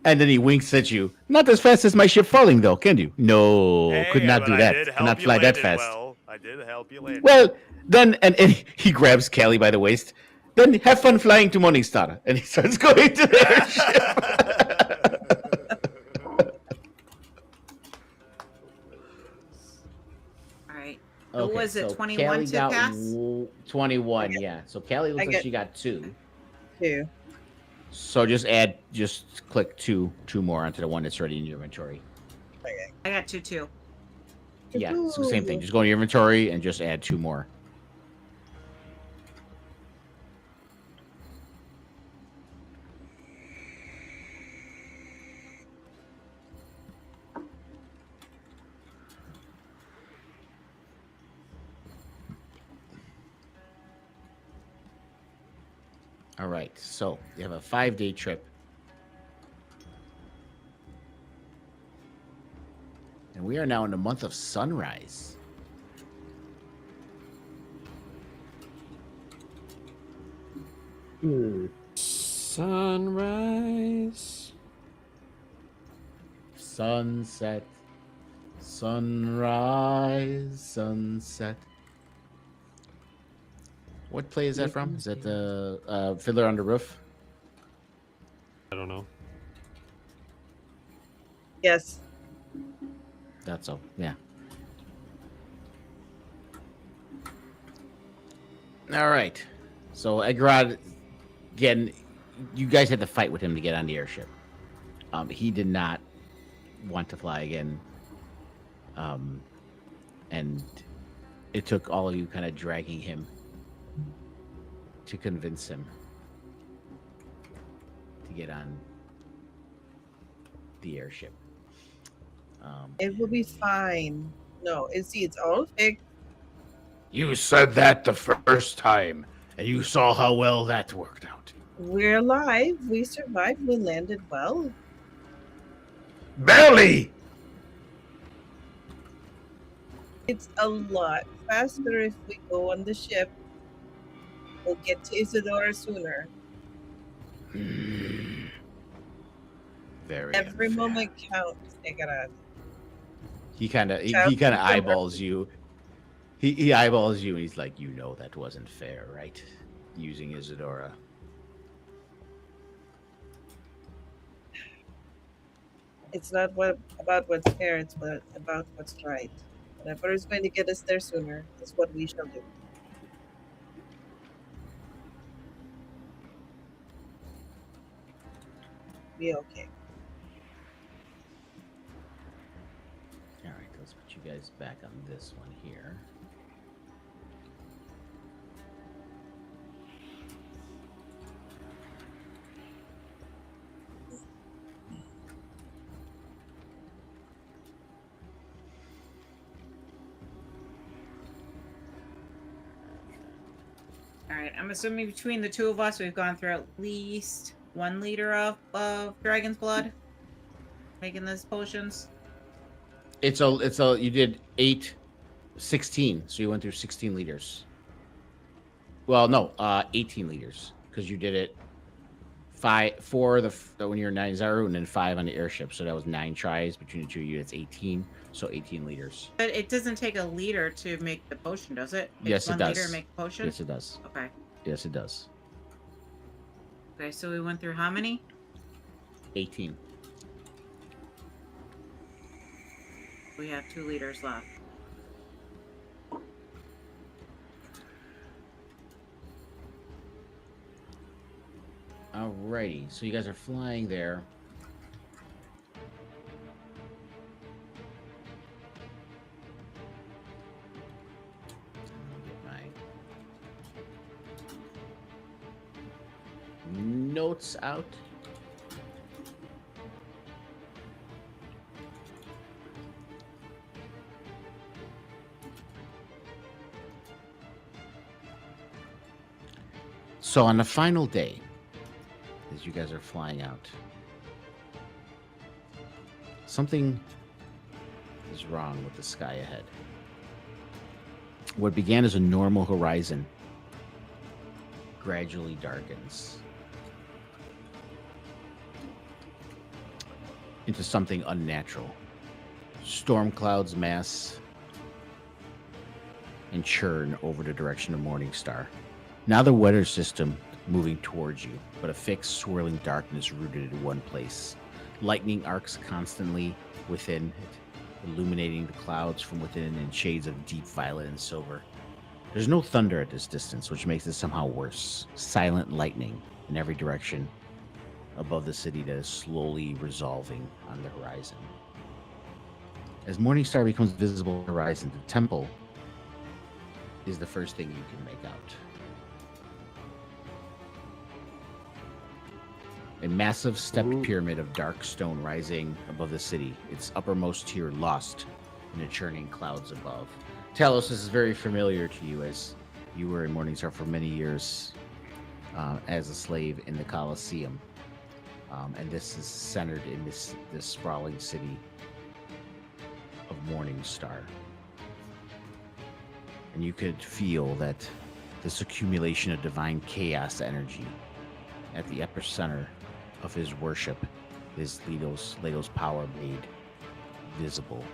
And then he winks at you. Not as fast as my ship falling, though, can you? No,
Hey,
could not
but
do
I
that.
did
Could
help
not
you
fly that
land it
fast.
well. I did help you land.
Well, then, and he grabs Callie by the waist. Then have fun flying to Morningstar. And he starts going to the airship.
All right.
Okay,
was it,
so
21
Callie
to
got
pass?
21, yeah. So Callie looks
I
like
get-
she got 2.
2.
So just click two more onto the one that's already in your inventory.
I got 2 too.
Yeah, it's the same thing. Just go to your inventory and just add 2 more. All right, so you have a 5-day trip. And we are now in the month of sunrise.
Sunrise.
Sunset. Sunrise. Sunset. What play is that from? Is that the Fiddler on the Roof?
I don't know.
Yes.
That's so, yeah. All right. So Egrod, again, you guys had to fight with him to get on the airship. He did not want to fly again. And it took all of you kind of dragging him to convince him to get on the airship.
It will be fine. No, it's all fixed.
You said that the first time, and you saw how well that worked out.
We're alive. We survived. We landed well.
Barely!
It's a lot faster if we go on the ship. We'll get to Isadora sooner.
Very
Every
unfair.
moment counts, Egrad.
He kind of eyeballs you. He eyeballs you, and he's like, "You know that wasn't fair, right?" Using Isadora.
It's not about what's fair. It's about what's right. Whatever is going to get us there sooner is what we shall do. Be okay.
All right, let's put you guys back on this one here.
All right, I'm assuming between the two of us, we've gone through at least 1 liter of dragon's blood, making these potions.
You did 16, so you went through 16 liters. Well, no, 18 liters, because you did it 4 when you're 9-0, and then 5 on the airship, so that was 9 tries between the two of you. That's 18, so 18 liters.
But it doesn't take a liter to make the potion, does it?
Yes, it
1
does.
liter to make a potion?
Yes, it does.
Okay.
Yes, it does.
Okay, so we went through how many?
18.
We have 2 liters left.
Alrighty, so you guys are flying there. Let me get my notes out. So on the final day, as you guys are flying out, something is wrong with the sky ahead. What began as a normal horizon gradually darkens into something unnatural. Storm clouds mass and churn over the direction of Morningstar. Now the weather system moving towards you, but a fixed swirling darkness rooted in one place. Lightning arcs constantly within it, illuminating the clouds from within in shades of deep violet and silver. There's no thunder at this distance, which makes it somehow worse. Silent lightning in every direction above the city that is slowly resolving on the horizon. As Morningstar becomes visible on the horizon, the temple is the first thing you can make out. A massive stepped pyramid of dark stone rising above the city, its uppermost tier lost in the churning clouds above. Talos, this is very familiar to you, as you were in Morningstar for many years as a slave in the Colosseum. And this is centered in this sprawling city of Morningstar. And you could feel that this accumulation of divine chaos energy at the epicenter of his worship is Leto's power made visible,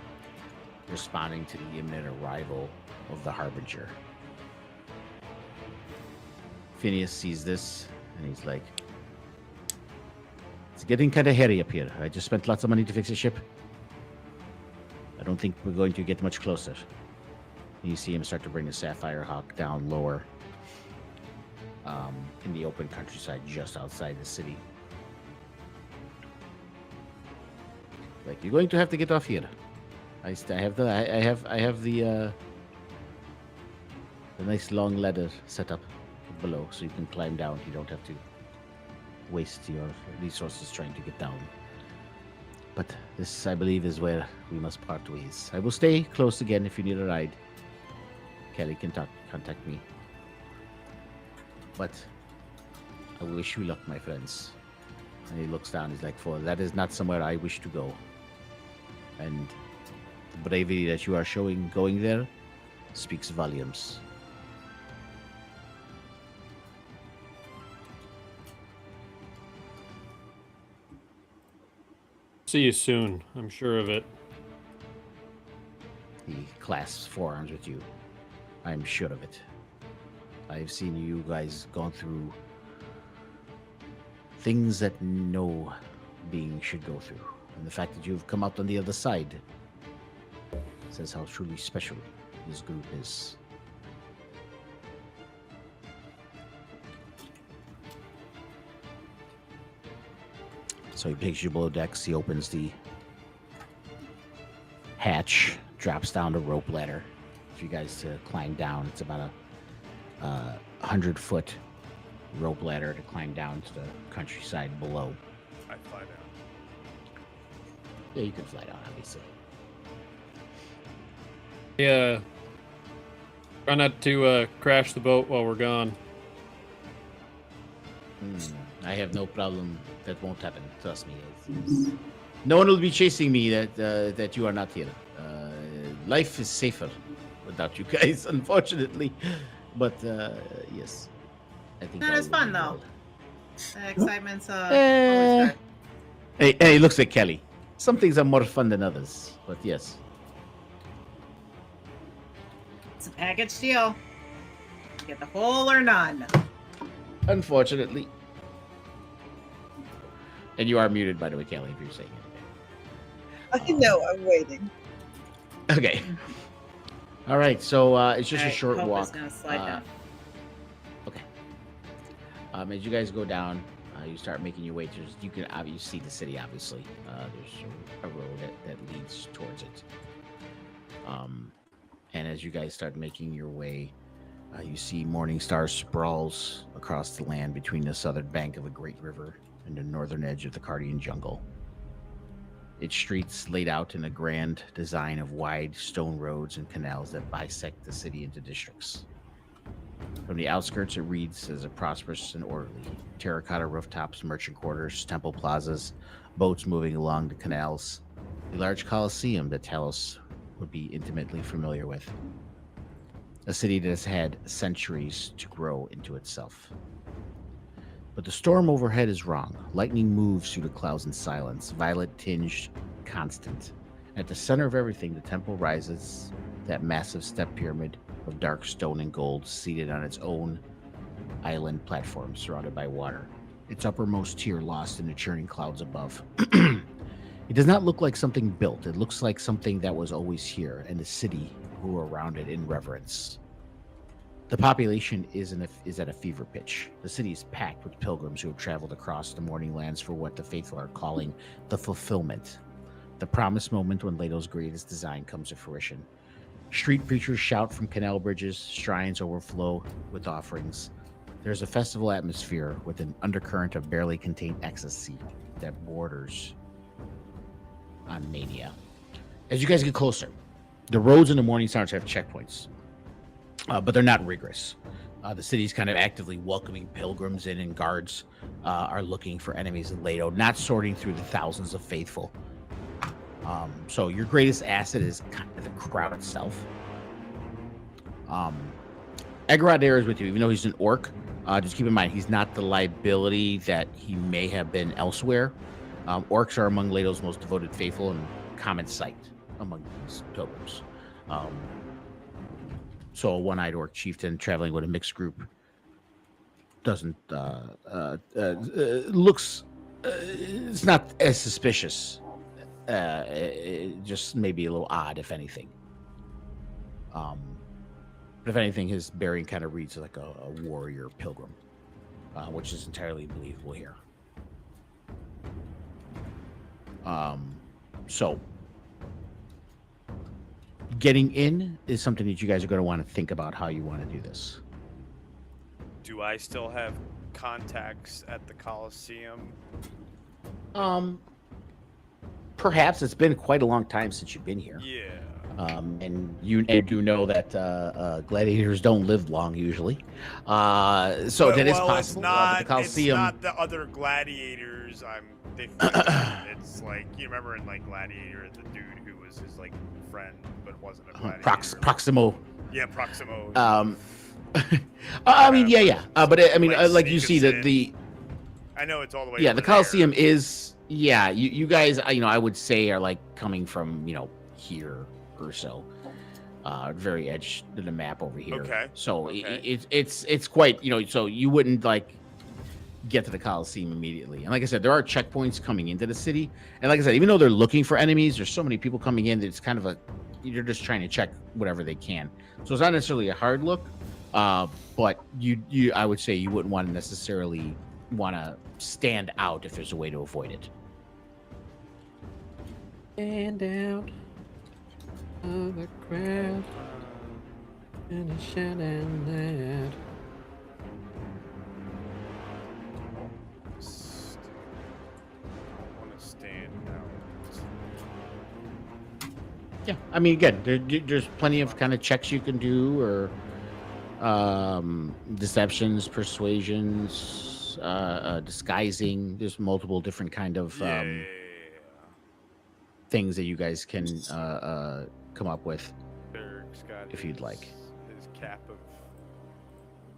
responding to the imminent arrival of the Harbinger. Phineas sees this and he's like, it's getting kind of hairy up here. I just spent lots of money to fix a ship. I don't think we're going to get much closer. And you see him start to bring the Sapphire Hawk down lower in the open countryside just outside the city. Like, you're going to have to get off here. I have the nice long ladder set up below, so you can climb down. You don't have to waste your resources trying to get down. But this, I believe, is where we must part ways. I will stay close again if you need a ride. Kelly can contact me. But I wish you luck, my friends. And he looks down. He's like, "For that is not somewhere I wish to go. And the bravery that you are showing going there speaks volumes."
See you soon. I'm sure of it.
He clasps forearms with you. I'm sure of it. I've seen you guys gone through things that no being should go through. And the fact that you've come out on the other side says how truly special this group is. So he takes you below decks. He opens the hatch, drops down the rope ladder for you guys to climb down. It's about a 100-foot rope ladder to climb down to the countryside below.
I fly down.
Yeah, you can fly down, obviously.
Yeah. Try not to crash the boat while we're gone.
I have no problem. That won't happen. Trust me. No one will be chasing me that you are not here. Life is safer without you guys, unfortunately. But yes, I think
Not
all
as
will
fun
be
though.
well.
The excitement's always
Eh.
good.
Hey, looks like Kelly. Some things are more fun than others, but yes.
It's a package deal. Get the whole or none.
Unfortunately. And you are muted, by the way, Kelly, if you're saying
I know, I'm waiting.
it. Okay. All right, so it's just a
Alright,
short
Hope is
walk.
gonna slide down.
Okay. As you guys go down, you start making your way to. You can obviously see the city. Obviously, there's a road that leads towards it. And as you guys start making your way, you see Morningstar sprawls across the land between the southern bank of a great river and the northern edge of the Cardian jungle. Its streets laid out in a grand design of wide stone roads and canals that bisect the city into districts. From the outskirts, it reads as a prosperous and orderly. Terracotta rooftops, merchant quarters, temple plazas, boats moving along the canals. A large coliseum that Talos would be intimately familiar with. A city that has had centuries to grow into itself. But the storm overhead is wrong. Lightning moves through the clouds in silence, violet tinged, constant. At the center of everything, the temple rises, that massive step pyramid of dark stone and gold, seated on its own island platform surrounded by water, its uppermost tier lost in the churning clouds above. It does not look like something built. It looks like something that was always here, and the city grew around it in reverence. The population is at a fever pitch. The city is packed with pilgrims who have traveled across the morning lands for what the faithful are calling the fulfillment. The promised moment when Lato's greatest design comes to fruition. Street preachers shout from canal bridges, shrines overflow with offerings. There's a festival atmosphere with an undercurrent of barely contained ecstasy that borders on mania. As you guys get closer, the roads in the morning starts to have checkpoints, but they're not rigorous. The city's kind of actively welcoming pilgrims in, and guards are looking for enemies in Lato, not sorting through the thousands of faithful. So your greatest asset is kind of the crowd itself. Egorod there is with you, even though he's an orc. Just keep in mind, he's not the liability that he may have been elsewhere. Orcs are among Lato's most devoted faithful and common sight among these pilgrims. So a one-eyed orc chieftain traveling with a mixed group doesn't looks it's not as suspicious. It just maybe a little odd, if anything. But if anything, his bearing kind of reads like a warrior pilgrim, which is entirely believable here. So getting in is something that you guys are going to want to think about how you want to do this.
Do I still have contacts at the Coliseum?
Perhaps. It's been quite a long time since you've been here.
Yeah.
And you do know that gladiators don't live long usually. So that is possible.
It's not,
the Coliseum.
It's not the other gladiators I'm thinking about. It's like, you remember in like Gladiator, the dude who was his like friend but wasn't a gladiator.
Proximo.
Yeah, Proximo.
I mean, yeah. But I mean, like you see the.
I know it's all the way.
Yeah,
over
the Coliseum
there.
is. Yeah, you guys, I would say are like coming from here or so, very edge to the map over here.
Okay.
So
Okay.
it's quite so you wouldn't like get to the Coliseum immediately. And like I said, there are checkpoints coming into the city, and like I said, even though they're looking for enemies, there's so many people coming in that it's kind of you're just trying to check whatever they can. So it's not necessarily a hard look, but you I would say you wouldn't want to necessarily want to stand out if there's a way to avoid it.
Stand out of the crowd and a shout out loud.
I want to stand out.
Yeah, I mean, again, there's plenty of kind of checks you can do, or deceptions, persuasions, disguising. There's multiple different kind of things that you guys can come up with
Eric's got
if you'd like.
his cap of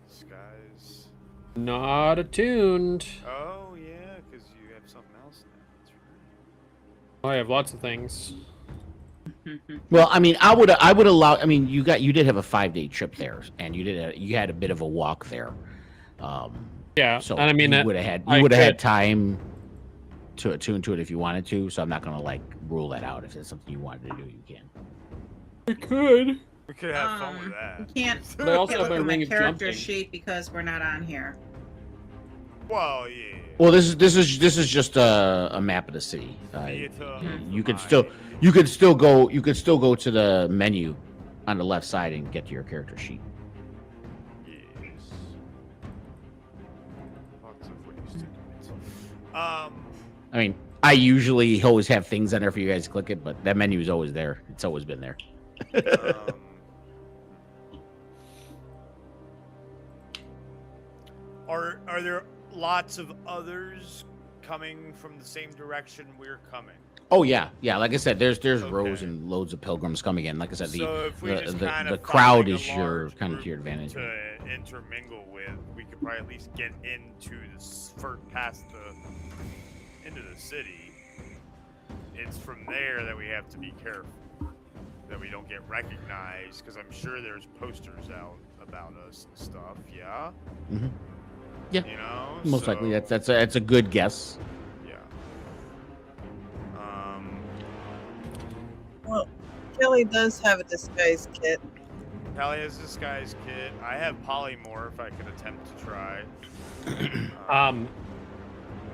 disguise.
Not attuned.
Oh yeah, because you have something else now. That's right.
Oh, I have lots of things.
Well, I mean, I would allow. I mean, you did have a 5-day trip there, and you had a bit of a walk there.
Yeah,
So
and I mean,
you would have had time to attune to it if you wanted to. So I'm not gonna like rule that out. If it's something you wanted to do, you can.
I could.
We could have fun with that.
You can't
But I also
look
have my
at my
ring of
character
jumping.
sheet because we're not on here.
Well, yeah.
Well, this is just a map of the city. You could still go to the menu on the left side and get to your character sheet.
Yes. Lots of ways to do it.
I mean, I usually always have things on there for you guys to click it, but that menu is always there. It's always been there.
Are there lots of others coming from the same direction we're coming?
Oh yeah. Like I said, there's
Okay.
rows and loads of pilgrims coming in. Like I said,
So if we just kind
the
of
crowd
following
is
a
your
large
kind of to your
group
advantage.
to to intermingle with, we could probably at least get into into the city. It's from there that we have to be careful that we don't get recognized, because I'm sure there's posters out about us and stuff. Yeah.
Mm-hmm. Yeah.
You know,
Most likely, that's a good guess.
Yeah.
Well, Kelly does have a disguise kit.
Callie has disguise kit. I have polymorph. I could attempt to try.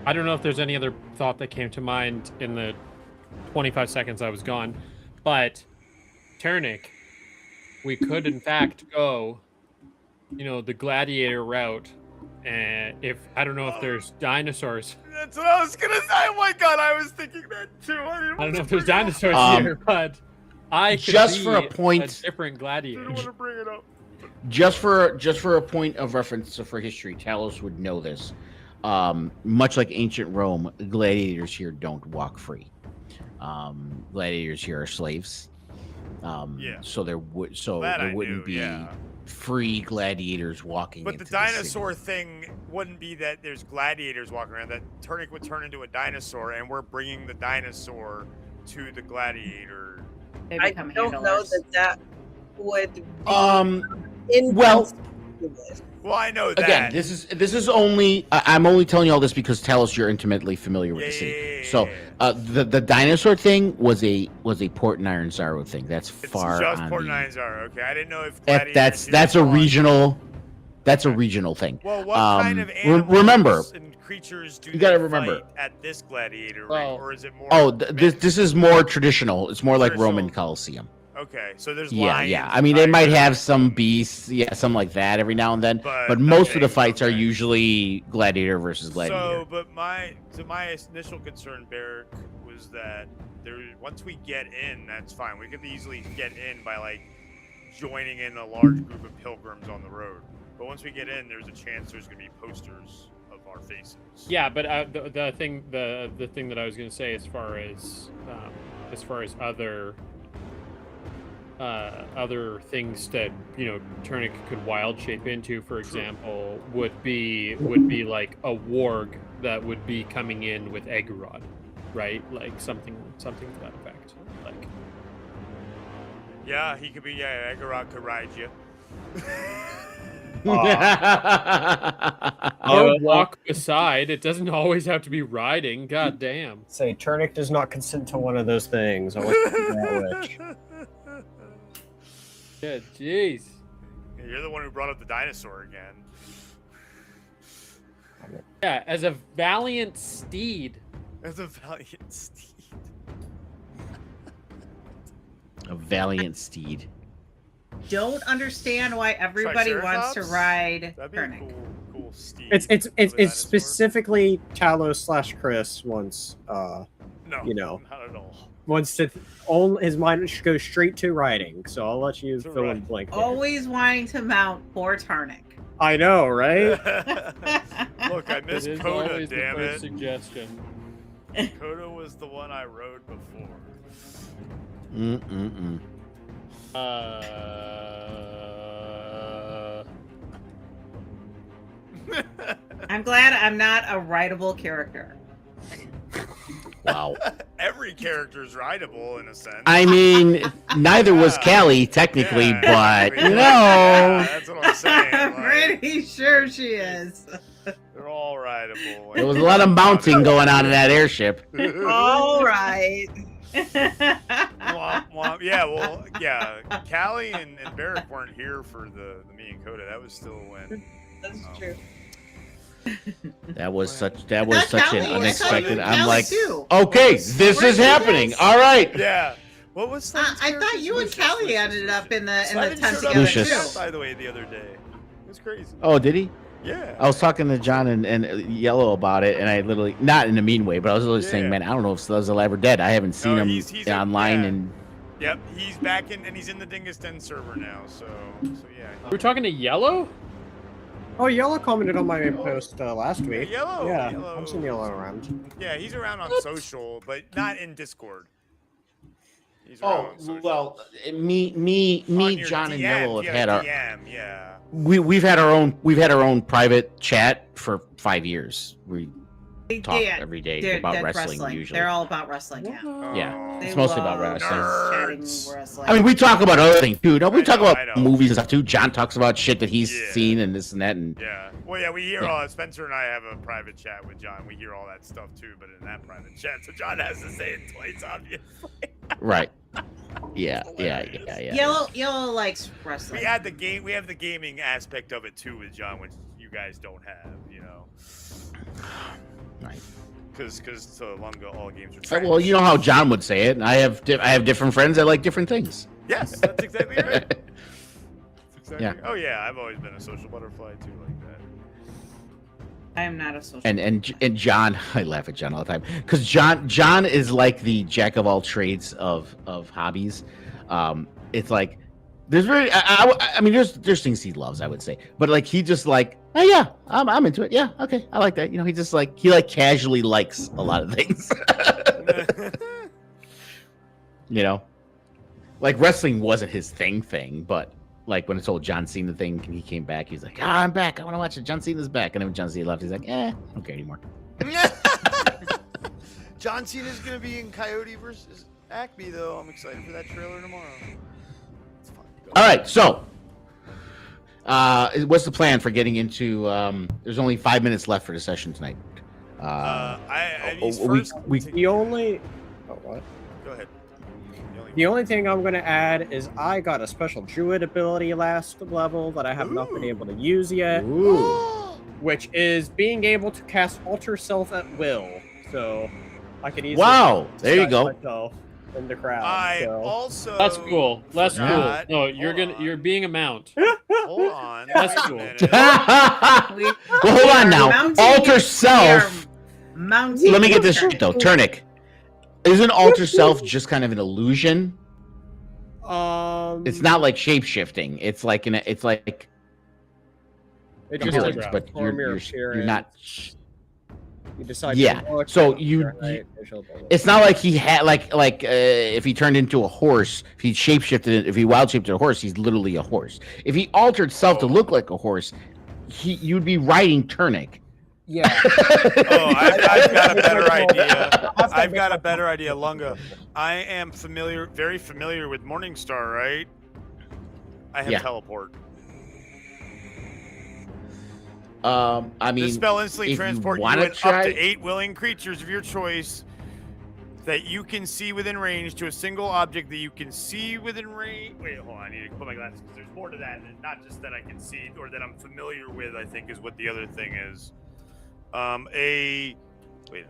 I don't know if there's any other thought that came to mind in the 25 seconds I was gone, but Turnic, we could in fact go, the gladiator route, and I don't know if there's dinosaurs.
That's what I was gonna say. Oh my god, I was thinking that too. I
don't know if there's dinosaurs here, but I could
just
be
for a point,
a different gladiator.
I don't want to bring it up.
Just for a point of reference for history, Talos would know this. Much like ancient Rome, gladiators here don't walk free. Gladiators here are slaves. So there wouldn't be free gladiators walking.
But the dinosaur thing wouldn't be that there's gladiators walking around. That Turnic would turn into a dinosaur, and we're bringing the dinosaur to the gladiator.
I don't know that would be
Well, I know that.
Again, this is only I'm only telling you all this because Talos, you're intimately familiar with the city.
Yeah.
So the dinosaur thing was a Port and Ironzaro thing. That's far.
It's just
on
Port
the,
and Ironzaro. Okay, I didn't know if
that's a regional. That's a regional thing.
Well, what kind of animals
remember,
and creatures do
you gotta
they
remember
fight at this gladiator ring, or is it more?
Oh, this is more traditional. It's more like Roman Colosseum.
Okay, so there's
lions,
lions.
I mean, they might have some beasts, something like that every now and then. But most of the fights are usually gladiator versus gladiator.
So, but my initial concern, Barrick, was that once we get in, that's fine. We could easily get in by joining in a large group of pilgrims on the road. But once we get in, there's a chance there's going to be posters of our faces.
Yeah, but the thing that I was going to say, as far as other things that Turnic could wild shape into, for example, would be like a warg that would be coming in with Eggerod, right? Like something to that effect. Like,
yeah, he could be. Yeah, Eggerod could ride you.
Or walk beside. It doesn't always have to be riding. God damn.
Say, Turnic does not consent to one of those things. I want to figure out which.
Yeah, jeez.
You're the one who brought up the dinosaur again.
Yeah, as a valiant steed.
As a valiant steed.
A valiant steed.
Don't understand why everybody wants to ride
That'd be a
Turnic.
cool steed.
It's specifically Talos / Chris wants
no, not at all.
wants to his mind should go straight to riding. So I'll let you fill in the blank. there.
Always wanting to mount poor Turnic.
I know, right?
Look, I missed
It is
Coda,
always the
damn
first
it.
suggestion.
Coda was the one I rode before.
I'm glad I'm not a rideable character.
Wow.
Every character is rideable in a sense.
I mean, neither was Callie technically, but
that's what I'm saying.
I'm pretty sure she is.
They're all rideable.
there was a lot of mounting going on in that airship.
All right.
Womp, womp. Yeah, well, yeah. Callie and Barrick weren't here for the me and Coda. That was still when.
That's true.
That was such an unexpected. I'm
Callie
like,
too.
okay, this is happening. All right.
Yeah. What was
I thought you and Callie ended up in the tent together
Lucius.
too.
By the way, the other day, it was crazy.
Oh, did he?
Yeah.
I was talking to John and Yellow about it, and I literally, not in a mean way, but I was literally saying,
Yeah.
man, I don't know if Sluz's alive or dead. I haven't seen him
he's
online,
yeah.
and
Yep, he's back in, and he's in the Dingus Den server now. So yeah.
We're talking to Yellow?
Oh, Yellow commented on my post last week.
Yellow.
Yeah,
Yellow.
I've seen Yellow around.
Yeah, he's around on social, but not in Discord. He's
Oh
around social.
well,
On
me,
your
John, and
DM,
Yellow have
you
had
a
our
DM, yeah.
we've had our own private chat for 5 years. We talk
Yeah,
every day
they're-
about
that's
wrestling usually.
They're all about wrestling. Yeah.
Yeah,
They
it's mostly about
love
wrestling.
chatting wrestling.
I mean, we talk about other things too. No, we
I
talk
know,
about
I know.
movies and stuff too. John talks about shit that he's
Yeah.
seen and this and that. And
Yeah. Well, yeah, we hear
Yeah.
all. Spencer and I have a private chat with John. We hear all that stuff too, but in that private chat, so John has to say it twice, obviously.
right, yeah.
Yellow likes wrestling.
We had the game. We have the gaming aspect of it too with John, which you guys don't have. You know.
Right.
Because to Lunga, all games are trash.
Well, you know how John would say it. I have different friends that like different things.
Yes, that's exactly right. That's exactly
Yeah.
right. Oh yeah, I've always been a social butterfly too, like that.
I am not a social.
And John, I laugh at John all the time because John is like the jack of all trades of hobbies. It's like there's I mean there's things he loves, I would say, but like he just like, oh yeah, I'm into it. Yeah, okay, I like that. You know, he just like casually likes a lot of things. You know, like wrestling wasn't his thing, but like when it's old John Cena thing, and he came back, he's like, I'm back. I want to watch it. John Cena's back. And then when John Cena left, he's like, I don't care anymore.
John Cena's gonna be in Coyote versus Acme though. I'm excited for that trailer tomorrow. It's fun.
All right, so what's the plan for getting into? There's only 5 minutes left for the session tonight.
He's first.
The only. Oh, what?
Go ahead.
The only thing I'm going to add is I got a special druid ability last level that I have not been able to use yet, which is being able to cast Alter Self at will. So I could easily
there you go.
myself in the crowd.
I
so.
also.
That's cool. That's cool.
forgot-
No,
Hold
you're being a mount.
Hold on.
That's
wait a
cool.
minute.
Well, hold on now. Alter Self.
Mounting.
Let me get this straight though. Turnic. Isn't Alter Self just kind of an illusion? It's not like shape shifting. It's like it's like
It just
appearance,
like
but you're not.
You decide.
Yeah,
to look,
so
right,
you-
visual ability.
It's not like he had like if he turned into a horse, if he shapeshifted, if he wild shaped a horse, he's literally a horse. If he altered self to look like a horse, you'd be riding Turnic.
Yeah.
Oh, I've got a better idea. I've got a better idea, Lunga. I am very familiar with Morningstar, right? I have
Yeah.
teleport.
I mean,
This spell instantly
if you
transport you
wanna
and up
try-
to 8 willing creatures of your choice that you can see within range to a single object that you can see within range. Wait, hold on. I need to put my glasses because there's more to that than not just that I can see or that I'm familiar with, I think is what the other thing is. Wait a minute.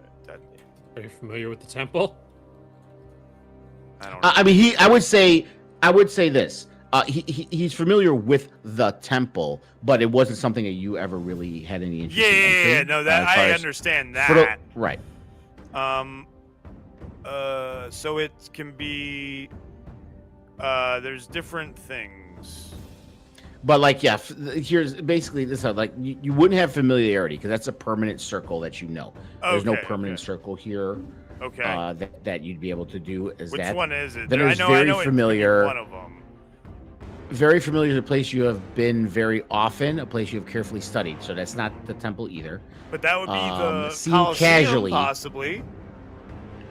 Are you familiar with the temple?
I don't know.
I mean, I would say this. He's familiar with the temple, but it wasn't something that you ever really had any interest in.
Yeah,
entering,
no, that
as far
I
as-
understand
for the-
that.
right.
So it can be. There's different things.
But like, yeah, here's basically this: like, you wouldn't have familiarity because that's a permanent circle that you know. There's no
Okay,
permanent
okay.
circle here
Okay.
that you'd be able to do. Is
Which
that
one is it?
Then
I
there's
know
very
it's
familiar.
one of them.
Very familiar to a place you have been very often, a place you have carefully studied. So that's not the temple either.
But that would be the
seen
Colosseum,
casually.
possibly.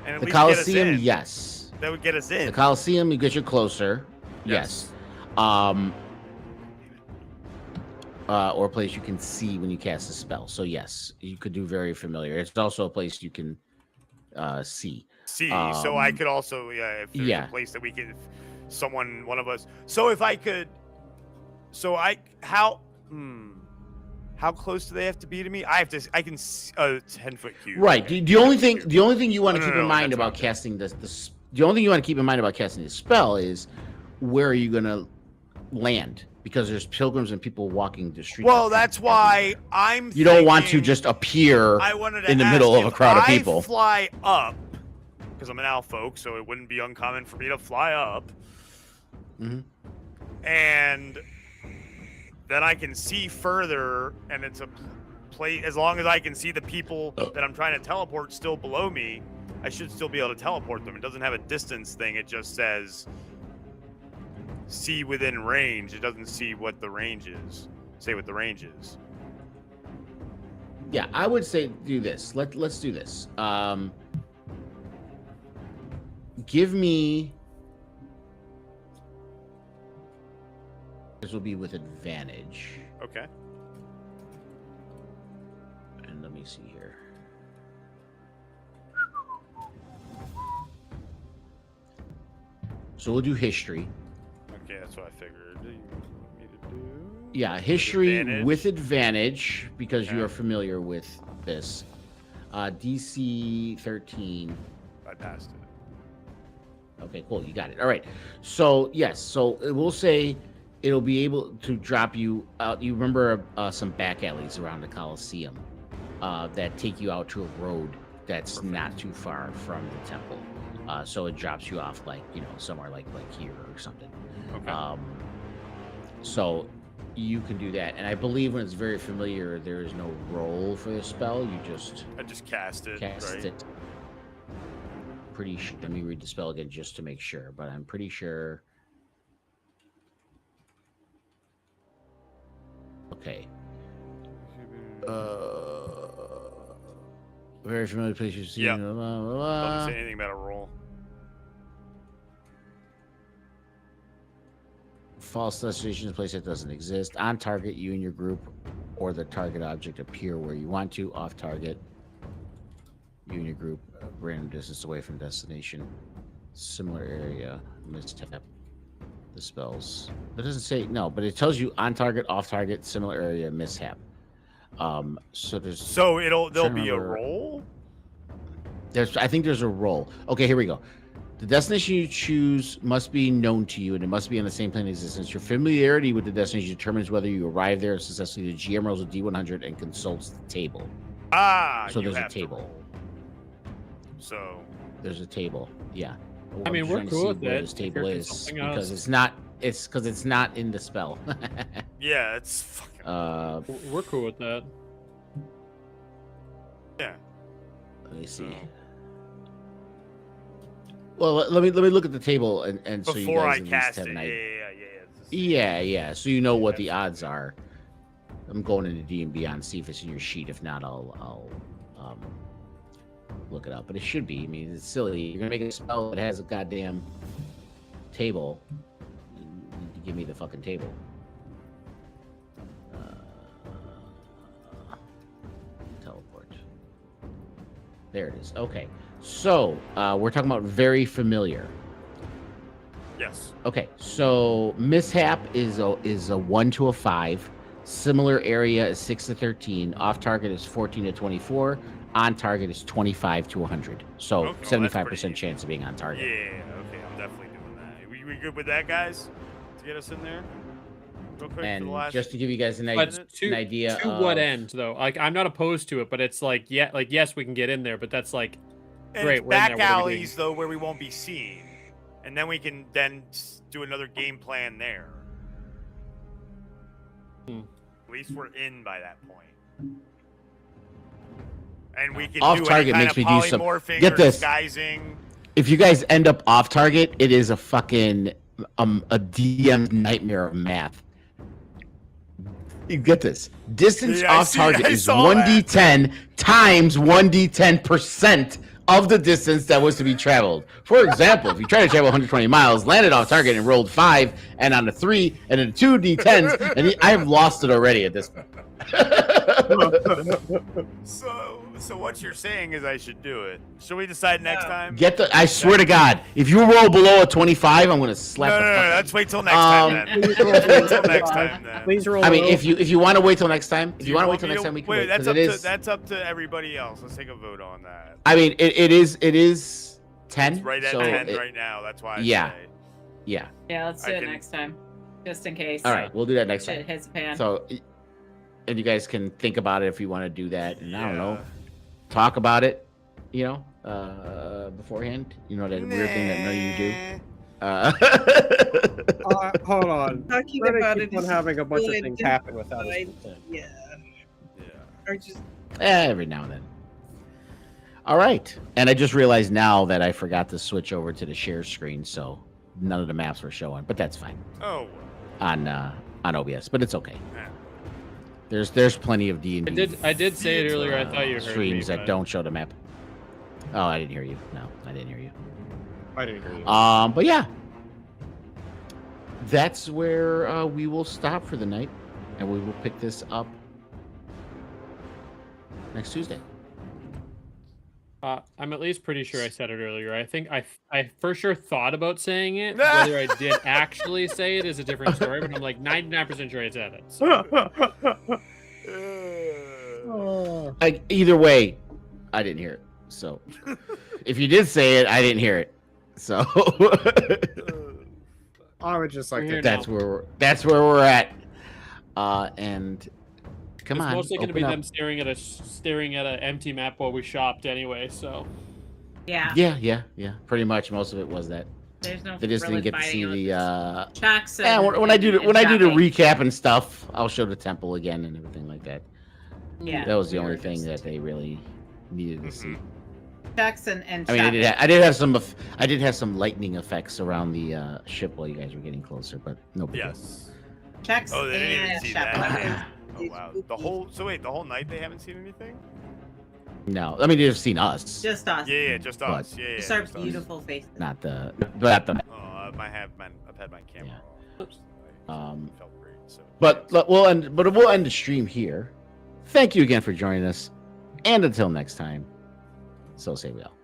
And at
The
least get us
Colosseum,
in.
yes.
That would get us in.
The Colosseum, you get you closer. Yes. Or a place you can see when you cast a spell. So yes, you could do very familiar. It's also a place you can see.
See, so I could also, if there's a place that we could, one of us. So if I could, how close do they have to be to me? I can 10-foot cube.
Right. The only thing you want to keep in mind
that's
about
not
casting the only thing you want to keep in mind about casting this spell is where are you going to land, because there's pilgrims and people walking the streets.
Well, that's why
you don't want to just appear in the middle of a crowd of people.
I fly up because I'm an elf folk, so it wouldn't be uncommon for me to fly up.
Mm-hmm.
And then I can see further, and it's a place. As long as I can see the people that I'm trying to teleport still below me, I should still be able to teleport them. It doesn't have a distance thing. It just says see within range. It doesn't see what the range is. Say what the range is.
Yeah, I would say do this. Let's do this. Give me. This will be with advantage.
Okay.
And let me see here. So we'll do history.
Okay, that's what I figured. You want me to do?
Yeah, history
Advantage.
with advantage because you
Okay.
are familiar with this. DC 13.
I passed it.
Okay, cool. You got it. All right. So yes. So we'll say it'll be able to drop you out. You remember some back alleys around the Coliseum that take you out to a road that's not too far from the temple. So it drops you off like somewhere like here or something.
Okay.
So you can do that, and I believe when it's very familiar, there is no roll for the spell. You just
I just cast it.
cast
right?
it. Pretty sure. Let me read the spell again just to make sure, but I'm pretty sure. Okay. Very familiar place you've seen.
Yeah.
Blah, blah,
Doesn't
blah.
say anything about a roll.
False destination is a place that doesn't exist. On target, you and your group or the target object appear where you want to. Off target, you and your group random distance away from destination. Similar area, mistap. The spells. It doesn't say no, but it tells you on target, off target, similar area, mishap. So there's
So there'll
trying to
be a
remember.
roll.
I think there's a roll. Okay, here we go. The destination you choose must be known to you, and it must be on the same plane of existence. Your familiarity with the destination determines whether you arrive there successfully. The GM rolls a D100 and consults the table.
Ah,
So
you
there's a
have to
table.
roll. So
There's a table. Yeah.
I mean,
I'm
we're
trying to
cool
see
with
where
it
this
if
table
you're
is
consulting
because
us.
it's not in the spell.
yeah, it's fucking
We're cool with that.
yeah.
Let me see.
So,
Well, let me look at the table and so you
before
guys
I
at least
cast
have
it,
an
yeah,
idea.
yeah.
So you know what the odds are. I'm going into D&B on see if it's in your sheet. If not, I'll look it up. But it should be. I mean, it's silly. You're gonna make a spell that has a goddamn table. You need to give me the fucking table. Teleport. There it is. Okay. So we're talking about very familiar.
Yes.
Okay, so mishap is a 1 to a 5. Similar area is 6 to 13. Off target is 14 to 24. On target is 25 to 100. So
Okay, well, that's pretty
75%
easy.
chance of being on
Yeah.
target.
Okay, I'm definitely doing that. We good with that, guys? To get us in there, real quick for
And
the last.
just to give you guys an
But
an idea
to
of
what end though? Like I'm not opposed to it, but it's like yes, we can get in there, but that's like
And
great.
it's
We're in
back
there, what are we doing?
alleys though, where we won't be seen, and then we can do another game plan there. At least we're in by that point. And we can
Off
do
target
any
makes
kind
me
of
do some-
polymorphing
get
or
this.
disguising.
If you guys end up off target, it is a fucking a DM nightmare of math. You get this. Distance
Yeah, I
off
see-
target
I
is
saw
1d10 times 1d10% of the distance that was to be traveled. For example, if you try to travel 120 miles, landed off target and rolled 5, and on a 3, and then 2 d10s, and I have lost it already at this point.
So what you're saying is I should do it. Should we decide next time?
I swear to God, if you roll below a 25, I'm gonna slap
No,
the
no,
fuck
no.
out
Let's wait till next time then.
Please roll
Wait till
low.
next time then.
Please roll
I mean,
low.
if you want to wait till next time,
Do you want me to-
we can
wait.
wait,
That's
'cause
up
it
to
is.
that's up to everybody else. Let's take a vote on that.
I mean, it is 10.
It's right at
so
10
it-
right now. That's why. I
yeah.
say.
Yeah.
Yeah, let's do
I
it
can-
next time, just in case.
All right, we'll do that next
Shit
time.
hits the pan.
So, and you guys can think about it if you want to do that, and I don't know,
Yeah.
talk about it, beforehand. You know that weird thing that none of you do.
Hold on.
Talking
We're
about
gonna
it
keep on
is
having a bunch of
good
things
to
happen without us
decide.
consent.
Yeah.
Yeah.
Or just
Every now and then. All right. And I just realized now that I forgot to switch over to the share screen, so none of the maps were showing, but that's fine
Oh.
on OBS, but it's okay.
Yeah.
There's plenty of D&D
I did say it earlier. I thought you heard
streams
me,
that
but-
don't show the map. Oh, I didn't hear you. No, I didn't hear you.
I didn't hear you.
But yeah, that's where we will stop for the night, and we will pick this up next Tuesday.
I'm at least pretty sure I said it earlier. I think I for sure thought about saying it. Whether I did actually say it is a different story, but I'm like 99% sure I said it. So.
Either way, I didn't hear it. So if you did say it, I didn't hear it. So
I would just like
We're
to.
here
that's
now.
where we're at. And come
It's
on,
mostly going to be
open
them
up.
staring at an empty map while we shopped anyway. So
Yeah.
Yeah. Pretty much most of it was that.
There's no.
They just
really
didn't get to see
fighting
the.
on Chucks
Yeah,
and-
when I do
and
the
shopping.
recap and stuff, I'll show the temple again and everything like that.
Yeah.
That was the
we
only
were
thing
just-
that they really needed to see.
Chucks and
I mean,
shopping.
I did have some lightning effects around the ship while you guys were getting closer, but no big deal.
Yes.
Chucks
Oh, they didn't even
and
see
shopping.
that. Oh
These
wow.
spooky-
The whole night they haven't seen anything?
No, I mean they've seen us,
Just us.
Yeah, just
But-
us. Yeah.
Just our
just us.
beautiful faces.
not the.
Oh, I've had my camera.
Yeah.
on. Felt great. So.
But we'll end the stream here. Thank you again for joining us, and until next time, so say we all.